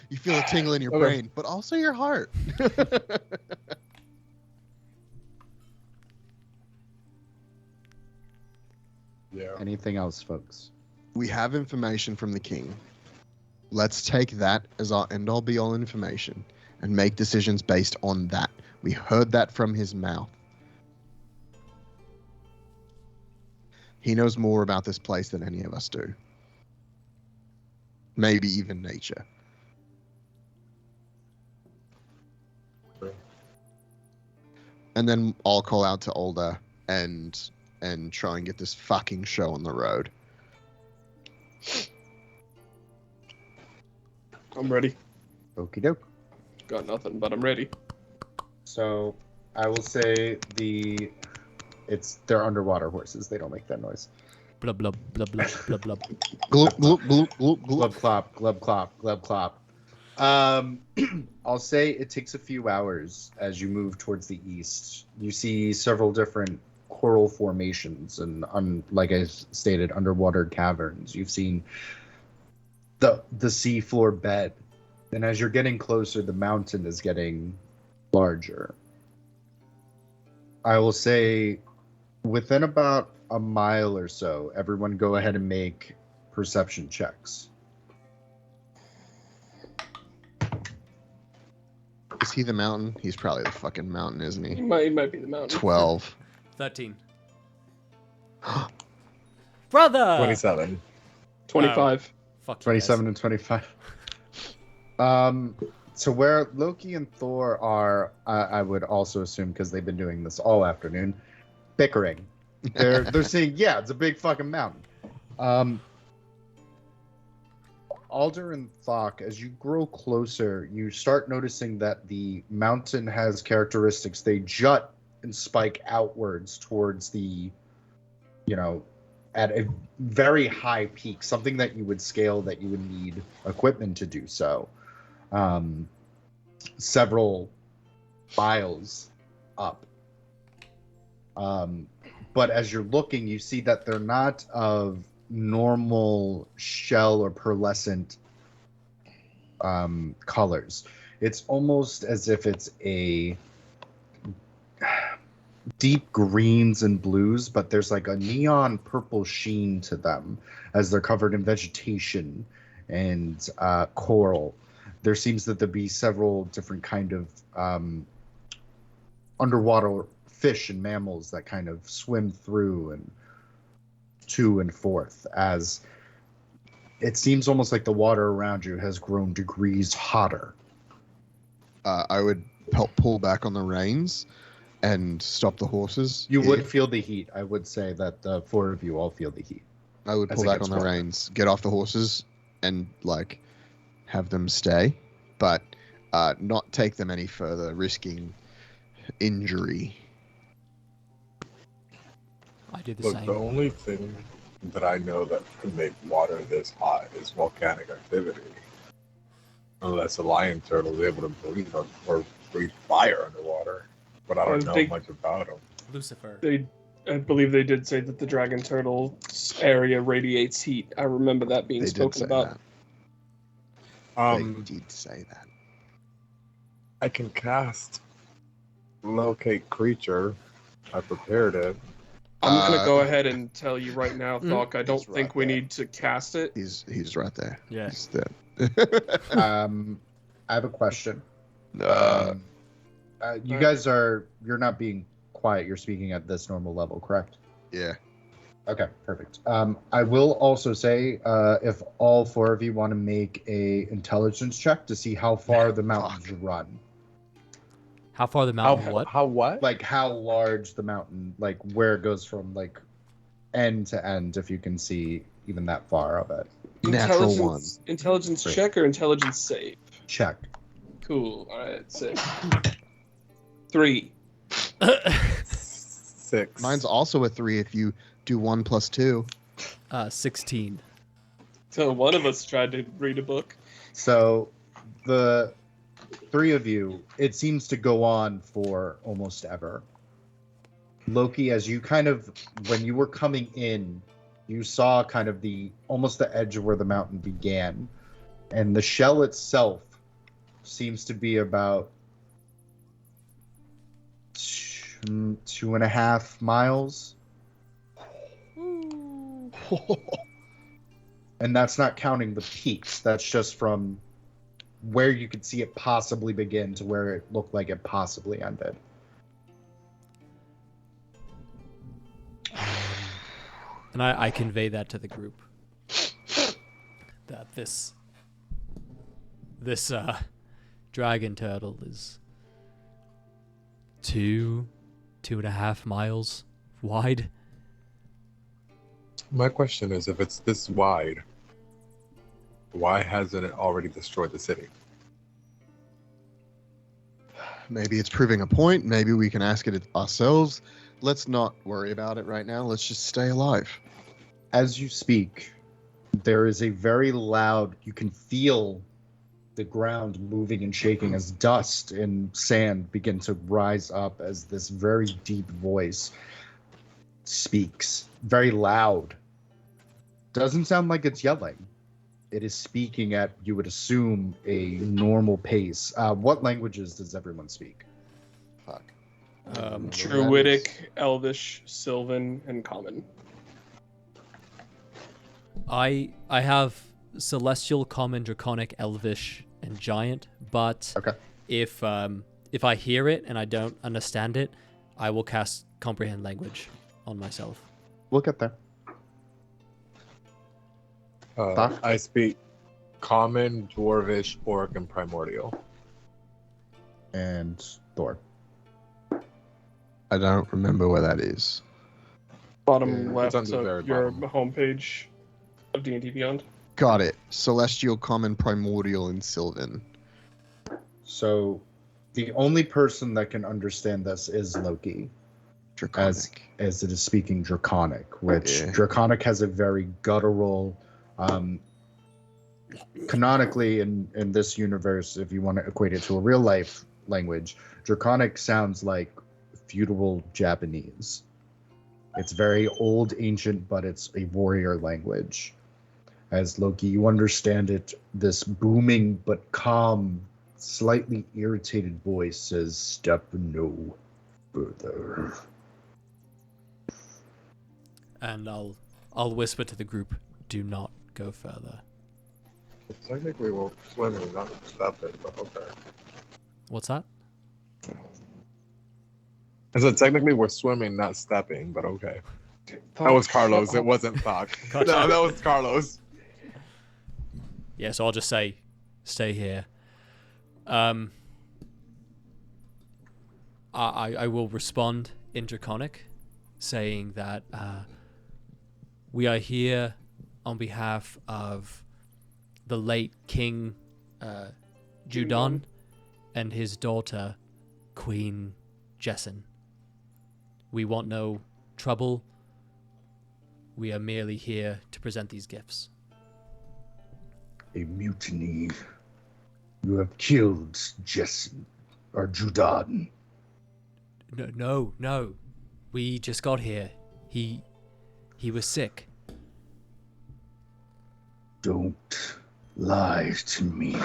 [SPEAKER 4] You feel a tingle in your
[SPEAKER 2] Okay.
[SPEAKER 4] brain, but also your heart.
[SPEAKER 2] Yeah.
[SPEAKER 5] Anything else, folks?
[SPEAKER 4] We have information from the king. Let's take that as our end-all be-all information and make decisions based on that. We heard that from his mouth. He knows more about this place than any of us do. Maybe even nature. And then I'll call out to Alder and try and get this fucking show on the road.
[SPEAKER 6] I'm ready.
[SPEAKER 5] Okie doke.
[SPEAKER 6] Got nothing, but I'm ready.
[SPEAKER 5] So I will say they're underwater horses. They don't make that noise.
[SPEAKER 3] Blub blub blub blub blub blub.
[SPEAKER 4] Gloop, gloop, gloop, gloop, gloop.
[SPEAKER 5] Glub clop, glub clop, glub clop. I'll say it takes a few hours as you move towards the east. You see several different coral formations and, like I stated, underwater caverns. You've seen the seafloor bed, and as you're getting closer, the mountain is getting larger. I will say, within about a mile or so, everyone go ahead and make perception checks.
[SPEAKER 4] Is he the mountain? He's probably the fucking mountain, isn't
[SPEAKER 6] He
[SPEAKER 4] he?
[SPEAKER 6] might be the mountain.
[SPEAKER 4] 12.
[SPEAKER 3] 13. Brother!
[SPEAKER 2] 27.
[SPEAKER 6] 25.
[SPEAKER 3] Fuck you
[SPEAKER 5] 27 and 25. So where Loki and Thor are, I would also assume, because they've been doing this all afternoon, bickering. They're saying, yeah, it's a big fucking mountain. Alder and Thok, as you grow closer, you start noticing that the mountain has characteristics. They jut and spike outwards towards the, at a very high peak, something that you would scale, that you would need equipment to do so. Several miles up. But as you're looking, you see that they're not of normal shell or pearlescent colors. It's almost as if it's a deep greens and blues, but there's like a neon purple sheen to them as they're covered in vegetation and coral. There seems that there be several different kind of underwater fish and mammals that kind of swim through and to and forth, as it seems almost like the water around you has grown degrees hotter.
[SPEAKER 4] I would pull back on the reins and stop the horses.
[SPEAKER 5] You would feel the heat. I would say that the four of you all feel the heat.
[SPEAKER 4] I would
[SPEAKER 5] as
[SPEAKER 4] pull
[SPEAKER 5] it
[SPEAKER 4] back
[SPEAKER 5] gets
[SPEAKER 4] on the
[SPEAKER 5] warmer.
[SPEAKER 4] reins, get off the horses, and have them stay, but not take them any further, risking injury.
[SPEAKER 3] I do the
[SPEAKER 2] Look,
[SPEAKER 3] same.
[SPEAKER 2] the only thing that I know that can make water this hot is volcanic activity. Unless a lion turtle is able to breathe or breathe fire underwater. But I don't know much about them.
[SPEAKER 3] Lucifer.
[SPEAKER 6] I believe they did say that the dragon turtle area radiates heat. I remember that being
[SPEAKER 4] They did
[SPEAKER 6] spoken
[SPEAKER 4] say
[SPEAKER 6] about.
[SPEAKER 4] that. They did say that.
[SPEAKER 2] I can cast locate creature. I prepared it.
[SPEAKER 6] I'm gonna go ahead and tell you right now,
[SPEAKER 3] Mm.
[SPEAKER 6] Thok, I don't
[SPEAKER 2] He's
[SPEAKER 6] think
[SPEAKER 2] right
[SPEAKER 6] we
[SPEAKER 2] there.
[SPEAKER 6] need to cast it.
[SPEAKER 4] He's right there.
[SPEAKER 3] Yeah.
[SPEAKER 4] He's there.
[SPEAKER 5] I have a question.
[SPEAKER 4] Uh,
[SPEAKER 5] You guys you're not being quiet. You're speaking at this normal level, correct?
[SPEAKER 4] yeah.
[SPEAKER 5] Okay, perfect. I will also say, if all four of you want to make a intelligence check to see how far the mountains run,
[SPEAKER 3] How far the mountain? What?
[SPEAKER 2] How what?
[SPEAKER 5] like how large the mountain, like where it goes from like end to end, if you can see even that far of it.
[SPEAKER 4] Natural one.
[SPEAKER 6] Intelligence
[SPEAKER 5] Great.
[SPEAKER 6] check or intelligence save?
[SPEAKER 5] Check.
[SPEAKER 6] Cool. All right, sick. 3.
[SPEAKER 2] 6.
[SPEAKER 4] Mine's also a 3 if you do 1 plus 2.
[SPEAKER 3] 16.
[SPEAKER 6] So one of us tried to read a book.
[SPEAKER 5] So the three of you, it seems to go on for almost ever. Loki, as you when you were coming in, you saw kind of almost the edge of where the mountain began. And the shell itself seems to be about 2.5 miles. And that's not counting the peaks. That's just from where you could see it possibly begin to where it looked like it possibly ended.
[SPEAKER 3] And I convey that to the group. That this dragon turtle is 2.5 miles wide.
[SPEAKER 2] My question is, if it's this wide, why hasn't it already destroyed the city?
[SPEAKER 4] Maybe it's proving a point. Maybe we can ask it ourselves. Let's not worry about it right now. Let's just stay alive.
[SPEAKER 5] As you speak, there is a very loud, you can feel the ground moving and shaking as dust and sand begin to rise up as this very deep voice speaks. Very loud. Doesn't sound like it's yelling. It is speaking at, you would assume, a normal pace. What languages does everyone speak?
[SPEAKER 4] Fuck.
[SPEAKER 6] Druidic, Elvish, Sylvan, and Common.
[SPEAKER 3] I have Celestial, Common, Draconic, Elvish, and Giant, but
[SPEAKER 5] Okay.
[SPEAKER 3] if I hear it and I don't understand it, I will cast Comprehend Language on myself.
[SPEAKER 5] We'll get there. Doc?
[SPEAKER 2] I speak Common, Dwarvish, Orc, and Primordial.
[SPEAKER 5] And Thor.
[SPEAKER 4] I don't remember where that is.
[SPEAKER 6] Bottom
[SPEAKER 2] It's
[SPEAKER 6] left
[SPEAKER 2] on the
[SPEAKER 6] of
[SPEAKER 2] very
[SPEAKER 6] your
[SPEAKER 2] bottom.
[SPEAKER 6] homepage of D&D Beyond.
[SPEAKER 4] Got it. Celestial, Common, Primordial, and Sylvan.
[SPEAKER 5] So the only person that can understand this is Loki,
[SPEAKER 4] Draconic.
[SPEAKER 5] as it is speaking Draconic, which
[SPEAKER 4] Yeah.
[SPEAKER 5] Draconic has a very guttural, canonically in this universe, if you want to equate it to a real life language, Draconic sounds like feudal Japanese. It's very old, ancient, but it's a warrior language. As Loki, you understand it, this booming but calm, slightly irritated voice says, "Step no further."
[SPEAKER 3] And I'll whisper to the group, do not go further.
[SPEAKER 2] Technically, we're swimming, not stepping, but okay.
[SPEAKER 3] What's that?
[SPEAKER 2] I said technically we're swimming, not stepping, but okay. That was Carlos. It wasn't Thok.
[SPEAKER 3] Gotcha.
[SPEAKER 2] No, that was Carlos.
[SPEAKER 3] Yeah, so I'll just say, stay here. I will respond in Draconic, saying that we are here on behalf of the late King Judon and his daughter, Queen Jessin. We want no trouble. We are merely here to present these gifts.
[SPEAKER 7] A mutiny. You have killed Jessen or Judan.
[SPEAKER 3] No. We just got here. He was sick.
[SPEAKER 7] Don't lie to me.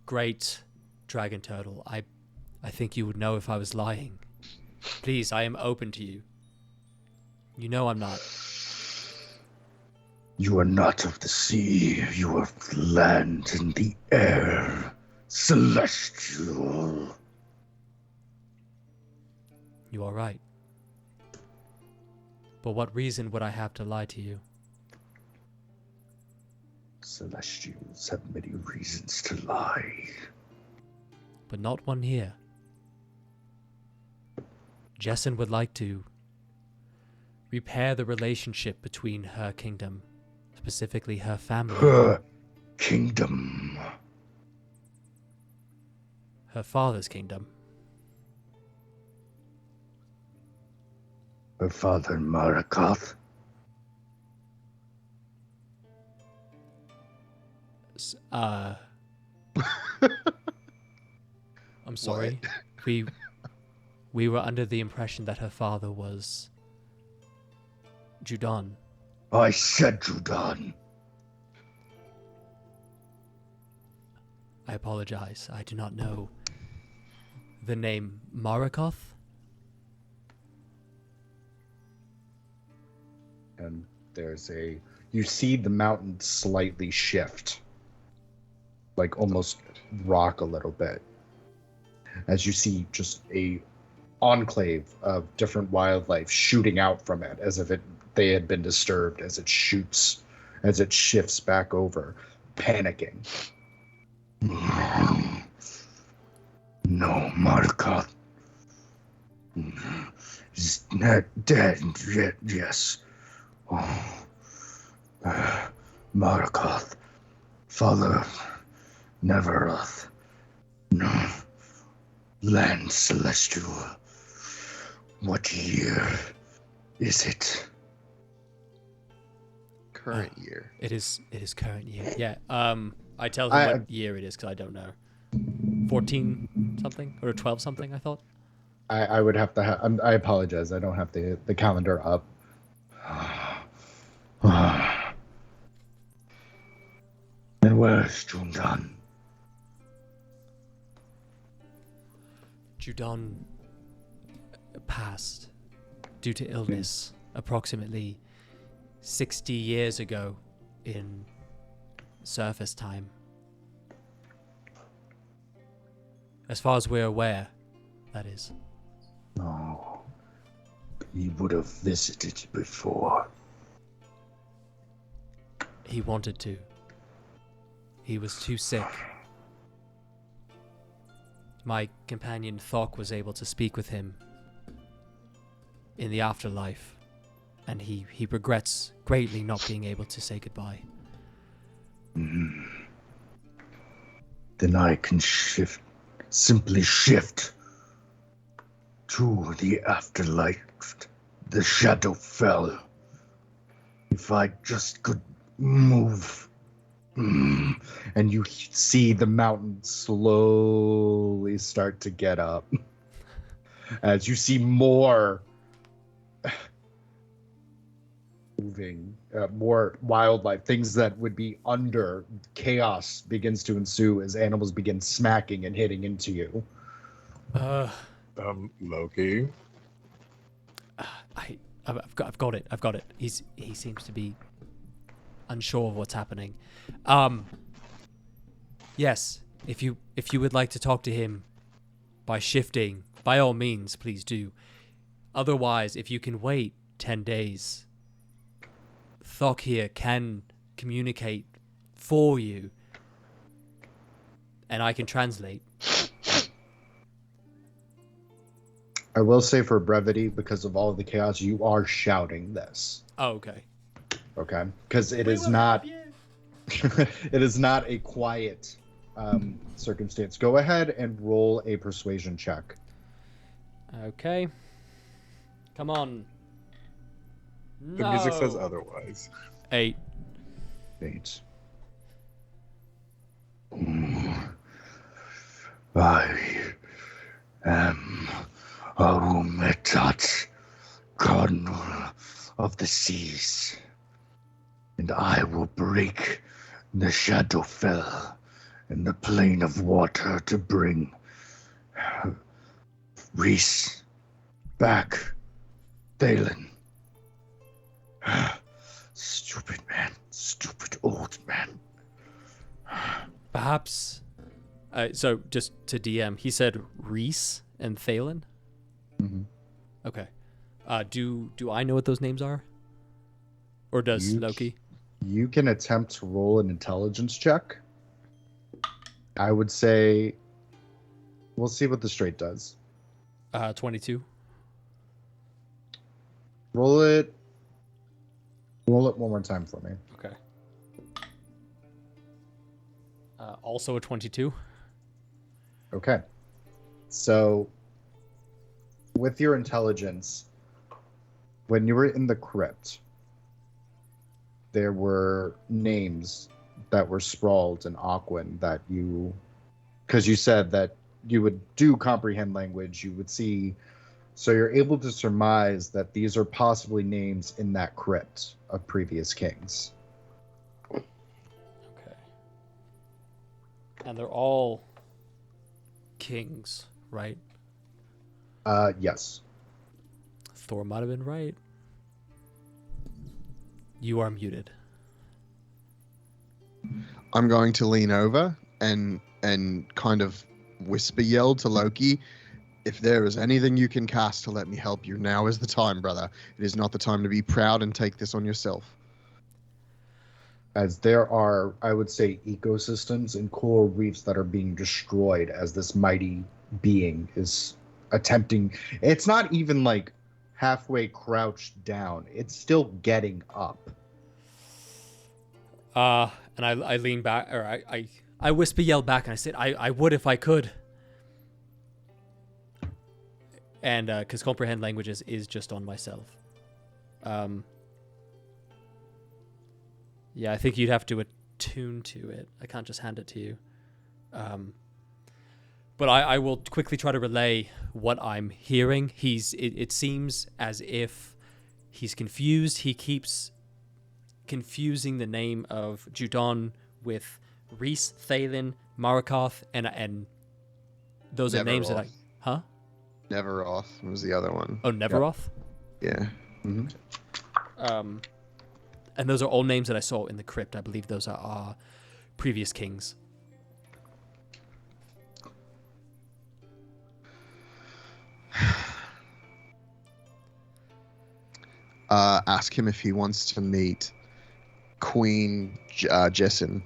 [SPEAKER 3] Great Dragon Turtle. I think you would know if I was lying. Please, I am open to you. You know I'm not.
[SPEAKER 7] You are not of the sea. You are of the land and the air. Celestial.
[SPEAKER 3] You are right. But what reason would I have to lie to you?
[SPEAKER 7] Celestials have many reasons to lie.
[SPEAKER 3] But not one here. Jessen would like to repair the relationship between her kingdom, specifically her family,
[SPEAKER 7] Her kingdom.
[SPEAKER 3] her father's kingdom.
[SPEAKER 7] Her father, Marikoth.
[SPEAKER 3] I'm sorry. We were under the impression that her father was Judan.
[SPEAKER 7] I said Judan.
[SPEAKER 3] I apologize. I do not know the name Marikoth.
[SPEAKER 5] And you see the mountain slightly shift, like almost rock a little bit, as you see just a enclave of different wildlife shooting out from it, as if they had been disturbed, as it shifts back over, panicking.
[SPEAKER 7] No, Marikoth is not dead yet. Yes. Oh. Marikoth, father of Neveroth. No. Land celestial. What year is it?
[SPEAKER 4] Current year.
[SPEAKER 3] It is current year. Yeah. I tell him what year it is because I don't know. 14 something or 12 something, I thought.
[SPEAKER 5] I would have to have. I apologize. I don't have the calendar up.
[SPEAKER 7] And where's Judan?
[SPEAKER 3] Judan passed due to illness approximately 60 years ago in surface time. As far as we're aware, that is.
[SPEAKER 7] No. He would have visited before.
[SPEAKER 3] He wanted to. He was too sick. My companion Thok was able to speak with him in the afterlife, and he regrets greatly not being able to say goodbye.
[SPEAKER 7] Then I can simply shift to the afterlife. The shadow fell. If I just could move.
[SPEAKER 5] And you see the mountain slowly start to get up as you see more moving, more wildlife, things that would be under. Chaos begins to ensue as animals begin smacking and hitting into you.
[SPEAKER 2] Loki.
[SPEAKER 3] I've got it. He seems to be unsure of what's happening. Yes, if you would like to talk to him by shifting, by all means, please do. Otherwise, if you can wait 10 days, Thok here can communicate for you, and I can translate.
[SPEAKER 5] I will say, for brevity, because of all of the chaos, you are shouting this.
[SPEAKER 3] Oh, okay.
[SPEAKER 5] Okay, because it is not. It is not a quiet circumstance. Go ahead and roll a persuasion check.
[SPEAKER 3] Okay. Come on.
[SPEAKER 2] The music says otherwise.
[SPEAKER 3] 8.
[SPEAKER 5] 8.
[SPEAKER 7] I am Arumitut, Cardinal of the seas, and I will break the Shadowfell and the plane of water to bring Reese back. Thalen. Stupid man. Stupid old man.
[SPEAKER 3] Perhaps. So just to DM, he said Reese and Thalen.
[SPEAKER 5] Mm-hmm.
[SPEAKER 3] Okay. Do I know what those names are? Or does Loki?
[SPEAKER 5] You can attempt to roll an intelligence check. I would say we'll see what the straight does.
[SPEAKER 3] 22.
[SPEAKER 5] Roll it Roll it one more time for me.
[SPEAKER 3] Okay. Also a 22.
[SPEAKER 5] Okay. So, with your intelligence, when you were in the crypt, there were names that were sprawled in Aquan that you, because you said that you would do comprehend language, you would see, so you're able to surmise that these are possibly names in that crypt of previous kings.
[SPEAKER 3] Okay. And they're all kings, right?
[SPEAKER 5] Yes.
[SPEAKER 3] Thor might have been right. You are muted.
[SPEAKER 4] I'm going to lean over and kind of whisper yell to Loki, if there is anything you can cast to let me help you, now is the time, brother. It is not the time to be proud and take this on yourself.
[SPEAKER 5] As there are, I would say, ecosystems and coral reefs that are being destroyed as this mighty being is attempting. It's not even like halfway crouched down. It's still getting up.
[SPEAKER 3] And I lean back, or I whisper yell back, and I said, I would if I could. And because comprehend languages is just on myself. Yeah, I think you'd have to attune to it. I can't just hand it to you. But I will quickly try to relay what I'm hearing. It seems as if he's confused. He keeps confusing the name of Judon with Reese, Thalin, Marikoth, and those are names that I... Huh?
[SPEAKER 4] Neveroth was the other one.
[SPEAKER 3] Oh, Neveroth?
[SPEAKER 4] Yeah.
[SPEAKER 5] Mm-hmm.
[SPEAKER 3] And those are all names that I saw in the crypt. I believe those are our previous kings.
[SPEAKER 4] Ask him if he wants to meet Queen Jessin.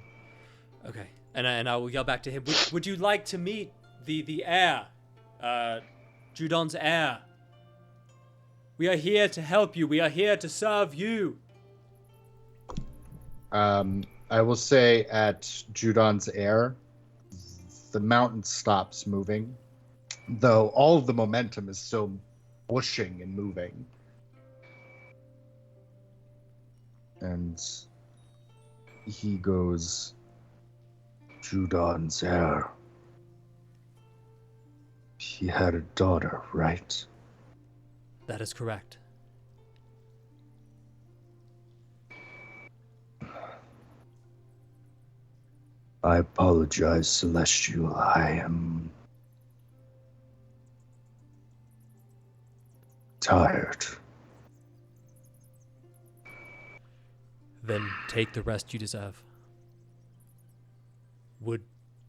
[SPEAKER 3] Okay. And I will yell back to him, would you like to meet the heir? Judon's heir. We are here to help you. We are here to serve you.
[SPEAKER 5] I will say at Judon's heir, the mountain stops moving, though all of the momentum is still whooshing and moving. And he goes, Judon's heir. He had a daughter, right?
[SPEAKER 3] That is correct.
[SPEAKER 7] I apologize, Celestial. I am tired.
[SPEAKER 3] Then take the rest you deserve. Would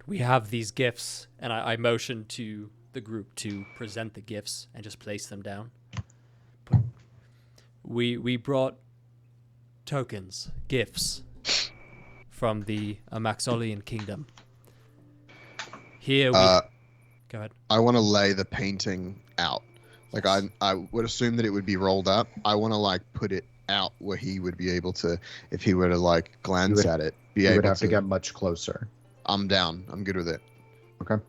[SPEAKER 3] we have these gifts? And I motion to the group to present the gifts and just place them down. We brought tokens, gifts from the Maxolian kingdom. Here we... Go ahead.
[SPEAKER 4] I want to lay the painting out. Like, I would assume that it would be rolled up. I want to, like, put it out where he would be able to, if he were to, like, glance at it, be able to...
[SPEAKER 5] You would have to get much closer.
[SPEAKER 4] I'm down. I'm good with it.
[SPEAKER 5] Okay.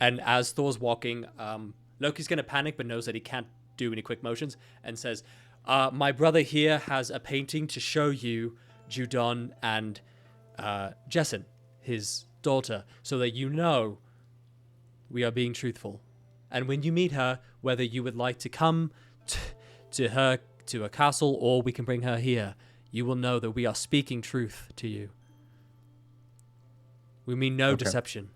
[SPEAKER 3] And as Thor's walking, Loki's going to panic but knows that he can't do any quick motions and says, my brother here has a painting to show you Judon and Jessin, his daughter, so that you know we are being truthful. And when you meet her, whether you would like to come to her, to a castle, or we can bring her here, you will know that we are speaking truth to you. We mean no deception.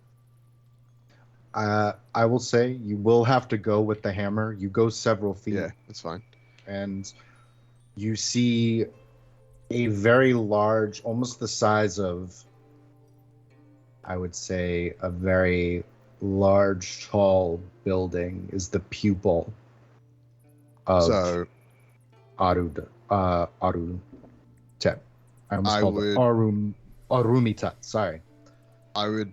[SPEAKER 5] I will say you will have to go with the hammer. You go several feet.
[SPEAKER 4] Yeah, that's fine.
[SPEAKER 5] And you see a very large, almost the size of, I would say, a very large, tall building is the pupil of Arumitut. I almost called it Arumitut. Sorry.
[SPEAKER 4] I would,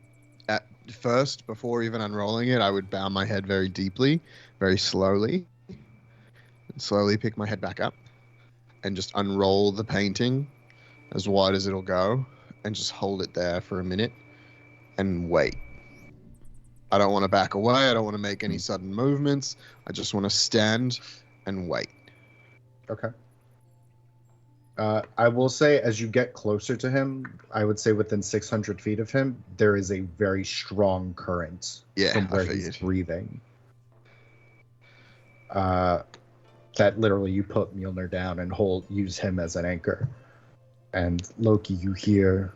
[SPEAKER 4] at first, before even unrolling it, I would bow my head very deeply, very slowly, and slowly pick my head back up. and just unroll the painting as wide as it'll go and just hold it there for a minute and wait. I don't want to back away. I don't want to make any sudden movements. I just want to stand and wait.
[SPEAKER 5] Okay. I will say, as you get closer to him, I would say within 600 feet of him, there is a very strong current from where he's breathing. That literally you put Mjolnir down and use him as an anchor. And Loki, you hear,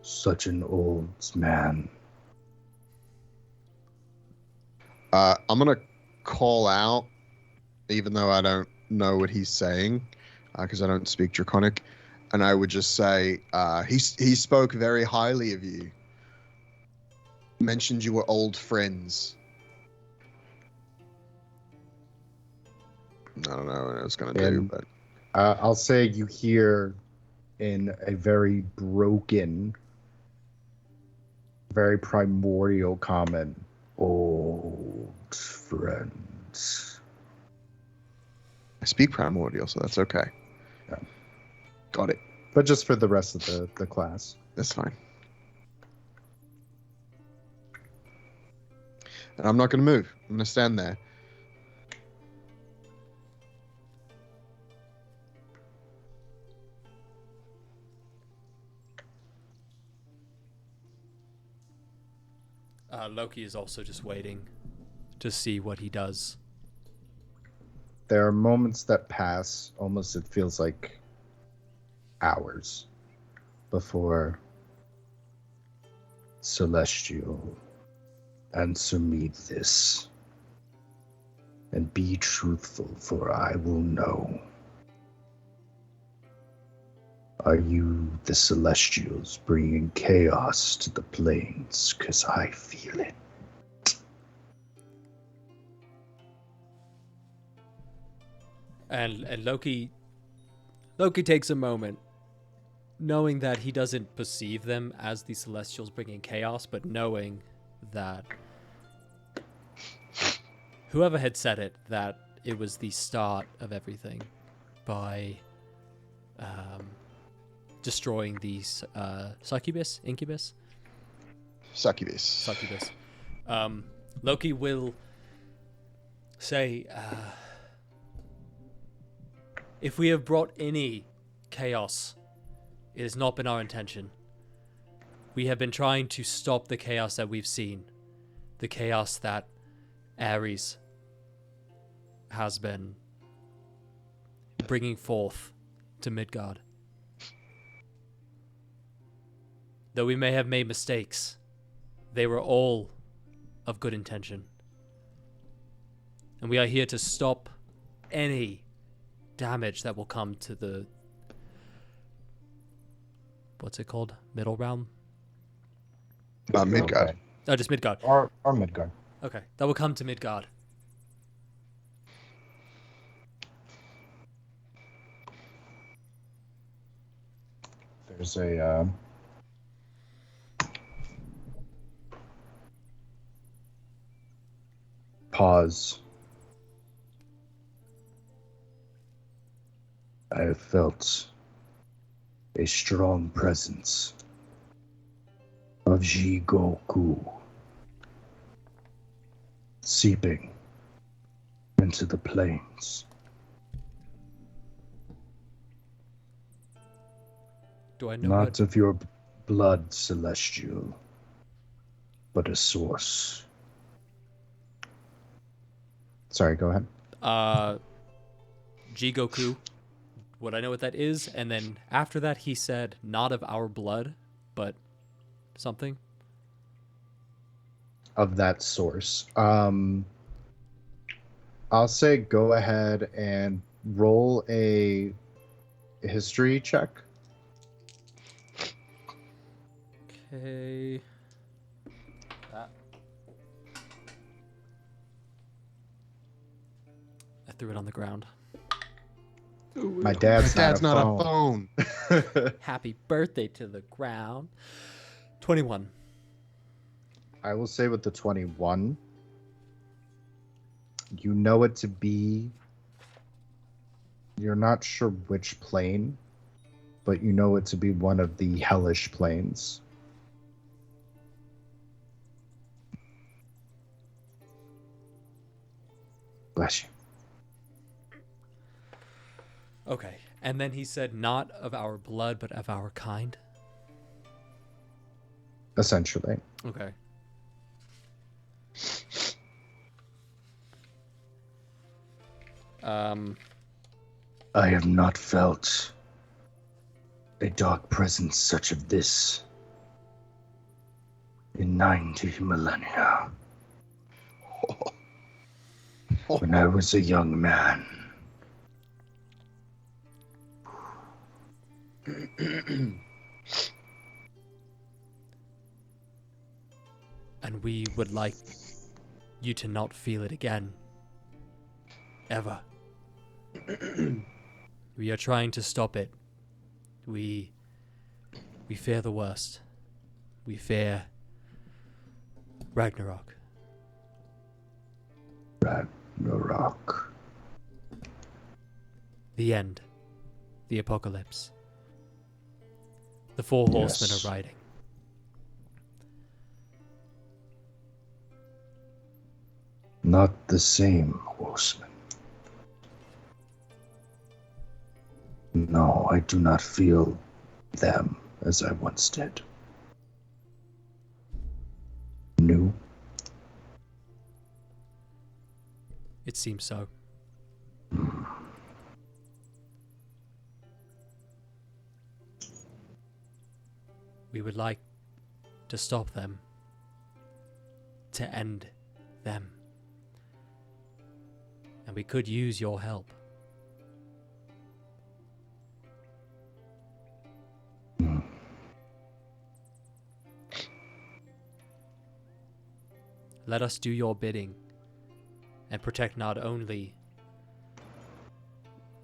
[SPEAKER 5] such an old man.
[SPEAKER 4] I'm going to call out, even though I don't know what he's saying, because I don't speak Draconic. And I would just say, he spoke very highly of you. Mentioned you were old friends. I don't know what I was going to do, but...
[SPEAKER 5] I'll say you hear in a very broken, very primordial comment, old friends.
[SPEAKER 4] I speak primordial, so that's okay.
[SPEAKER 5] Yeah.
[SPEAKER 4] Got it.
[SPEAKER 5] But just for the rest of the class.
[SPEAKER 4] That's fine. And I'm not going to move. I'm going to stand there.
[SPEAKER 3] Loki is also just waiting to see what he does.
[SPEAKER 5] There are moments that pass, almost it feels like hours, before Celestial, answer me this, and be truthful, for I will know. Are you the Celestials bringing chaos to the plains? 'Cause I feel it.
[SPEAKER 3] And Loki takes a moment, knowing that he doesn't perceive them as the Celestials bringing chaos, but knowing that whoever had said it, that it was the start of everything by destroying the succubus. Loki will say, if we have brought any chaos, it has not been our intention. We have been trying to stop the chaos that we've seen. The chaos that Ares has been bringing forth to Midgard. Though we may have made mistakes, they were all of good intention. And we are here to stop any damage that will come to the... What's it called? Middle realm?
[SPEAKER 4] Midgard.
[SPEAKER 5] Okay.
[SPEAKER 3] Oh, just Midgard.
[SPEAKER 5] Or Midgard.
[SPEAKER 3] Okay, that will come to Midgard.
[SPEAKER 5] There's a pause. I have felt a strong presence of Jigoku seeping into the plains.
[SPEAKER 3] Do I know
[SPEAKER 5] Not of your blood, Celestial, but a source. Sorry, go ahead.
[SPEAKER 3] Jigoku. Would I know what that is? And then after that, he said, not of our blood, but something.
[SPEAKER 5] Of that source. I'll say go ahead and roll a history check.
[SPEAKER 3] Okay. I threw it on the ground.
[SPEAKER 5] My dad's not a phone.
[SPEAKER 3] Happy birthday to the ground. 21.
[SPEAKER 5] I will say with the 21, you know it to be You're not sure which plane, but you know it to be one of the hellish planes. Bless you.
[SPEAKER 3] Okay. And then he said, not of our blood, but of our kind.
[SPEAKER 5] Essentially.
[SPEAKER 3] Okay.
[SPEAKER 7] I have not felt a dark presence such of this in 90 millennia. When I was a young man.
[SPEAKER 3] And we would like you to not feel it again. Ever. We are trying to stop it. We fear the worst. We fear Ragnarok.
[SPEAKER 7] Ragnarok.
[SPEAKER 3] The end. The apocalypse. The four horsemen
[SPEAKER 7] Yes.
[SPEAKER 3] are riding.
[SPEAKER 7] Not the same horseman. No, I do not feel them as I once did. New?
[SPEAKER 3] It seems so. We would like to stop them. To end them. And we could use your help. Let us do your bidding and protect not only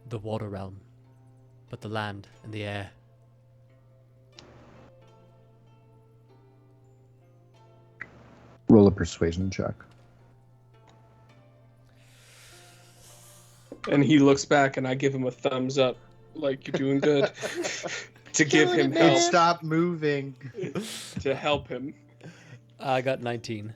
[SPEAKER 3] the water realm, but the land and the air.
[SPEAKER 5] Roll a persuasion check.
[SPEAKER 6] And he looks back, and I give him a thumbs up, like you're doing good, to give him
[SPEAKER 5] It
[SPEAKER 6] help,
[SPEAKER 5] stopped moving.
[SPEAKER 6] to help him.
[SPEAKER 3] I got 19.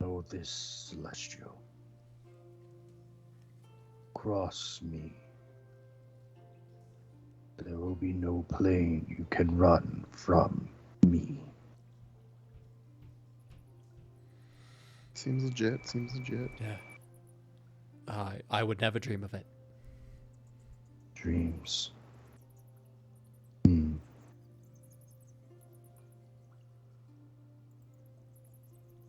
[SPEAKER 7] Know this, Celestial. Cross me. There will be no plane you can run from me.
[SPEAKER 4] Seems legit. Seems legit.
[SPEAKER 3] Yeah. I would never dream of it.
[SPEAKER 7] Dreams.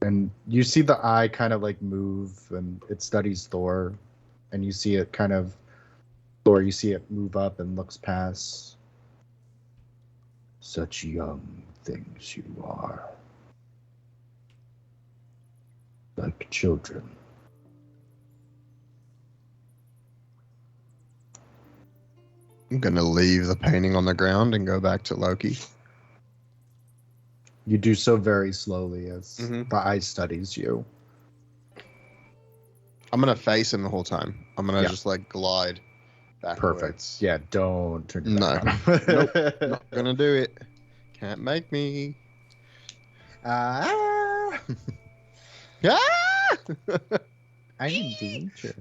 [SPEAKER 5] And you see the eye kind of like move, and it studies Thor, and you see it kind of Thor. You see it move up and looks past.
[SPEAKER 7] Such young things you are. Like children.
[SPEAKER 4] I'm gonna leave the painting on the ground and go back to Loki.
[SPEAKER 5] You do so very slowly as
[SPEAKER 4] Mhm.
[SPEAKER 5] the eye studies you.
[SPEAKER 4] I'm gonna face him the whole time. I'm gonna
[SPEAKER 5] Yeah.
[SPEAKER 4] just like glide backwards.
[SPEAKER 5] Perfect. Yeah, don't turn your
[SPEAKER 4] No.
[SPEAKER 5] back on him.
[SPEAKER 4] Nope. Not gonna do it. Can't make me. Ah! Ah!
[SPEAKER 5] I'm in danger.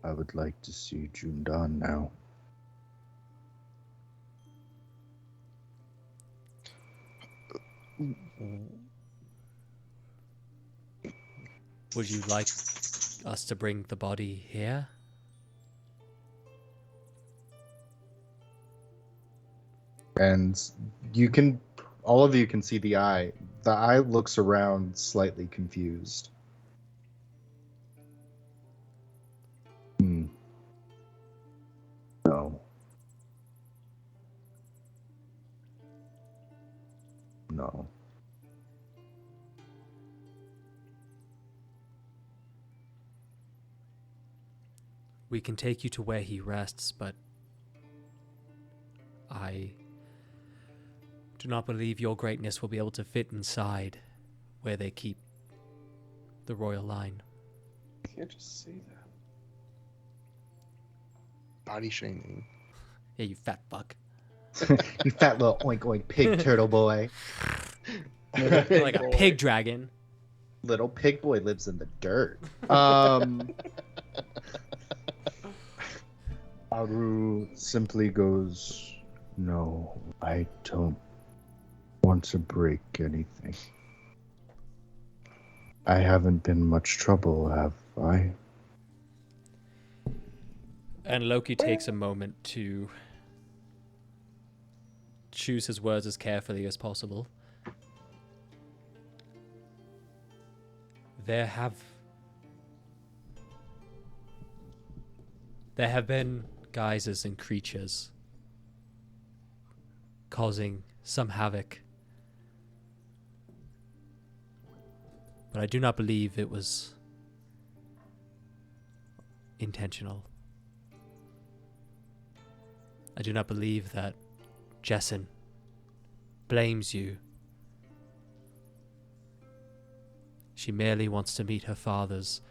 [SPEAKER 7] I would like to see Jundan now.
[SPEAKER 3] Would you like us to bring the body here?
[SPEAKER 5] And you can, all of you can see the eye. The eye looks around slightly confused.
[SPEAKER 7] No. No.
[SPEAKER 3] We can take you to where he rests, but I do not believe your greatness will be able to fit inside where they keep the royal line.
[SPEAKER 6] You can't just say that.
[SPEAKER 4] Body shaming.
[SPEAKER 3] Yeah, you fat fuck.
[SPEAKER 5] You fat little oink oink pig turtle boy.
[SPEAKER 3] You're like a pig dragon.
[SPEAKER 5] Little pig boy lives in the dirt.
[SPEAKER 7] Aru simply goes, "No, I don't want to break anything. I haven't been much trouble, have I?"
[SPEAKER 3] And Loki takes a moment to choose his words as carefully as possible. There have been geysers and creatures causing some havoc, but I do not believe it was intentional. I do not believe that Jessen blames you. She merely wants to meet her father's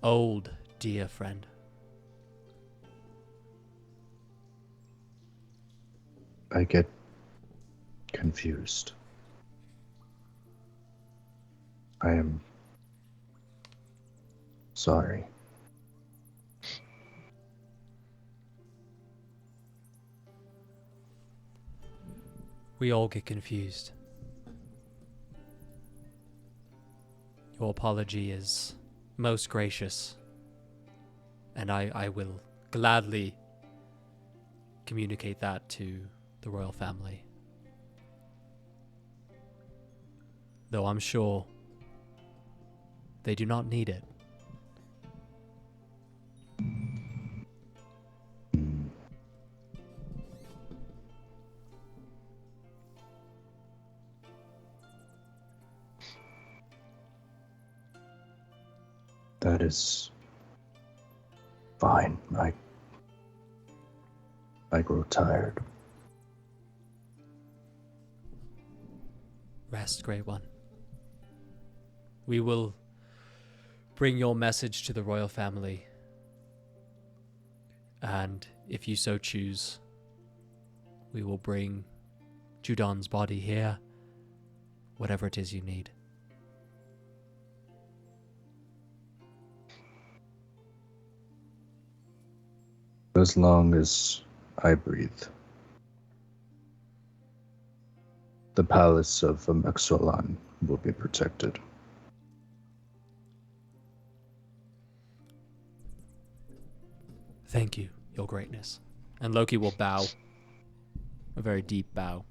[SPEAKER 3] old dear friend.
[SPEAKER 7] I get confused. I am sorry.
[SPEAKER 3] We all get confused. Your apology is most gracious, and I will gladly communicate that to the royal family. Though I'm sure they do not need it.
[SPEAKER 7] That is fine. I grow tired.
[SPEAKER 3] Rest, Great One. We will bring your message to the royal family, and if you so choose, we will bring Judon's body here, whatever it is you need.
[SPEAKER 7] As long as I breathe. The palace of Amexolan will be protected.
[SPEAKER 3] Thank you, Your Greatness. And Loki will bow. A very deep bow.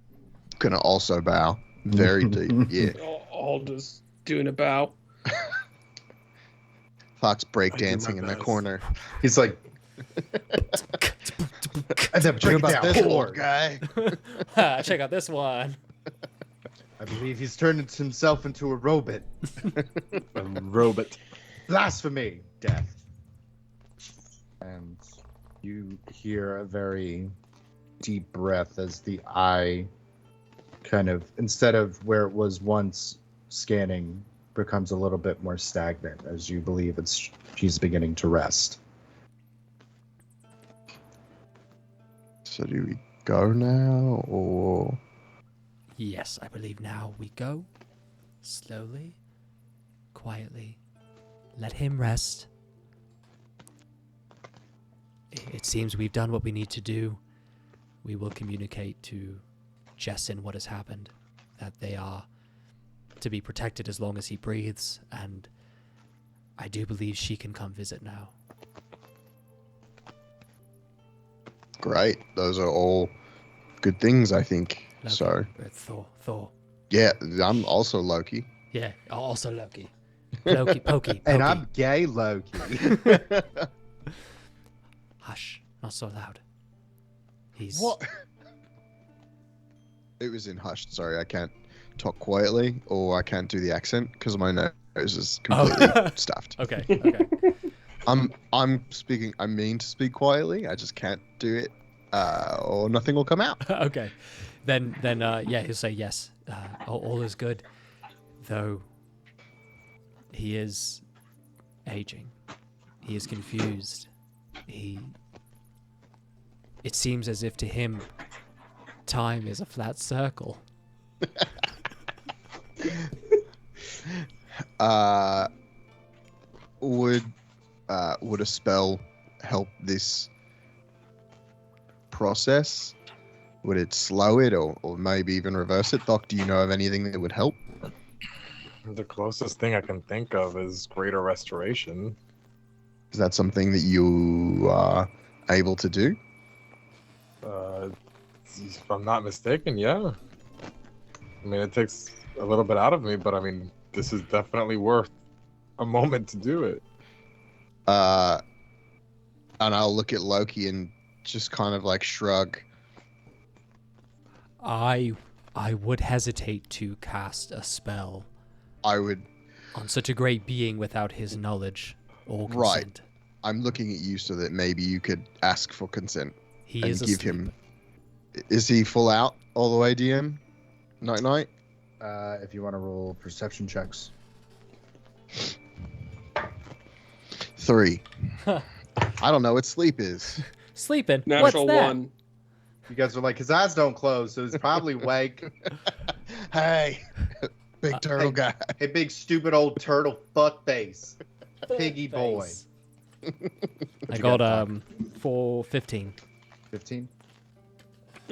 [SPEAKER 4] Gonna also bow. Very deep. Yeah.
[SPEAKER 6] All just doing a bow.
[SPEAKER 4] Fox
[SPEAKER 2] I do
[SPEAKER 4] breakdancing
[SPEAKER 2] my
[SPEAKER 4] in the
[SPEAKER 2] best.
[SPEAKER 4] corner.
[SPEAKER 5] He's like, and then break it down.
[SPEAKER 4] this old guy.
[SPEAKER 3] Check out this one.
[SPEAKER 5] I believe he's turned himself into a robot.
[SPEAKER 2] A robot.
[SPEAKER 5] Blasphemy, death. And you hear a very deep breath as the eye kind of, instead of where it was once scanning, becomes a little bit more stagnant as you believe she's beginning to rest.
[SPEAKER 4] So do we go now, or
[SPEAKER 3] Yes, I believe now we go. Slowly, quietly. Let him rest. It seems we've done what we need to do. We will communicate to Jessen what has happened. That they are to be protected as long as he breathes, and I do believe she can come visit now.
[SPEAKER 4] great? Those are all good things, I think.
[SPEAKER 3] Loki,
[SPEAKER 4] So
[SPEAKER 3] Thor.
[SPEAKER 4] yeah, I'm also Loki.
[SPEAKER 3] Yeah, also Loki. Pokey.
[SPEAKER 5] And I'm gay Loki.
[SPEAKER 3] Hush, not so loud. He's
[SPEAKER 4] What? It was in hushed. Sorry, I can't talk quietly, or I can't do the accent because my nose is completely stuffed.
[SPEAKER 3] Okay.
[SPEAKER 4] I'm speaking. I mean to speak quietly. I just can't do it, or nothing will come out.
[SPEAKER 3] Okay. Then yeah, he'll say yes. All is good, though. He is aging. He is confused. It seems as if to him, time is a flat circle.
[SPEAKER 4] Would a spell help this process? Would it slow it, or maybe even reverse it? Doc, do you know of anything that would help?
[SPEAKER 2] The closest thing I can think of is greater restoration.
[SPEAKER 4] Is that something that you are able to do?
[SPEAKER 2] If I'm not mistaken, yeah. I mean, it takes a little bit out of me, but I mean, this is definitely worth a moment to do it.
[SPEAKER 4] And I'll look at Loki and just kind of like shrug.
[SPEAKER 3] I would hesitate to cast a spell
[SPEAKER 4] I would.
[SPEAKER 3] on such a great being without his knowledge or consent.
[SPEAKER 4] Right. I'm looking at you so that maybe you could ask for consent
[SPEAKER 3] He
[SPEAKER 4] and
[SPEAKER 3] is
[SPEAKER 4] give
[SPEAKER 3] asleep.
[SPEAKER 4] him. Is he full out all the way, DM? Night.
[SPEAKER 5] If you want to roll perception checks.
[SPEAKER 4] 3. I don't know what sleep is.
[SPEAKER 3] Sleeping.
[SPEAKER 6] Natural
[SPEAKER 3] What's that?
[SPEAKER 6] 1.
[SPEAKER 5] You guys are like, his eyes don't close, so he's probably awake.
[SPEAKER 4] Hey, big turtle
[SPEAKER 5] hey.
[SPEAKER 4] guy.
[SPEAKER 5] Hey, big stupid old turtle fuck face. Piggy boy.
[SPEAKER 3] Face. I
[SPEAKER 5] What'd you
[SPEAKER 3] got
[SPEAKER 5] Doc?
[SPEAKER 3] 415.
[SPEAKER 5] 15.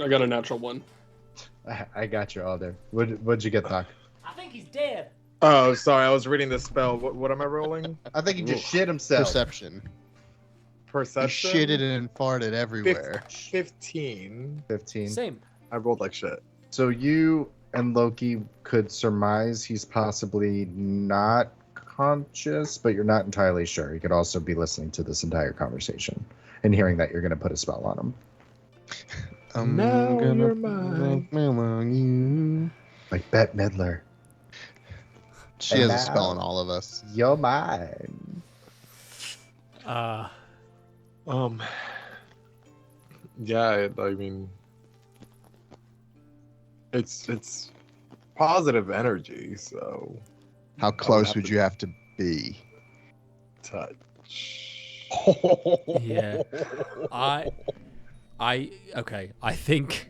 [SPEAKER 6] I got a natural 1.
[SPEAKER 5] I got you all there. What'd you get, Doc?
[SPEAKER 3] I think he's dead.
[SPEAKER 2] Oh, sorry, I was reading the spell. What am I rolling?
[SPEAKER 5] I think he just shit himself.
[SPEAKER 4] Perception. He
[SPEAKER 2] Perception?
[SPEAKER 4] shitted and farted everywhere.
[SPEAKER 2] 15.
[SPEAKER 5] 15.
[SPEAKER 3] Same.
[SPEAKER 2] I rolled like shit.
[SPEAKER 5] So you and Loki could surmise he's possibly not conscious, but you're not entirely sure. He could also be listening to this entire conversation and hearing that you're going to put a spell on him.
[SPEAKER 4] I'm
[SPEAKER 2] Now
[SPEAKER 4] gonna
[SPEAKER 2] you're
[SPEAKER 4] put
[SPEAKER 2] mine.
[SPEAKER 4] a spell on you.
[SPEAKER 5] Like Bette Midler.
[SPEAKER 4] She has a
[SPEAKER 5] Now.
[SPEAKER 4] spell on all of us.
[SPEAKER 5] You're mine.
[SPEAKER 2] Yeah, I mean, it's positive energy, so
[SPEAKER 4] How close
[SPEAKER 2] have
[SPEAKER 4] would
[SPEAKER 2] to-
[SPEAKER 4] you have to be?
[SPEAKER 2] touch.
[SPEAKER 3] Yeah. Okay. I think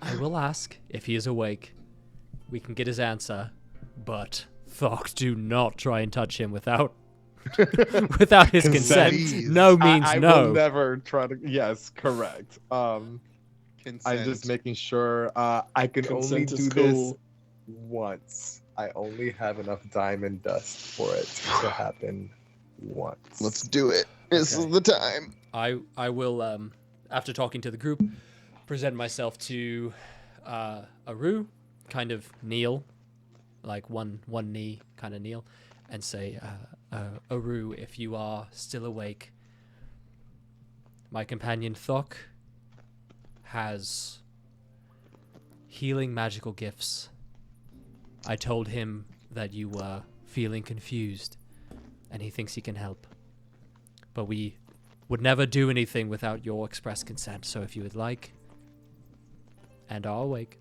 [SPEAKER 3] I will ask if he is awake. We can get his answer, but Thok, do not try and touch him without without his consent.
[SPEAKER 4] Please.
[SPEAKER 3] No means
[SPEAKER 2] I
[SPEAKER 3] no.
[SPEAKER 2] will never try to. Yes, correct. I'm just making sure. I can only
[SPEAKER 6] Consent
[SPEAKER 2] do
[SPEAKER 6] is
[SPEAKER 2] this
[SPEAKER 6] cool.
[SPEAKER 2] once. I only have enough diamond dust for it to happen once.
[SPEAKER 4] Let's do it. This
[SPEAKER 3] Okay.
[SPEAKER 4] is the time.
[SPEAKER 3] I will after talking to the group present myself to Aru, kind of kneel, like one knee kind of kneel, and say, Aru, if you are still awake, my companion Thok has healing magical gifts. I told him that you were feeling confused, and he thinks he can help. But we would never do anything without your express consent, so if you would like, and are awake,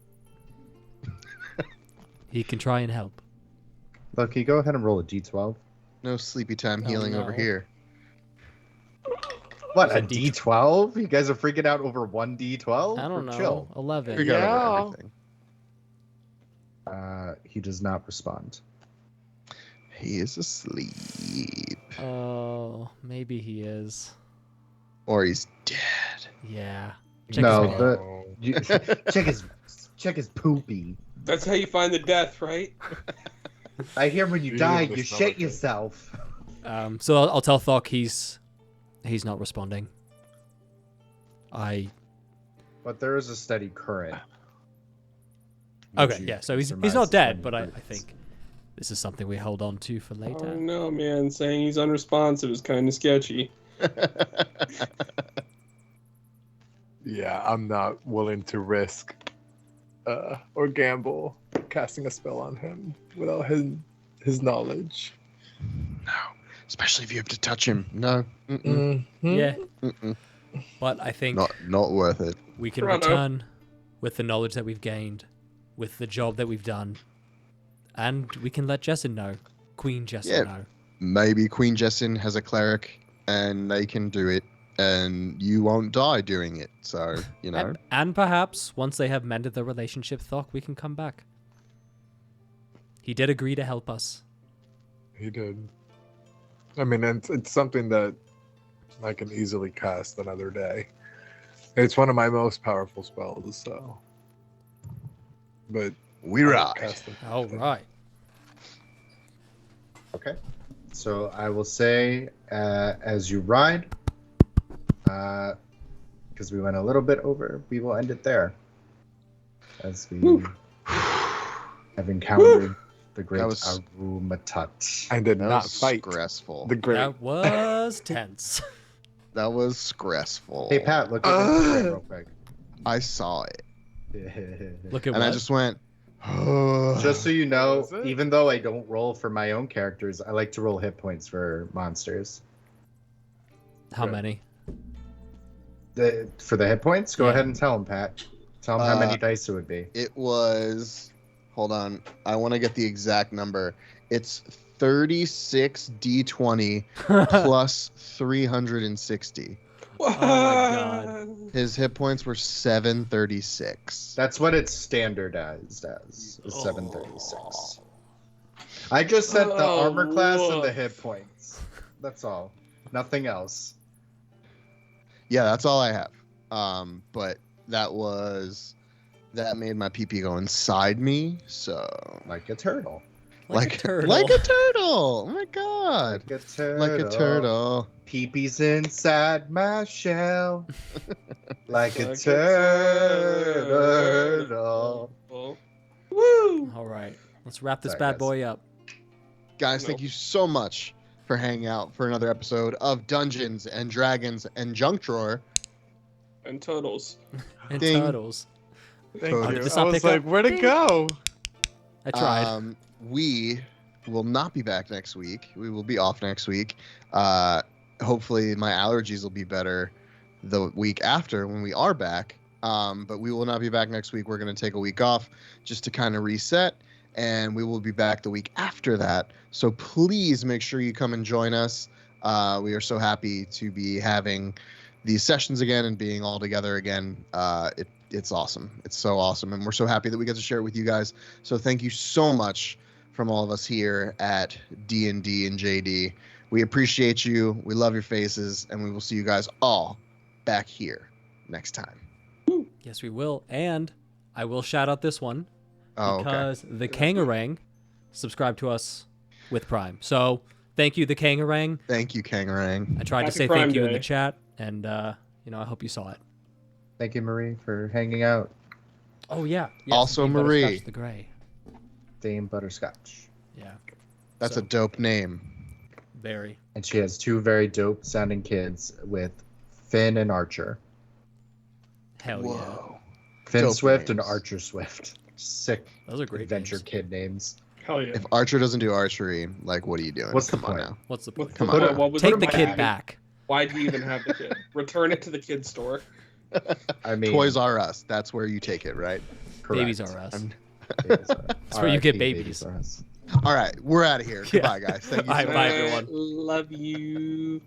[SPEAKER 3] he can try and help.
[SPEAKER 5] Loki, go ahead and roll a d12.
[SPEAKER 4] No sleepy time
[SPEAKER 3] Oh,
[SPEAKER 4] healing over
[SPEAKER 3] no.
[SPEAKER 4] here.
[SPEAKER 5] What,
[SPEAKER 3] It's
[SPEAKER 5] a
[SPEAKER 3] a
[SPEAKER 5] d12? You guys are freaking out over one d12?
[SPEAKER 3] I don't know.
[SPEAKER 5] Chill.
[SPEAKER 3] 11.
[SPEAKER 4] Figure out
[SPEAKER 2] Yeah.
[SPEAKER 4] everything.
[SPEAKER 5] He does not respond.
[SPEAKER 4] He is asleep.
[SPEAKER 3] Oh, maybe he is.
[SPEAKER 4] Or he's dead.
[SPEAKER 3] Yeah.
[SPEAKER 5] No,
[SPEAKER 3] his
[SPEAKER 5] the-
[SPEAKER 2] Oh.
[SPEAKER 5] You, check his poopy.
[SPEAKER 6] That's how you find the death, right?
[SPEAKER 5] I hear when you
[SPEAKER 2] Jeez,
[SPEAKER 5] die,
[SPEAKER 2] the
[SPEAKER 5] you
[SPEAKER 2] stomach
[SPEAKER 5] shit
[SPEAKER 2] is-
[SPEAKER 5] yourself.
[SPEAKER 3] So I'll tell Thok he's not responding.
[SPEAKER 5] But there is a steady current.
[SPEAKER 3] Okay, yeah. So he's not dead, but I
[SPEAKER 5] think.
[SPEAKER 3] think this is something we hold on to for
[SPEAKER 6] Oh
[SPEAKER 3] later.
[SPEAKER 6] no, man! Saying he's unresponsive is kind of sketchy.
[SPEAKER 2] Yeah, I'm not willing to risk or gamble casting a spell on him without his knowledge.
[SPEAKER 4] No. especially if you have to touch him. No,
[SPEAKER 3] Yeah,
[SPEAKER 4] mm-mm.
[SPEAKER 3] but I think
[SPEAKER 4] not worth it.
[SPEAKER 3] we can
[SPEAKER 6] Toronto.
[SPEAKER 3] return with the knowledge that we've gained, with the job that we've done, and we can let Jessin know, Queen Jessin
[SPEAKER 4] Yeah.
[SPEAKER 3] know.
[SPEAKER 4] Maybe Queen Jessin has a cleric, and they can do it, and you won't die doing it. So you know.
[SPEAKER 3] And perhaps once they have mended the relationship, Thok, we can come back. He did agree to help us.
[SPEAKER 2] He did. I mean, it's something that I can easily cast another day. It's one of my most powerful spells, so. But
[SPEAKER 4] We
[SPEAKER 2] I'll
[SPEAKER 4] ride.
[SPEAKER 2] cast it.
[SPEAKER 3] All right.
[SPEAKER 5] Okay. So I will say, as you ride, because we went a little bit over, we will end it there. As we have encountered the great
[SPEAKER 4] That was-
[SPEAKER 5] Arumitut.
[SPEAKER 2] I did
[SPEAKER 4] That
[SPEAKER 2] not
[SPEAKER 4] was
[SPEAKER 2] fight
[SPEAKER 4] stressful.
[SPEAKER 2] the great.
[SPEAKER 3] That was tense.
[SPEAKER 4] That was stressful.
[SPEAKER 5] Hey, Pat, look at Instagram real quick.
[SPEAKER 4] I saw it,
[SPEAKER 3] Look at
[SPEAKER 4] and
[SPEAKER 3] what?
[SPEAKER 4] I just went.
[SPEAKER 5] Just so you know,
[SPEAKER 2] What was it?
[SPEAKER 5] even though I don't roll for my own characters, I like to roll hit points for monsters.
[SPEAKER 3] How
[SPEAKER 2] Good.
[SPEAKER 3] many?
[SPEAKER 5] For the hit points, go
[SPEAKER 3] Yeah.
[SPEAKER 5] ahead and tell him, Pat. Tell him how many
[SPEAKER 4] Uh,
[SPEAKER 5] dice it would be.
[SPEAKER 4] It was. Hold on. I want to get the exact number. It's 36 d20 plus 360.
[SPEAKER 3] Oh my God.
[SPEAKER 4] His hit points were 736.
[SPEAKER 5] That's what it's standardized as, is 736. I just said the
[SPEAKER 6] Oh,
[SPEAKER 5] armor class and the
[SPEAKER 6] woof.
[SPEAKER 5] hit points. That's all. Nothing else.
[SPEAKER 4] Yeah, that's all I have. But that made my PP go inside me. So
[SPEAKER 5] Like a turtle.
[SPEAKER 3] Like a turtle.
[SPEAKER 4] Like a turtle. Oh my god.
[SPEAKER 5] Like a turtle.
[SPEAKER 4] Like a turtle.
[SPEAKER 5] Peepee's inside my shell. Like a
[SPEAKER 6] Like a
[SPEAKER 5] turtle.
[SPEAKER 6] Woo!
[SPEAKER 3] All right. Let's wrap this
[SPEAKER 5] Sorry,
[SPEAKER 3] bad
[SPEAKER 5] guys.
[SPEAKER 3] boy up.
[SPEAKER 4] Guys, thank you so much for hanging out for another episode of Dungeons and Dragons and Junk Drawer.
[SPEAKER 6] And turtles.
[SPEAKER 3] And
[SPEAKER 4] Ding.
[SPEAKER 3] turtles.
[SPEAKER 2] Thank
[SPEAKER 4] Oh,
[SPEAKER 2] you.
[SPEAKER 3] did this
[SPEAKER 2] I
[SPEAKER 3] not
[SPEAKER 2] was
[SPEAKER 3] pick
[SPEAKER 2] like,
[SPEAKER 3] up?
[SPEAKER 2] where'd it
[SPEAKER 3] Ding.
[SPEAKER 2] go?
[SPEAKER 3] I tried.
[SPEAKER 4] We will not be back next week. We will be off next week. Hopefully my allergies will be better the week after when we are back. But we will not be back next week. We're going to take a week off just to kind of reset, and we will be back the week after that. So please make sure you come and join us. We are so happy to be having these sessions again and being all together again. It's awesome. It's so awesome. And we're so happy that we get to share it with you guys. So thank you so much from all of us here at D&D and JD. We appreciate you. We love your faces, and we will see you guys all back here next time.
[SPEAKER 3] Yes, we will. And I will shout out this one
[SPEAKER 4] Oh, okay.
[SPEAKER 3] because the Kangarang subscribed to us with Prime. So thank you, the Kangarang.
[SPEAKER 4] Thank you, Kangarang.
[SPEAKER 3] I tried to
[SPEAKER 6] Happy
[SPEAKER 3] say
[SPEAKER 6] Prime
[SPEAKER 3] thank you in
[SPEAKER 6] Day.
[SPEAKER 3] the chat, and I hope you saw it.
[SPEAKER 5] Thank you, Marie, for hanging out.
[SPEAKER 3] Oh yeah. Yes,
[SPEAKER 4] Also
[SPEAKER 3] Dame Butterscotch
[SPEAKER 4] Marie.
[SPEAKER 3] the Grey.
[SPEAKER 5] Dame Butterscotch.
[SPEAKER 3] Yeah.
[SPEAKER 4] That's
[SPEAKER 3] So,
[SPEAKER 4] a dope name.
[SPEAKER 3] very.
[SPEAKER 5] And she has two very dope sounding kids with Finn and Archer.
[SPEAKER 3] Hell yeah.
[SPEAKER 4] Whoa.
[SPEAKER 5] Finn
[SPEAKER 4] Dope
[SPEAKER 5] Swift and
[SPEAKER 4] names.
[SPEAKER 5] Archer Swift. Sick
[SPEAKER 3] Those are great
[SPEAKER 5] adventure
[SPEAKER 3] names.
[SPEAKER 5] kid names.
[SPEAKER 6] Hell yeah.
[SPEAKER 4] If Archer doesn't do archery, like, what are you doing?
[SPEAKER 5] What's the
[SPEAKER 4] Come on
[SPEAKER 5] point?
[SPEAKER 4] now.
[SPEAKER 3] What's the
[SPEAKER 6] What-
[SPEAKER 3] point?
[SPEAKER 4] Come
[SPEAKER 6] what-
[SPEAKER 4] on.
[SPEAKER 6] what was-
[SPEAKER 3] Take
[SPEAKER 6] what
[SPEAKER 3] the
[SPEAKER 6] am I
[SPEAKER 3] kid
[SPEAKER 6] having?
[SPEAKER 3] back.
[SPEAKER 6] Why do you even have the kid? Return it to the kid store.
[SPEAKER 5] I mean,
[SPEAKER 4] Toys R Us. That's where you take it, right?
[SPEAKER 5] correct.
[SPEAKER 3] Babies are us.
[SPEAKER 4] I'm-
[SPEAKER 5] Babies are-
[SPEAKER 3] That's where you get
[SPEAKER 5] RIP,
[SPEAKER 3] babies.
[SPEAKER 5] are us.
[SPEAKER 4] All right, we're out of here.
[SPEAKER 3] Yeah.
[SPEAKER 4] Goodbye, guys. Thank you.
[SPEAKER 3] All right,
[SPEAKER 4] so
[SPEAKER 3] bye,
[SPEAKER 4] much.
[SPEAKER 3] everyone.
[SPEAKER 6] Love you.